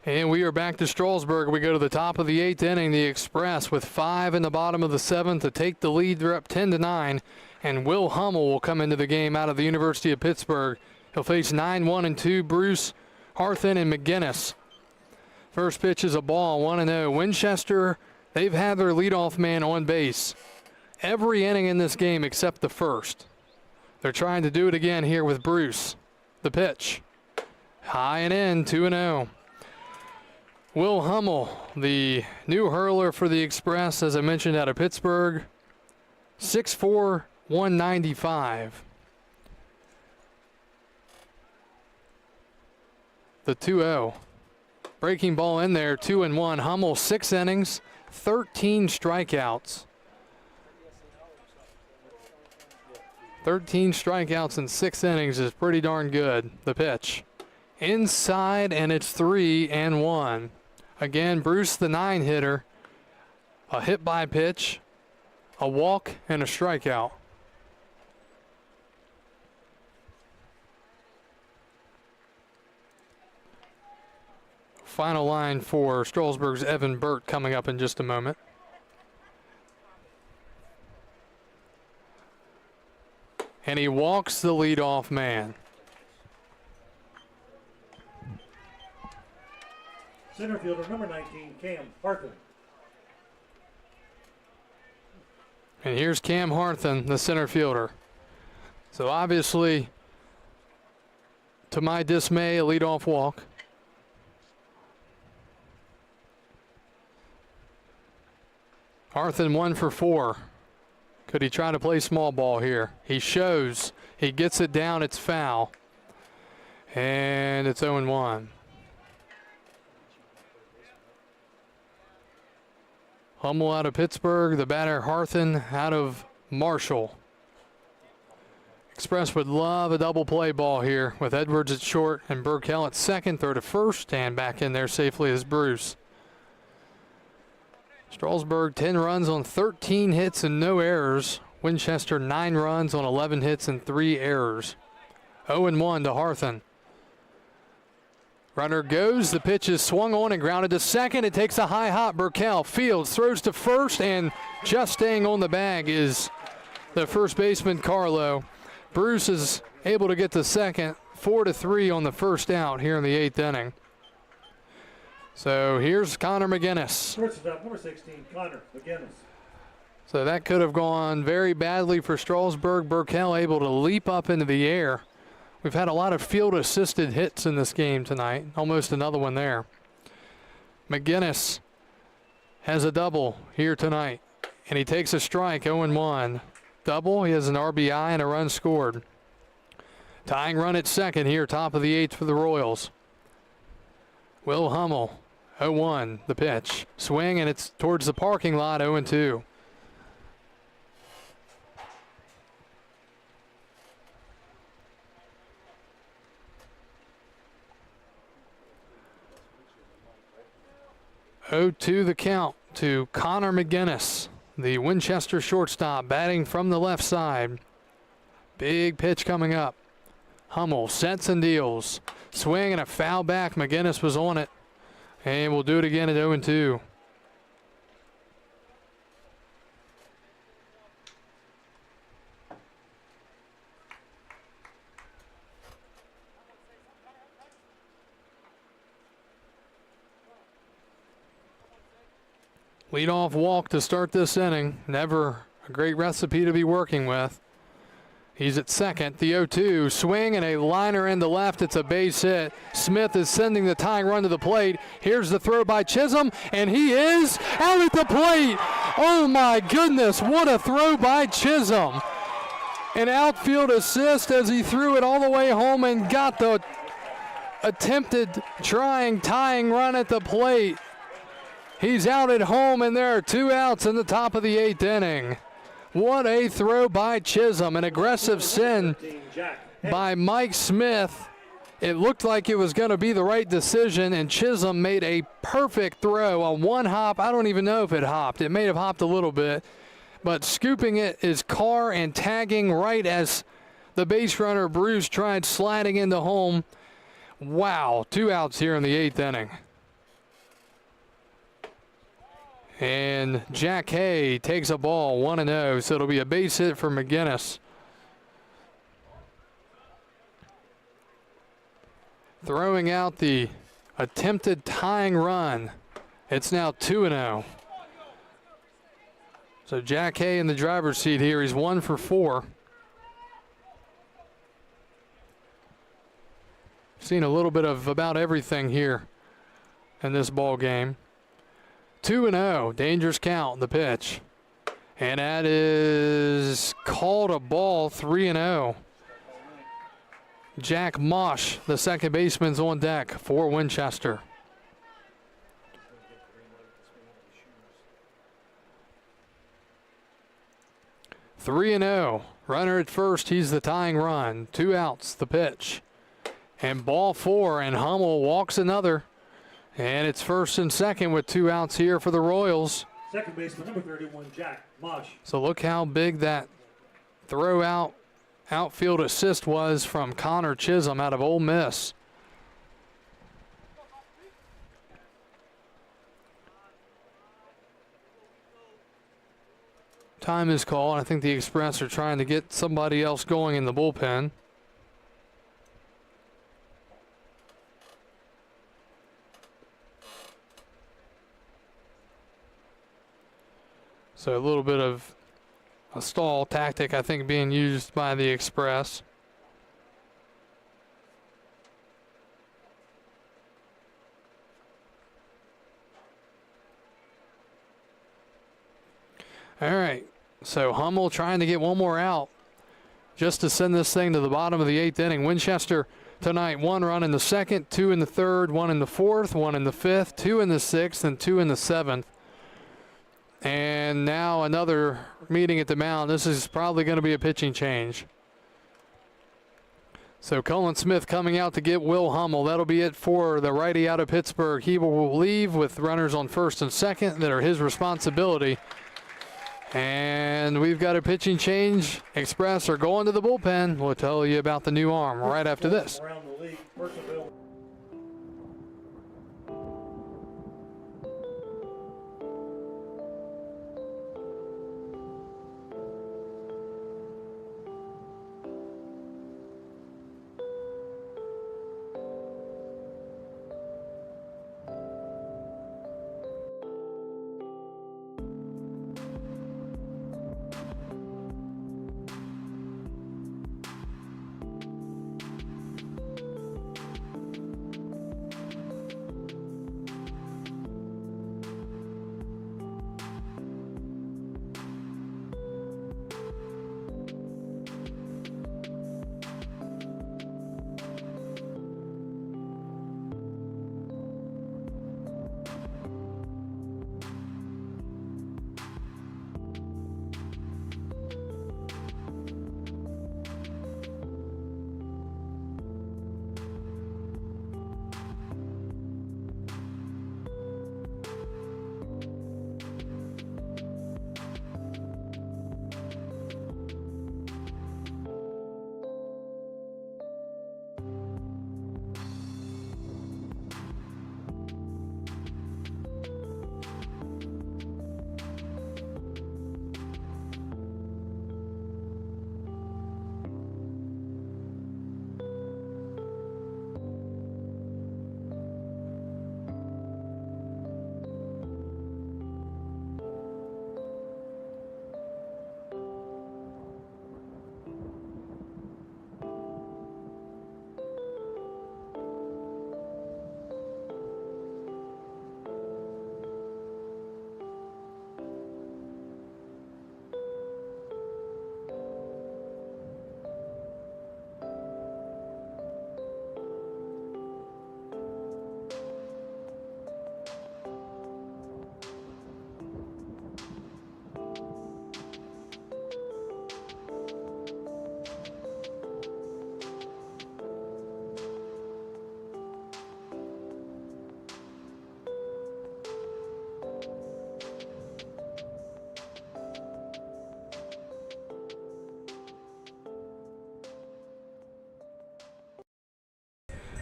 And we are back to Strasburg. We go to the top of the 8th inning. The Express with 5 in the bottom of the 7th to take the lead. They're up 10-9. And Will Hummel will come into the game out of the University of Pittsburgh. He'll face 9-1-2 Bruce, Harthen, and McGinnis. First pitch is a ball, 1-0. Winchester, they've had their leadoff man on base every inning in this game except the first. They're trying to do it again here with Bruce. The pitch. High and in, 2-0. Will Hummel, the new hurler for the Express, as I mentioned, out of Pittsburgh. 6'4", 195. The 2-0. Breaking ball in there, 2-1. Hummel, 6 innings, 13 strikeouts. 13 strikeouts in 6 innings is pretty darn good. The pitch. Inside, and it's 3-1. Again, Bruce, the 9-hitter. A hit by pitch, a walk, and a strikeout. Final line for Strasburg's Evan Burt coming up in just a moment. And he walks the leadoff man. Center fielder number 19, Cam Harthen. And here's Cam Harthen, the center fielder. So obviously, to my dismay, a leadoff walk. Harthen 1 for 4. Could he try to play small ball here? He shows. He gets it down. It's foul. And it's 0-1. Hummel out of Pittsburgh. The batter Harthen out of Marshall. Express would love a double play ball here with Edwards at short and Burkell at second, throw to first, and back in there safely is Bruce. Strasburg 10 runs on 13 hits and no errors. Winchester 9 runs on 11 hits and 3 errors. 0-1 to Harthen. Runner goes, the pitch is swung on and grounded to second. It takes a high hop. Burkell fields, throws to first, and just staying on the bag is the first baseman Carlo. Bruce is able to get to second, 4-3 on the first out here in the 8th inning. So here's Connor McGinnis. Shortstop number 16, Connor McGinnis. So that could have gone very badly for Strasburg. Burkell able to leap up into the air. We've had a lot of field-assisted hits in this game tonight. Almost another one there. McGinnis has a double here tonight, and he takes a strike, 0-1. Double, he has an RBI and a run scored. Tying run at second here, top of the 8th for the Royals. Will Hummel, 0-1, the pitch. Swing, and it's towards the parking lot, 0-2. The count to Connor McGinnis, the Winchester shortstop, batting from the left side. Big pitch coming up. Hummel sets and deals. Swing and a foul back. McGinnis was on it. And we'll do it again at 0-2. Leadoff walk to start this inning. Never a great recipe to be working with. He's at second. The 0-2 swing and a liner into left. It's a base hit. Smith is sending the tying run to the plate. Here's the throw by Chisholm, and he is out at the plate. Oh my goodness, what a throw by Chisholm. An outfield assist as he threw it all the way home and got the attempted tying run at the plate. He's out at home, and there are 2 outs in the top of the 8th inning. What a throw by Chisholm. An aggressive send by Mike Smith. It looked like it was going to be the right decision, and Chisholm made a perfect throw on one hop. I don't even know if it hopped. It may have hopped a little bit, but scooping it is Carr and tagging right as the base runner Bruce tried sliding into home. Wow, 2 outs here in the 8th inning. And Jack Hay takes a ball 1-0, so it'll be a base hit for McGinnis. Throwing out the attempted tying run. It's now 2-0. So Jack Hay in the driver's seat here. He's 1 for 4. Seen a little bit of about everything here in this ball game. 2-0, dangerous count, the pitch. And that is called a ball, 3-0. Jack Mosh, the second baseman's on deck for Winchester. Three and 0. Runner at first, he's the tying run. 2 outs, the pitch. And ball 4, and Hummel walks another. And it's first and second with 2 outs here for the Royals. Second baseman, number 31, Jack Mosh. So look how big that throw out outfield assist was from Connor Chisholm out of Ole Miss. Time is called. I think the Express are trying to get somebody else going in the bullpen. So a little bit of a stall tactic, I think, being used by the Express. All right, so Hummel trying to get one more out just to send this thing to the bottom of the 8th inning. Winchester tonight, 1 run in the 2nd, 2 in the 3rd, 1 in the 4th, 1 in the 5th, 2 in the 6th, and 2 in the 7th. And now another meeting at the mound. This is probably going to be a pitching change. So Cullen Smith coming out to get Will Hummel. That'll be it for the righty out of Pittsburgh. He will leave with runners on 1st and 2nd that are his responsibility. And we've got a pitching change. Express are going to the bullpen. We'll tell you about the new arm right after this. Around the league, first available.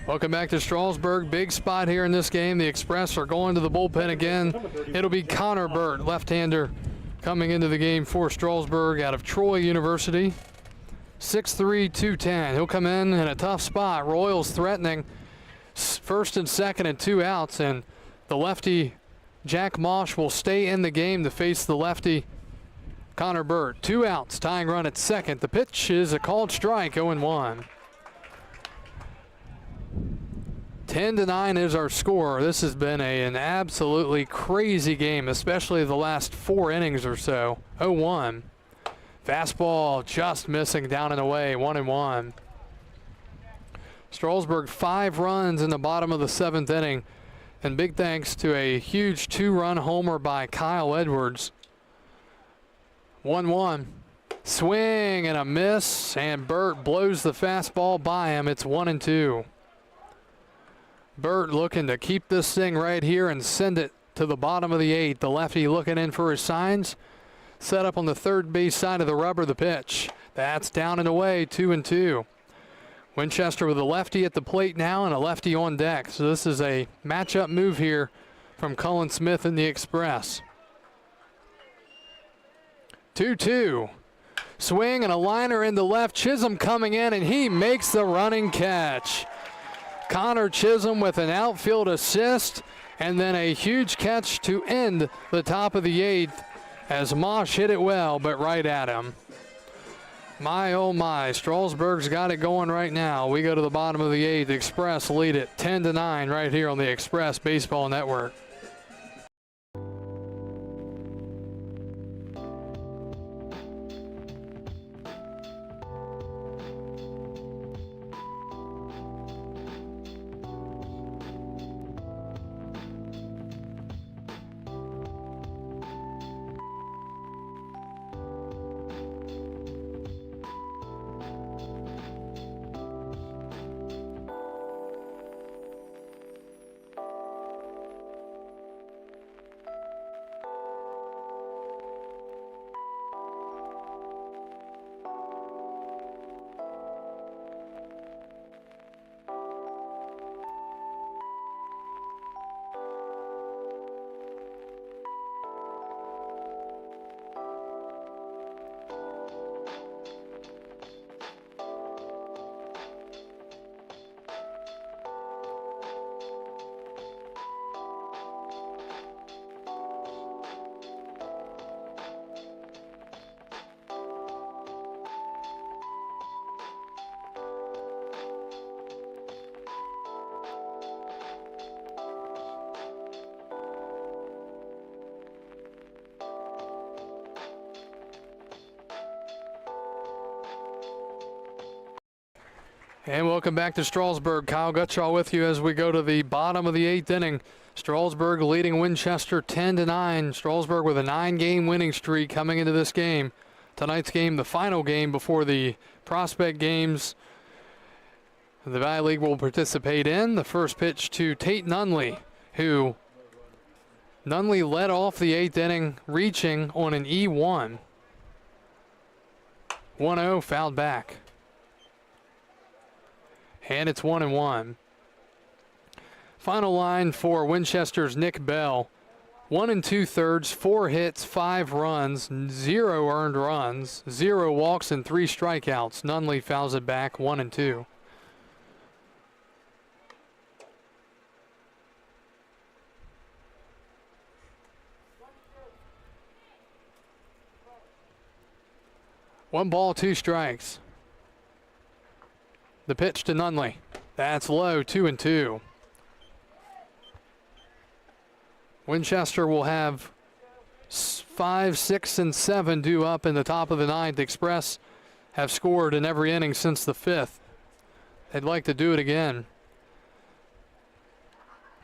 Welcome back to Strasburg. Big spot here in this game. The Express are going to the bullpen again. It'll be Connor Burt, left-hander, coming into the game for Strasburg out of Troy University. 6'3", 210. He'll come in a tough spot. Royals threatening first and second and 2 outs, and the lefty Jack Mosh will stay in the game to face the lefty Connor Burt. 2 outs, tying run at second. The pitch is a called strike, 0-1. 10-9 is our score. This has been an absolutely crazy game, especially the last 4 innings or so. 0-1. Fastball just missing down and away, 1-1. Strasburg 5 runs in the bottom of the 7th inning, and big thanks to a huge 2-run homer by Kyle Edwards. 1-1. Swing and a miss, and Burt blows the fastball by him. It's 1-2. Burt looking to keep this thing right here and send it to the bottom of the 8th. The lefty looking in for his signs. Set up on the third base side of the rubber, the pitch. That's down and away, 2-2. Winchester with a lefty at the plate now and a lefty on deck. So this is a matchup move here from Cullen Smith and the Express. 2-2. Swing and a liner into left. Chisholm coming in, and he makes the running catch. Connor Chisholm with an outfield assist, and then a huge catch to end the top of the 8th as Mosh hit it well, but right at him. My, oh my, Strasburg's got it going right now. We go to the bottom of the 8th. Express lead it 10-9 right here on the Express Baseball Network. And welcome back to Strasburg. Kyle Gutschall with you as we go to the bottom of the 8th inning. Strasburg leading Winchester 10-9. Strasburg with a 9-game winning streak coming into this game. Tonight's game, the final game before the prospect games the Valley League will participate in. The first pitch to Tate Nunley, who Nunley led off the 8th inning, reaching on an E1. 1-0, fouled back. And it's 1-1. Final line for Winchester's Nick Bell. 1 2/3, 4 hits, 5 runs, 0 earned runs, 0 walks, and 3 strikeouts. Nunley fouls it back, 1-2. One ball, 2 strikes. The pitch to Nunley. That's low, 2-2. Winchester will have 5, 6, and 7 due up in the top of the 9th. Express have scored in every inning since the 5th. They'd like to do it again.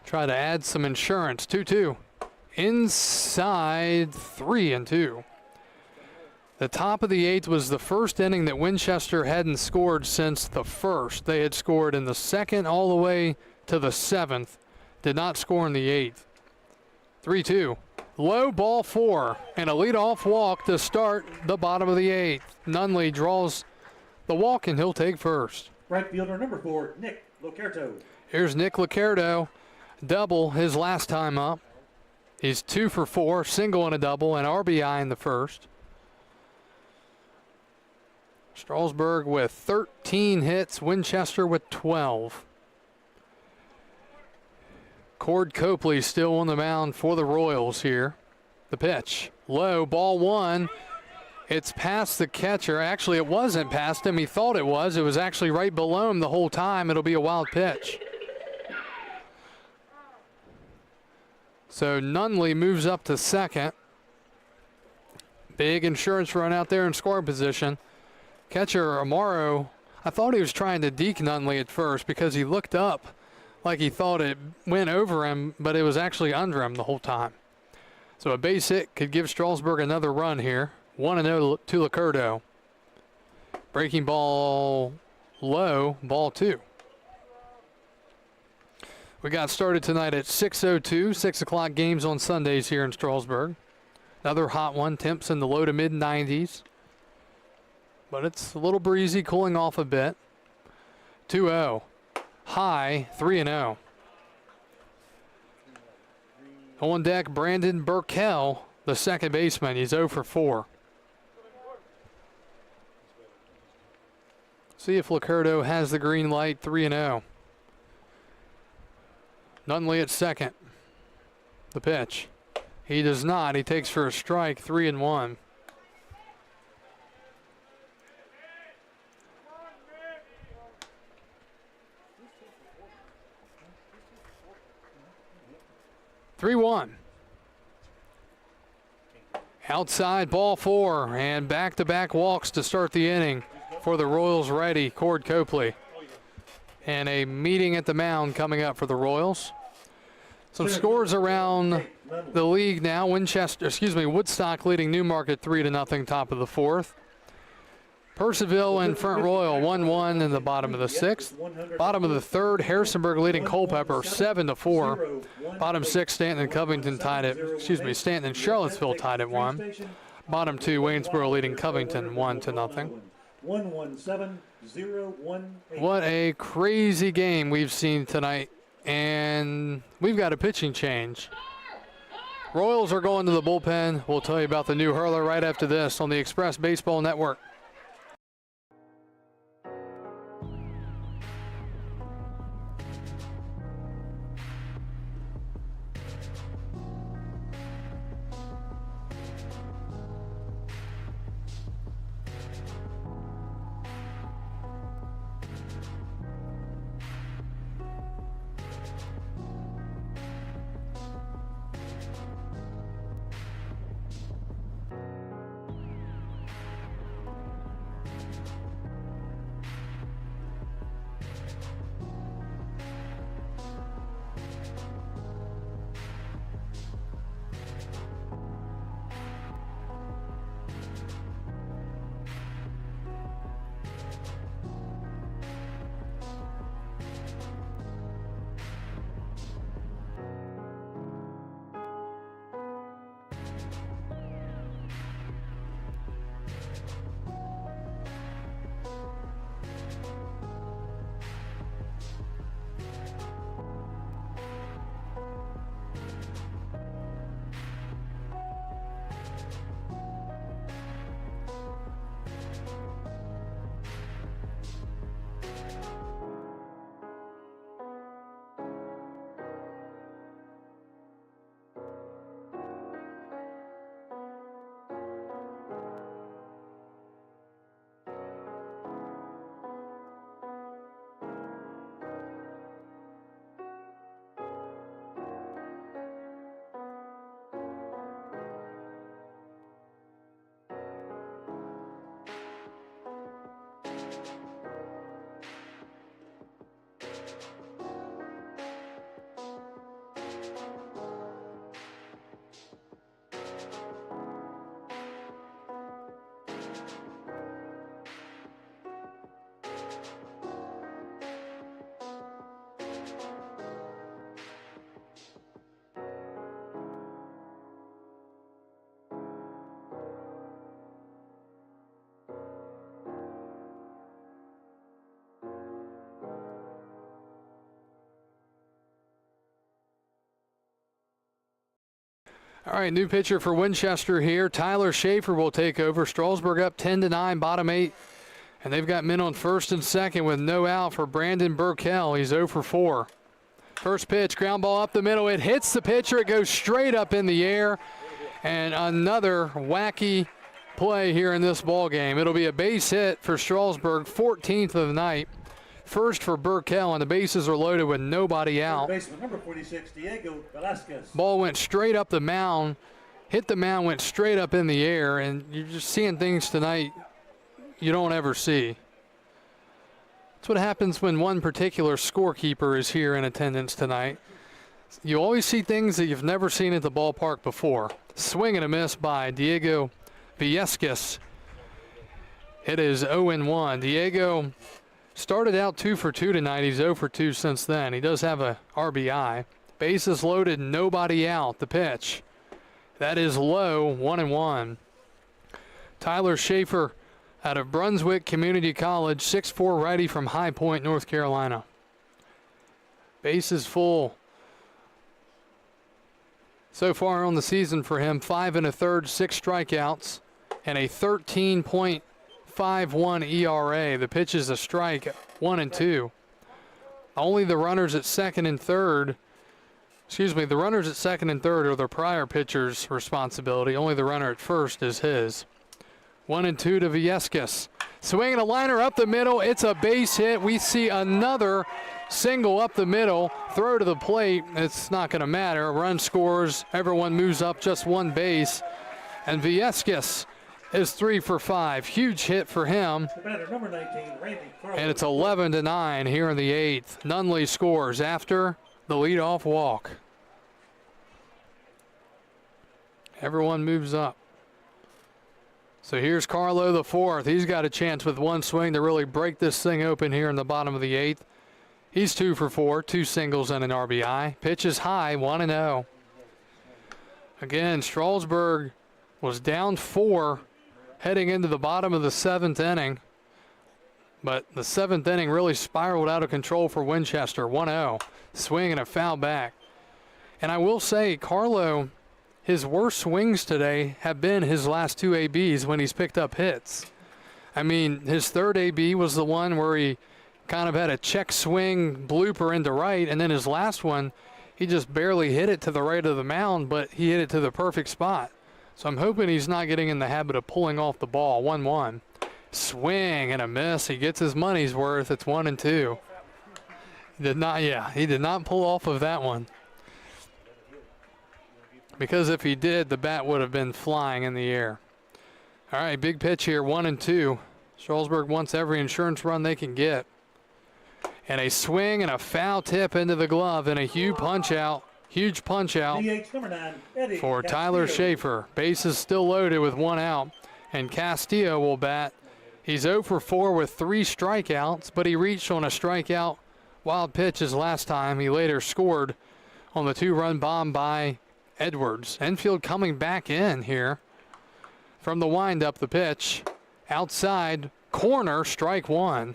Try to add some insurance. 2-2. Inside, 3-2. The top of the 8th was the first inning that Winchester hadn't scored since the 1st. They had scored in the 2nd all the way to the 7th. Did not score in the 8th. 3-2. Low ball 4 and a leadoff walk to start the bottom of the 8th. Nunley draws the walk and he'll take first. Right fielder number 4, Nick Locerto. Here's Nick Locerto, double his last time up. He's 2 for 4, single and a double, and RBI in the first. Strasburg with 13 hits, Winchester with 12. Cord Copley still on the mound for the Royals here. The pitch, low, ball one. It's past the catcher. Actually, it wasn't past him. He thought it was. It was actually right below him the whole time. It'll be a wild pitch. So Nunley moves up to second. Big insurance run out there in scoring position. Catcher Amaro, I thought he was trying to deke Nunley at first because he looked up like he thought it went over him, but it was actually under him the whole time. So a base hit could give Strasburg another run here. 1-0 to Locerto. Breaking ball low, ball 2. We got started tonight at 6:02, 6 o'clock games on Sundays here in Strasburg. Another hot one, temps in the low to mid 90s. But it's a little breezy, cooling off a bit. 2-0. High, 3-0. On deck, Brandon Burkell, the second baseman. He's 0 for 4. See if Locerto has the green light, 3-0. Nunley at second. The pitch. He does not. He takes for a strike, 3-1. Outside, ball 4, and back-to-back walks to start the inning for the Royals righty, Cord Copley. And a meeting at the mound coming up for the Royals. Some scores around the league now. Woodstock leading Newmarket 3-0, top of the 4th. Percival and Front Royal 1-1 in the bottom of the 6th. Bottom of the 3rd, Harrisonburg leading Culpeper 7-4. Bottom 6, Stanton and Covington tied at, Stanton and Charlottesville tied at 1. Bottom 2, Waynesboro leading Covington 1-0. 117-018. What a crazy game we've seen tonight, and we've got a pitching change. Royals are going to the bullpen. We'll tell you about the new hurler right after this on the Express Baseball Network. All right, new pitcher for Winchester here. Tyler Schaefer will take over. Strasburg up 10-9, bottom 8. And they've got men on first and second with no out for Brandon Burkell. He's 0 for 4. First pitch, ground ball up the middle. It hits the pitcher. It goes straight up in the air. And another wacky play here in this ball game. It'll be a base hit for Strasburg, 14th of the night. First for Burkell, and the bases are loaded with nobody out. Baseman number 46, Diego Velasquez. Ball went straight up the mound, hit the mound, went straight up in the air, and you're just seeing things tonight you don't ever see. That's what happens when one particular scorekeeper is here in attendance tonight. You always see things that you've never seen at the ballpark before. Swing and a miss by Diego Velasquez. It is 0-1. Diego started out 2 for 2 tonight. He's 0 for 2 since then. He does have a RBI. Bases loaded, nobody out. The pitch. That is low, 1-1. Tyler Schaefer out of Brunswick Community College, 6'4" righty from High Point, North Carolina. Bases full. So far on the season for him, 5 1/3, 6 strikeouts, and a 13.51 ERA. The pitch is a strike, 1-2. Only the runners at second and third, the runners at second and third are the prior pitcher's responsibility. Only the runner at first is his. 1-2 to Velasquez. Swinging a liner up the middle. It's a base hit. We see another single up the middle. Throw to the plate. It's not going to matter. A run scores. Everyone moves up just one base. And Velasquez is 3 for 5. Huge hit for him. The batter, number 19, Randy Carlo. And it's 11-9 here in the 8th. Nunley scores after the leadoff walk. Everyone moves up. So here's Carlo, the 4th. He's got a chance with one swing to really break this thing open here in the bottom of the 8th. He's 2 for 4, 2 singles and an RBI. Pitch is high, 1-0. Again, Strasburg was down 4 heading into the bottom of the 7th inning. But the 7th inning really spiraled out of control for Winchester. 1-0. Swing and a foul back. And I will say, Carlo, his worst swings today have been his last 2 ABs when he's picked up hits. I mean, his third AB was the one where he kind of had a check swing blooper into right, and then his last one, he just barely hit it to the right of the mound, but he hit it to the perfect spot. So I'm hoping he's not getting in the habit of pulling off the ball. 1-1. Swing and a miss. He gets his money's worth. It's 1-2. He did not pull off of that one. Because if he did, the bat would have been flying in the air. All right, big pitch here, 1-2. Strasburg wants every insurance run they can get. And a swing and a foul tip into the glove and a huge punch out DH number 9, Eddie for Tyler Castillo. Schaefer. Bases still loaded with 1 out. And Castillo will bat. He's 0 for 4 with 3 strikeouts, but he reached on a strikeout wild pitch his last time. He later scored on the 2-run bomb by Edwards. Enfield coming back in here from the windup. The pitch outside corner, strike 1.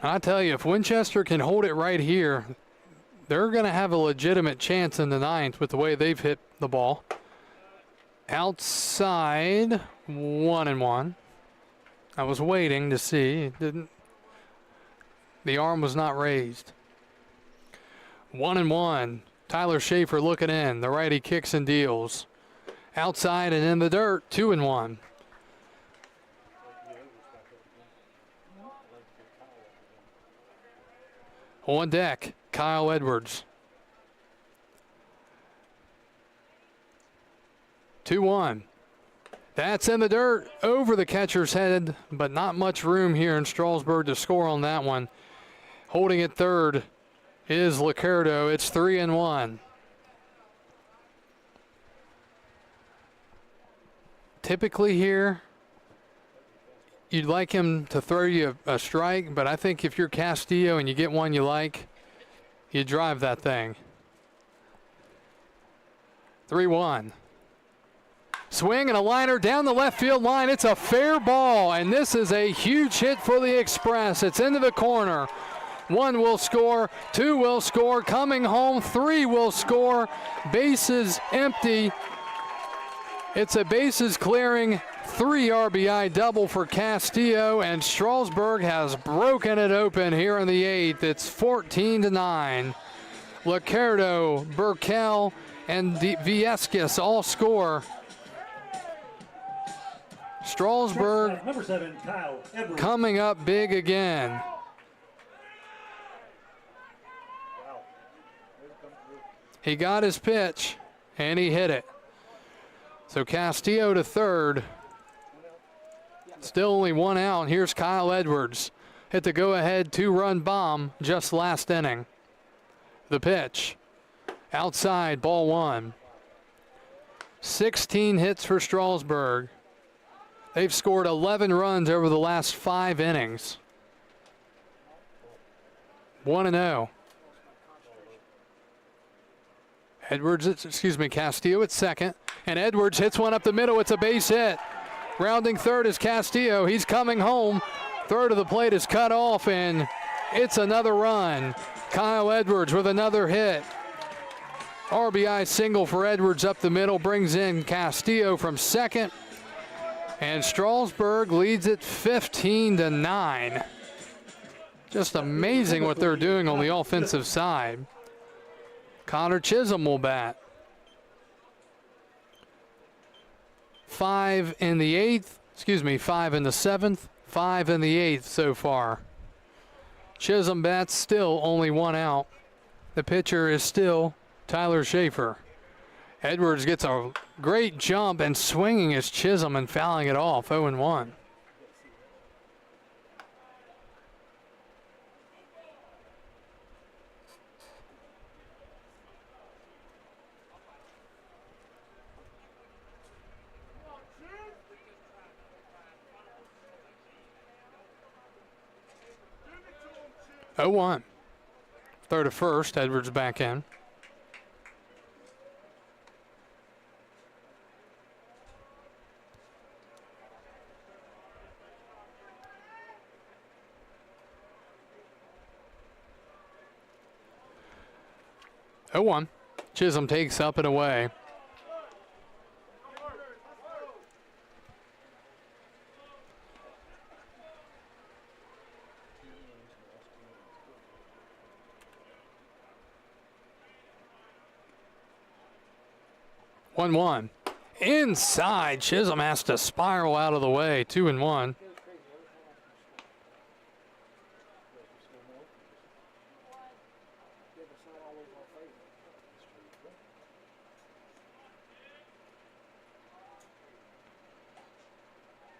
And I tell you, if Winchester can hold it right here, they're going to have a legitimate chance in the 9th with the way they've hit the ball. Outside, 1-1. I was waiting to see. It didn't. The arm was not raised. 1-1. Tyler Schaefer looking in. The righty kicks and deals. Outside and in the dirt, 2-1. On deck, Kyle Edwards. 2-1. That's in the dirt over the catcher's head, but not much room here in Strasburg to score on that one. Holding it third is Licurdo. It's 3-1. Typically here, you'd like him to throw you a strike, but I think if you're Castillo and you get one you like, you drive that thing. 3-1. Swing and a liner down the left field line. It's a fair ball, and this is a huge hit for the Express. It's into the corner. One will score, two will score, coming home, three will score. Bases empty. It's a bases clearing 3 RBI double for Castillo, and Strasburg has broken it open here in the 8th. It's 14-9. Liccardo, Burkell, and Viescas all score. Strasburg Number 7, Kyle Edwards. coming up big again. He got his pitch, and he hit it. So Castillo to third. Still only 1 out. Here's Kyle Edwards. Hit the go-ahead 2-run bomb just last inning. The pitch. Outside, ball 1. 16 hits for Strasburg. They've scored 11 runs over the last 5 innings. 1-0. Castillo at second. And Edwards hits one up the middle. It's a base hit. Rounding third is Castillo. He's coming home. Third of the plate is cut off, and it's another run. Kyle Edwards with another hit. RBI single for Edwards up the middle, brings in Castillo from second. And Strasburg leads it 15-9. Just amazing what they're doing on the offensive side. Connor Chisholm will bat. 5 in the 7th, 5 in the 8th so far. Chisholm bats, still only 1 out. The pitcher is still Tyler Schaefer. Edwards gets a great jump and swinging his Chisholm and fouling it off, 0-1. Third to first, Edwards back in. Chisholm takes up and away. One. Inside, Chisholm has to spiral out of the way. 2-1.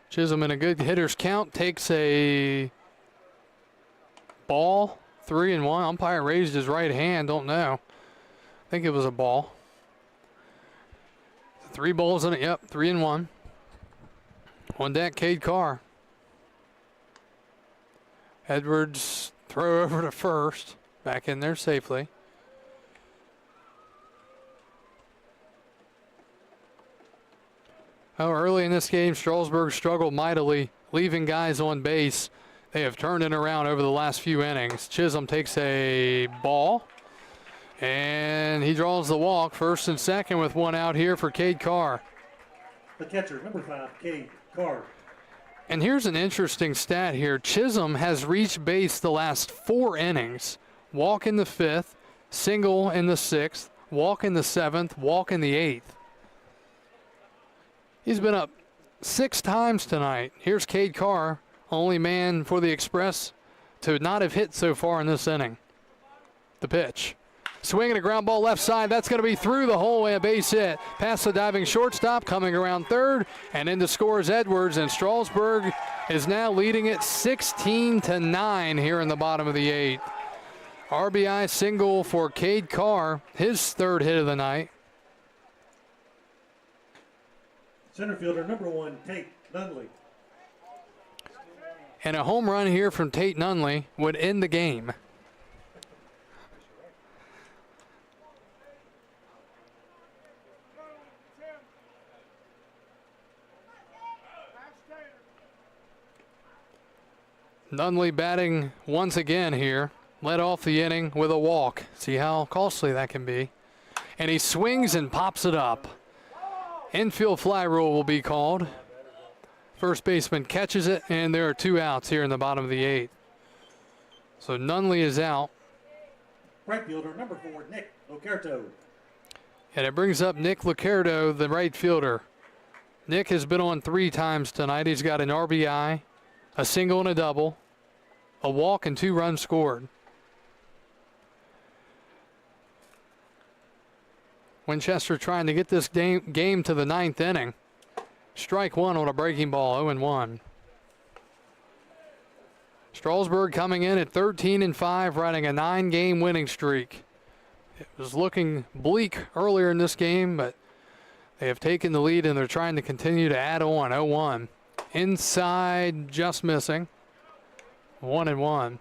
Chisholm in a good hitter's count takes a ball. 3-1. Umpire raised his right hand. Don't know. I think it was a ball. 3 balls in it. Yep, 3-1. On deck, Cade Carr. Edwards throw over to first. Back in there safely. Early in this game, Strasburg struggled mightily, leaving guys on base. They have turned it around over the last few innings. Chisholm takes a ball. And he draws the walk, first and second, with 1 out here for Cade Carr. The catcher, number 5, Cade Carr. And here's an interesting stat here. Chisholm has reached base the last 4 innings. Walk in the 5th, single in the 6th, walk in the 7th, walk in the 8th. He's been up 6 times tonight. Here's Cade Carr, only man for the Express to not have hit so far in this inning. The pitch. Swinging a ground ball left side. That's going to be through the hole and a base hit. Past the diving shortstop, coming around third, and in to score is Edwards. And Strasburg is now leading it 16-9 here in the bottom of the 8th. RBI single for Cade Carr, his 3rd hit of the night. Center fielder, number 1, Tate Nunley. And a home run here from Tate Nunley would end the game. Nunley batting once again here. led off the inning with a walk. See how costly that can be. And he swings and pops it up. Infield fly rule will be called. First baseman catches it, and there are 2 outs here in the bottom of the 8th. So Nunley is out. Right fielder, number 4, Nick Locarto. And it brings up Nick Locarto, the right fielder. Nick has been on 3 times tonight. He's got an RBI, a single and a double, a walk, and 2 runs scored. Winchester trying to get this game to the 9th inning. Strike 1 on a breaking ball, 0-1. Strasburg coming in at 13-5, riding a 9-game winning streak. It was looking bleak earlier in this game, but they have taken the lead and they're trying to continue to add on. 0-1. Inside, just missing. 1-1.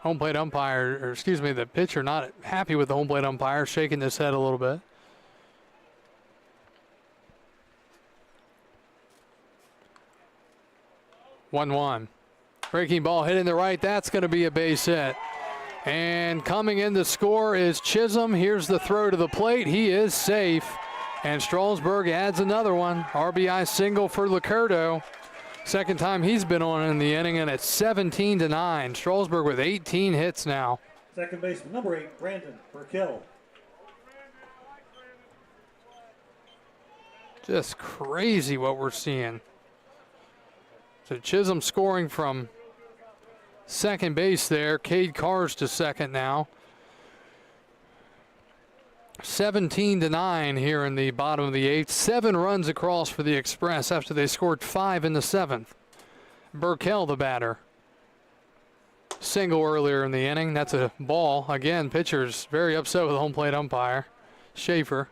Home plate umpire, or excuse me, the pitcher not happy with the home plate umpire, shaking his head a little bit. One. Breaking ball hit in the right. That's going to be a base hit. And coming in to score is Chisholm. Here's the throw to the plate. He is safe. And Strasburg adds another one. RBI single for Locarto. Second time he's been on in the inning, and it's 17-9. Strasburg with 18 hits now. Second baseman, number 8, Brandon Burkell. Just crazy what we're seeing. So Chisholm scoring from second base there. Cade Carr's to second now. 17-9 here in the bottom of the 8th. 7 runs across for the Express after they scored 5 in the 7th. Burkell, the batter. Single earlier in the inning. That's a ball. Again, pitcher's very upset with the home plate umpire, Schaefer.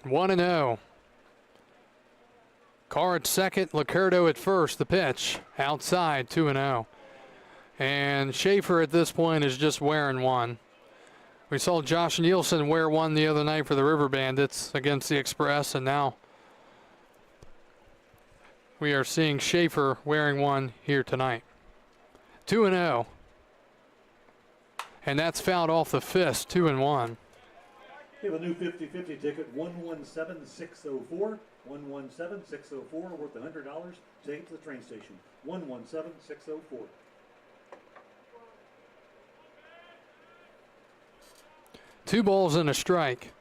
One and 0. Carr at second, Locarto at first. The pitch outside, 2-0. And Schaefer at this point is just wearing one. We saw Josh Nielsen wear one the other night for the River Bandits against the Express, and now we are seeing Schaefer wearing one here tonight. 2-0. And that's fouled off the fist, 2-1. We have a new 50-50 ticket, 117604. 117604, worth $100. Take it to the train station. 117604. Two balls and a strike.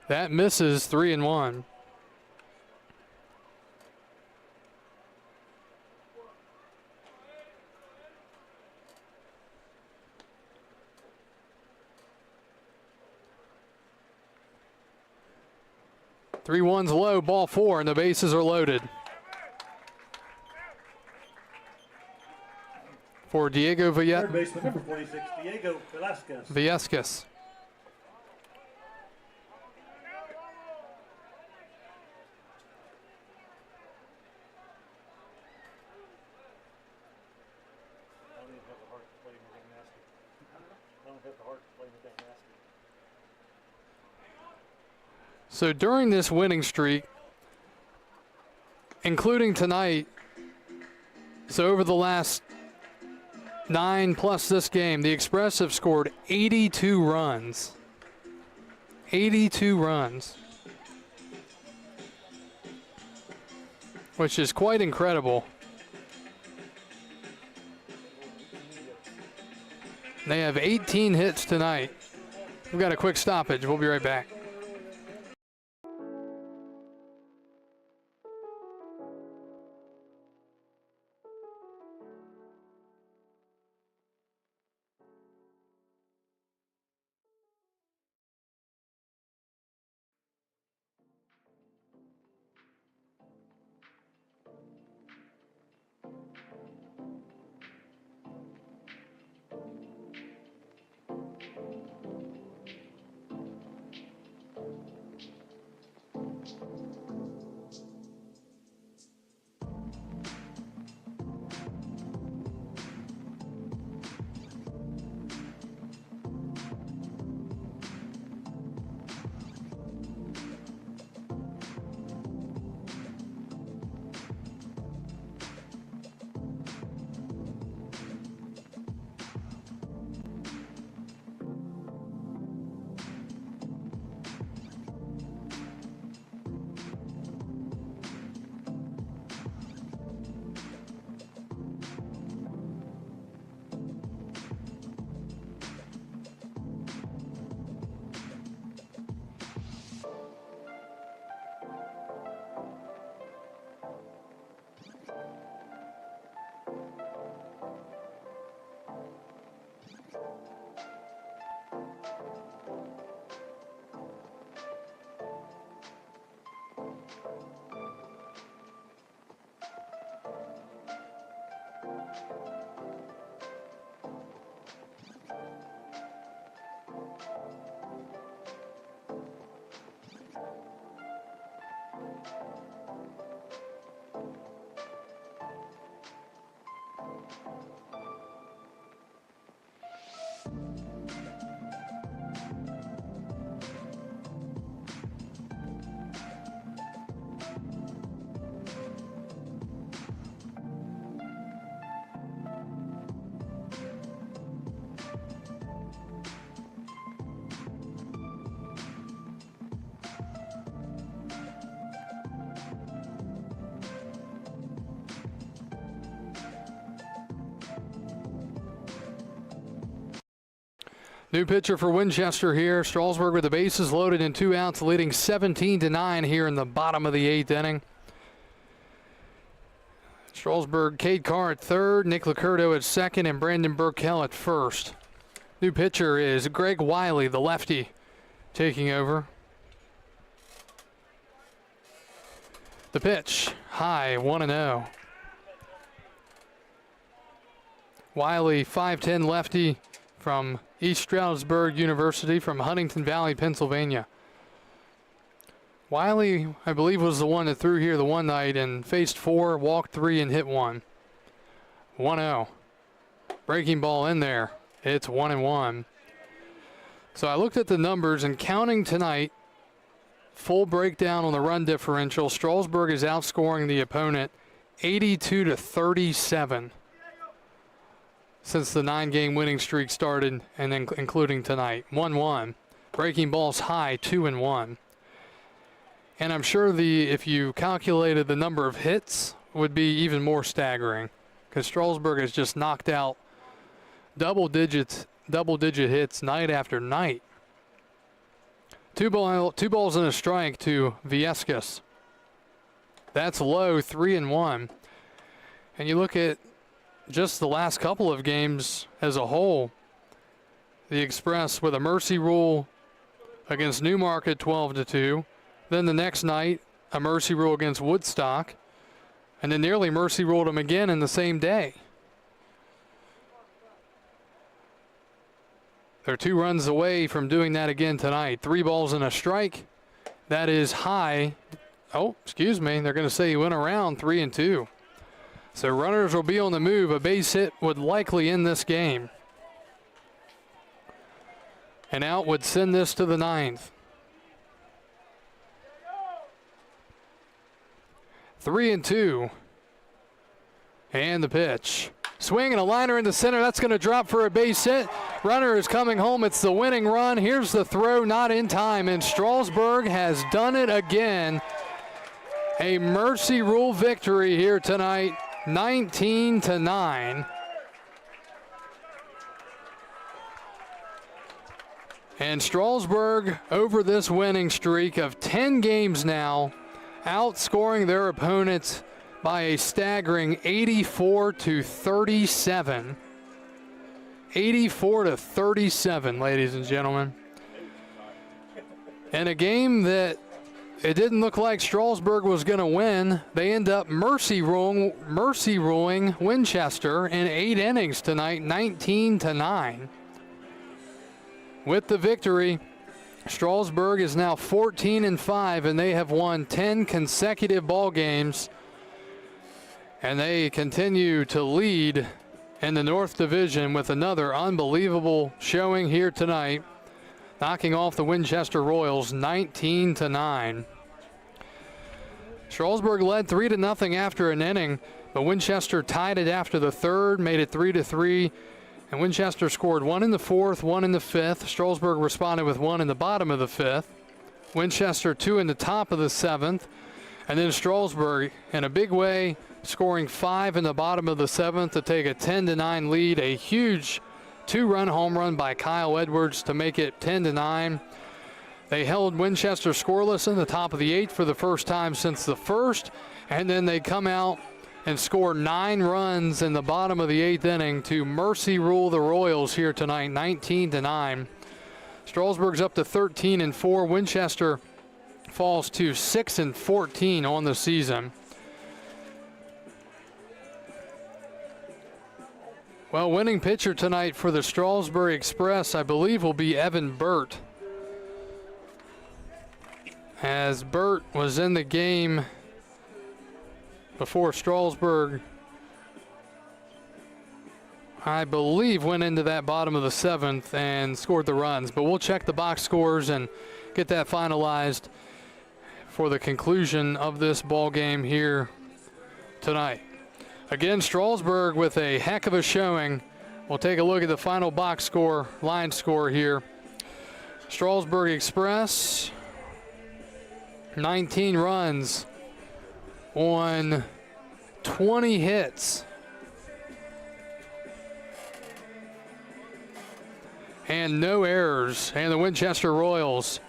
That misses, 3-1. Three ones low, ball 4, and the bases are loaded. For Diego Third baseman, number 46, Diego Velasquez. Velasquez. So during this winning streak, including tonight, so over the last 9 plus this game, the Express have scored 82 runs. 82 runs. Which is quite incredible. They have 18 hits tonight. We've got a quick stoppage. We'll be right back. New pitcher for Winchester here. Strasburg with the bases loaded and 2 outs, leading 17-9 here in the bottom of the 8th inning. Strasburg, Cade Carr at third, Nick Licurdo at second, and Brandon Burkell at first. New pitcher is Greg Wiley, the lefty, taking over. The pitch, high, 1-0. Wiley, 5'10 lefty from East Stroudsburg University from Huntington Valley, Pennsylvania. Wiley, I believe, was the one that threw here the one night and faced 4, walked 3, and hit 1. 1-0. Breaking ball in there. It's 1-1. So I looked at the numbers and counting tonight, full breakdown on the run differential. Strasburg is outscoring the opponent 82-37 since the 9-game winning streak started, and then including tonight. 1-1. Breaking balls high, 2-1. And I'm sure if you calculated the number of hits, would be even more staggering, because Strasburg has just knocked out double-digit hits night after night. Two balls and a strike to Viescas. That's low, 3-1. And you look at just the last couple of games as a whole. The Express with a mercy rule against Newmarket, 12-2. Then the next night, a mercy rule against Woodstock, and then nearly mercy ruled them again in the same day. They're 2 runs away from doing that again tonight. 3 balls and a strike. That is high. Oh, excuse me. They're going to say he went around, 3-2. So runners will be on the move. A base hit would likely end this game. An out would send this to the 9th. 3-2. And the pitch. Swing and a liner in the center. That's going to drop for a base hit. Runner is coming home. It's the winning run. Here's the throw, not in time. And Strasburg has done it again. A mercy rule victory here tonight, 19-9. And Strasburg over this winning streak of 10 games now, outscoring their opponents by a staggering 84-37. 84-37, ladies and gentlemen. In a game that it didn't look like Strasburg was going to win, they end up mercy ruling Winchester in 8 innings tonight, 19-9. With the victory, Strasburg is now 14-5, and they have won 10 consecutive ball games. And they continue to lead in the North Division with another unbelievable showing here tonight, knocking off the Winchester Royals 19-9. Strasburg led 3-0 after an inning, but Winchester tied it after the third, made it 3-3. And Winchester scored 1 in the 4th, 1 in the 5th. Strasburg responded with 1 in the bottom of the 5th. Winchester 2 in the top of the 7th. And then Strasburg, in a big way, scoring 5 in the bottom of the 7th to take a 10-9 lead. A huge 2-run home run by Kyle Edwards to make it 10-9. They held Winchester scoreless in the top of the 8th for the first time since the 1st. And then they come out and score 9 runs in the bottom of the 8th inning to mercy rule the Royals here tonight, 19-9. Strasburg's up to 13-4. Winchester falls to 6-14 on the season. Well, winning pitcher tonight for the Strasburg Express, I believe, will be Evan Burt. As Burt was in the game before Strasburg, I believe, went into that bottom of the 7th and scored the runs. But we'll check the box scores and get that finalized for the conclusion of this ball game here tonight. Again, Strasburg with a heck of a showing. We'll take a look at the final box score, line score here. Strasburg Express, 19 runs on 20 hits. and no errors. And the Winchester Royals,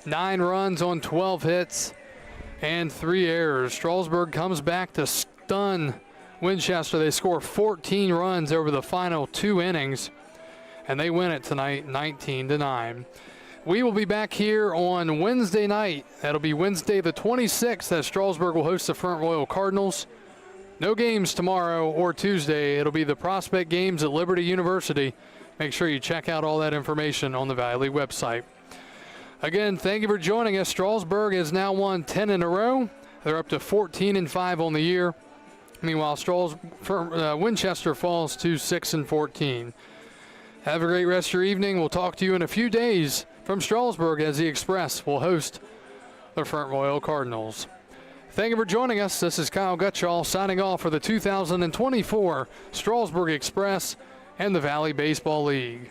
9 runs on 12 hits and 3 errors. Strasburg comes back to stun Winchester. They score 14 runs over the final 2 innings, and they win it tonight 19-9. We will be back here on Wednesday night. That'll be Wednesday the 26th, as Strasburg will host the Front Royal Cardinals. No games tomorrow or Tuesday. It'll be the prospect games at Liberty University. Make sure you check out all that information on the Valley website. Again, thank you for joining us. Strasburg has now won 10 in a row. They're up to 14-5 on the year. Meanwhile, Winchester falls to 6-14. Have a great rest of your evening. We'll talk to you in a few days from Strasburg, as the Express will host the Front Royal Cardinals. Thank you for joining us. This is Kyle Gutschall signing off for the 2024 Strasburg Express and the Valley Baseball League.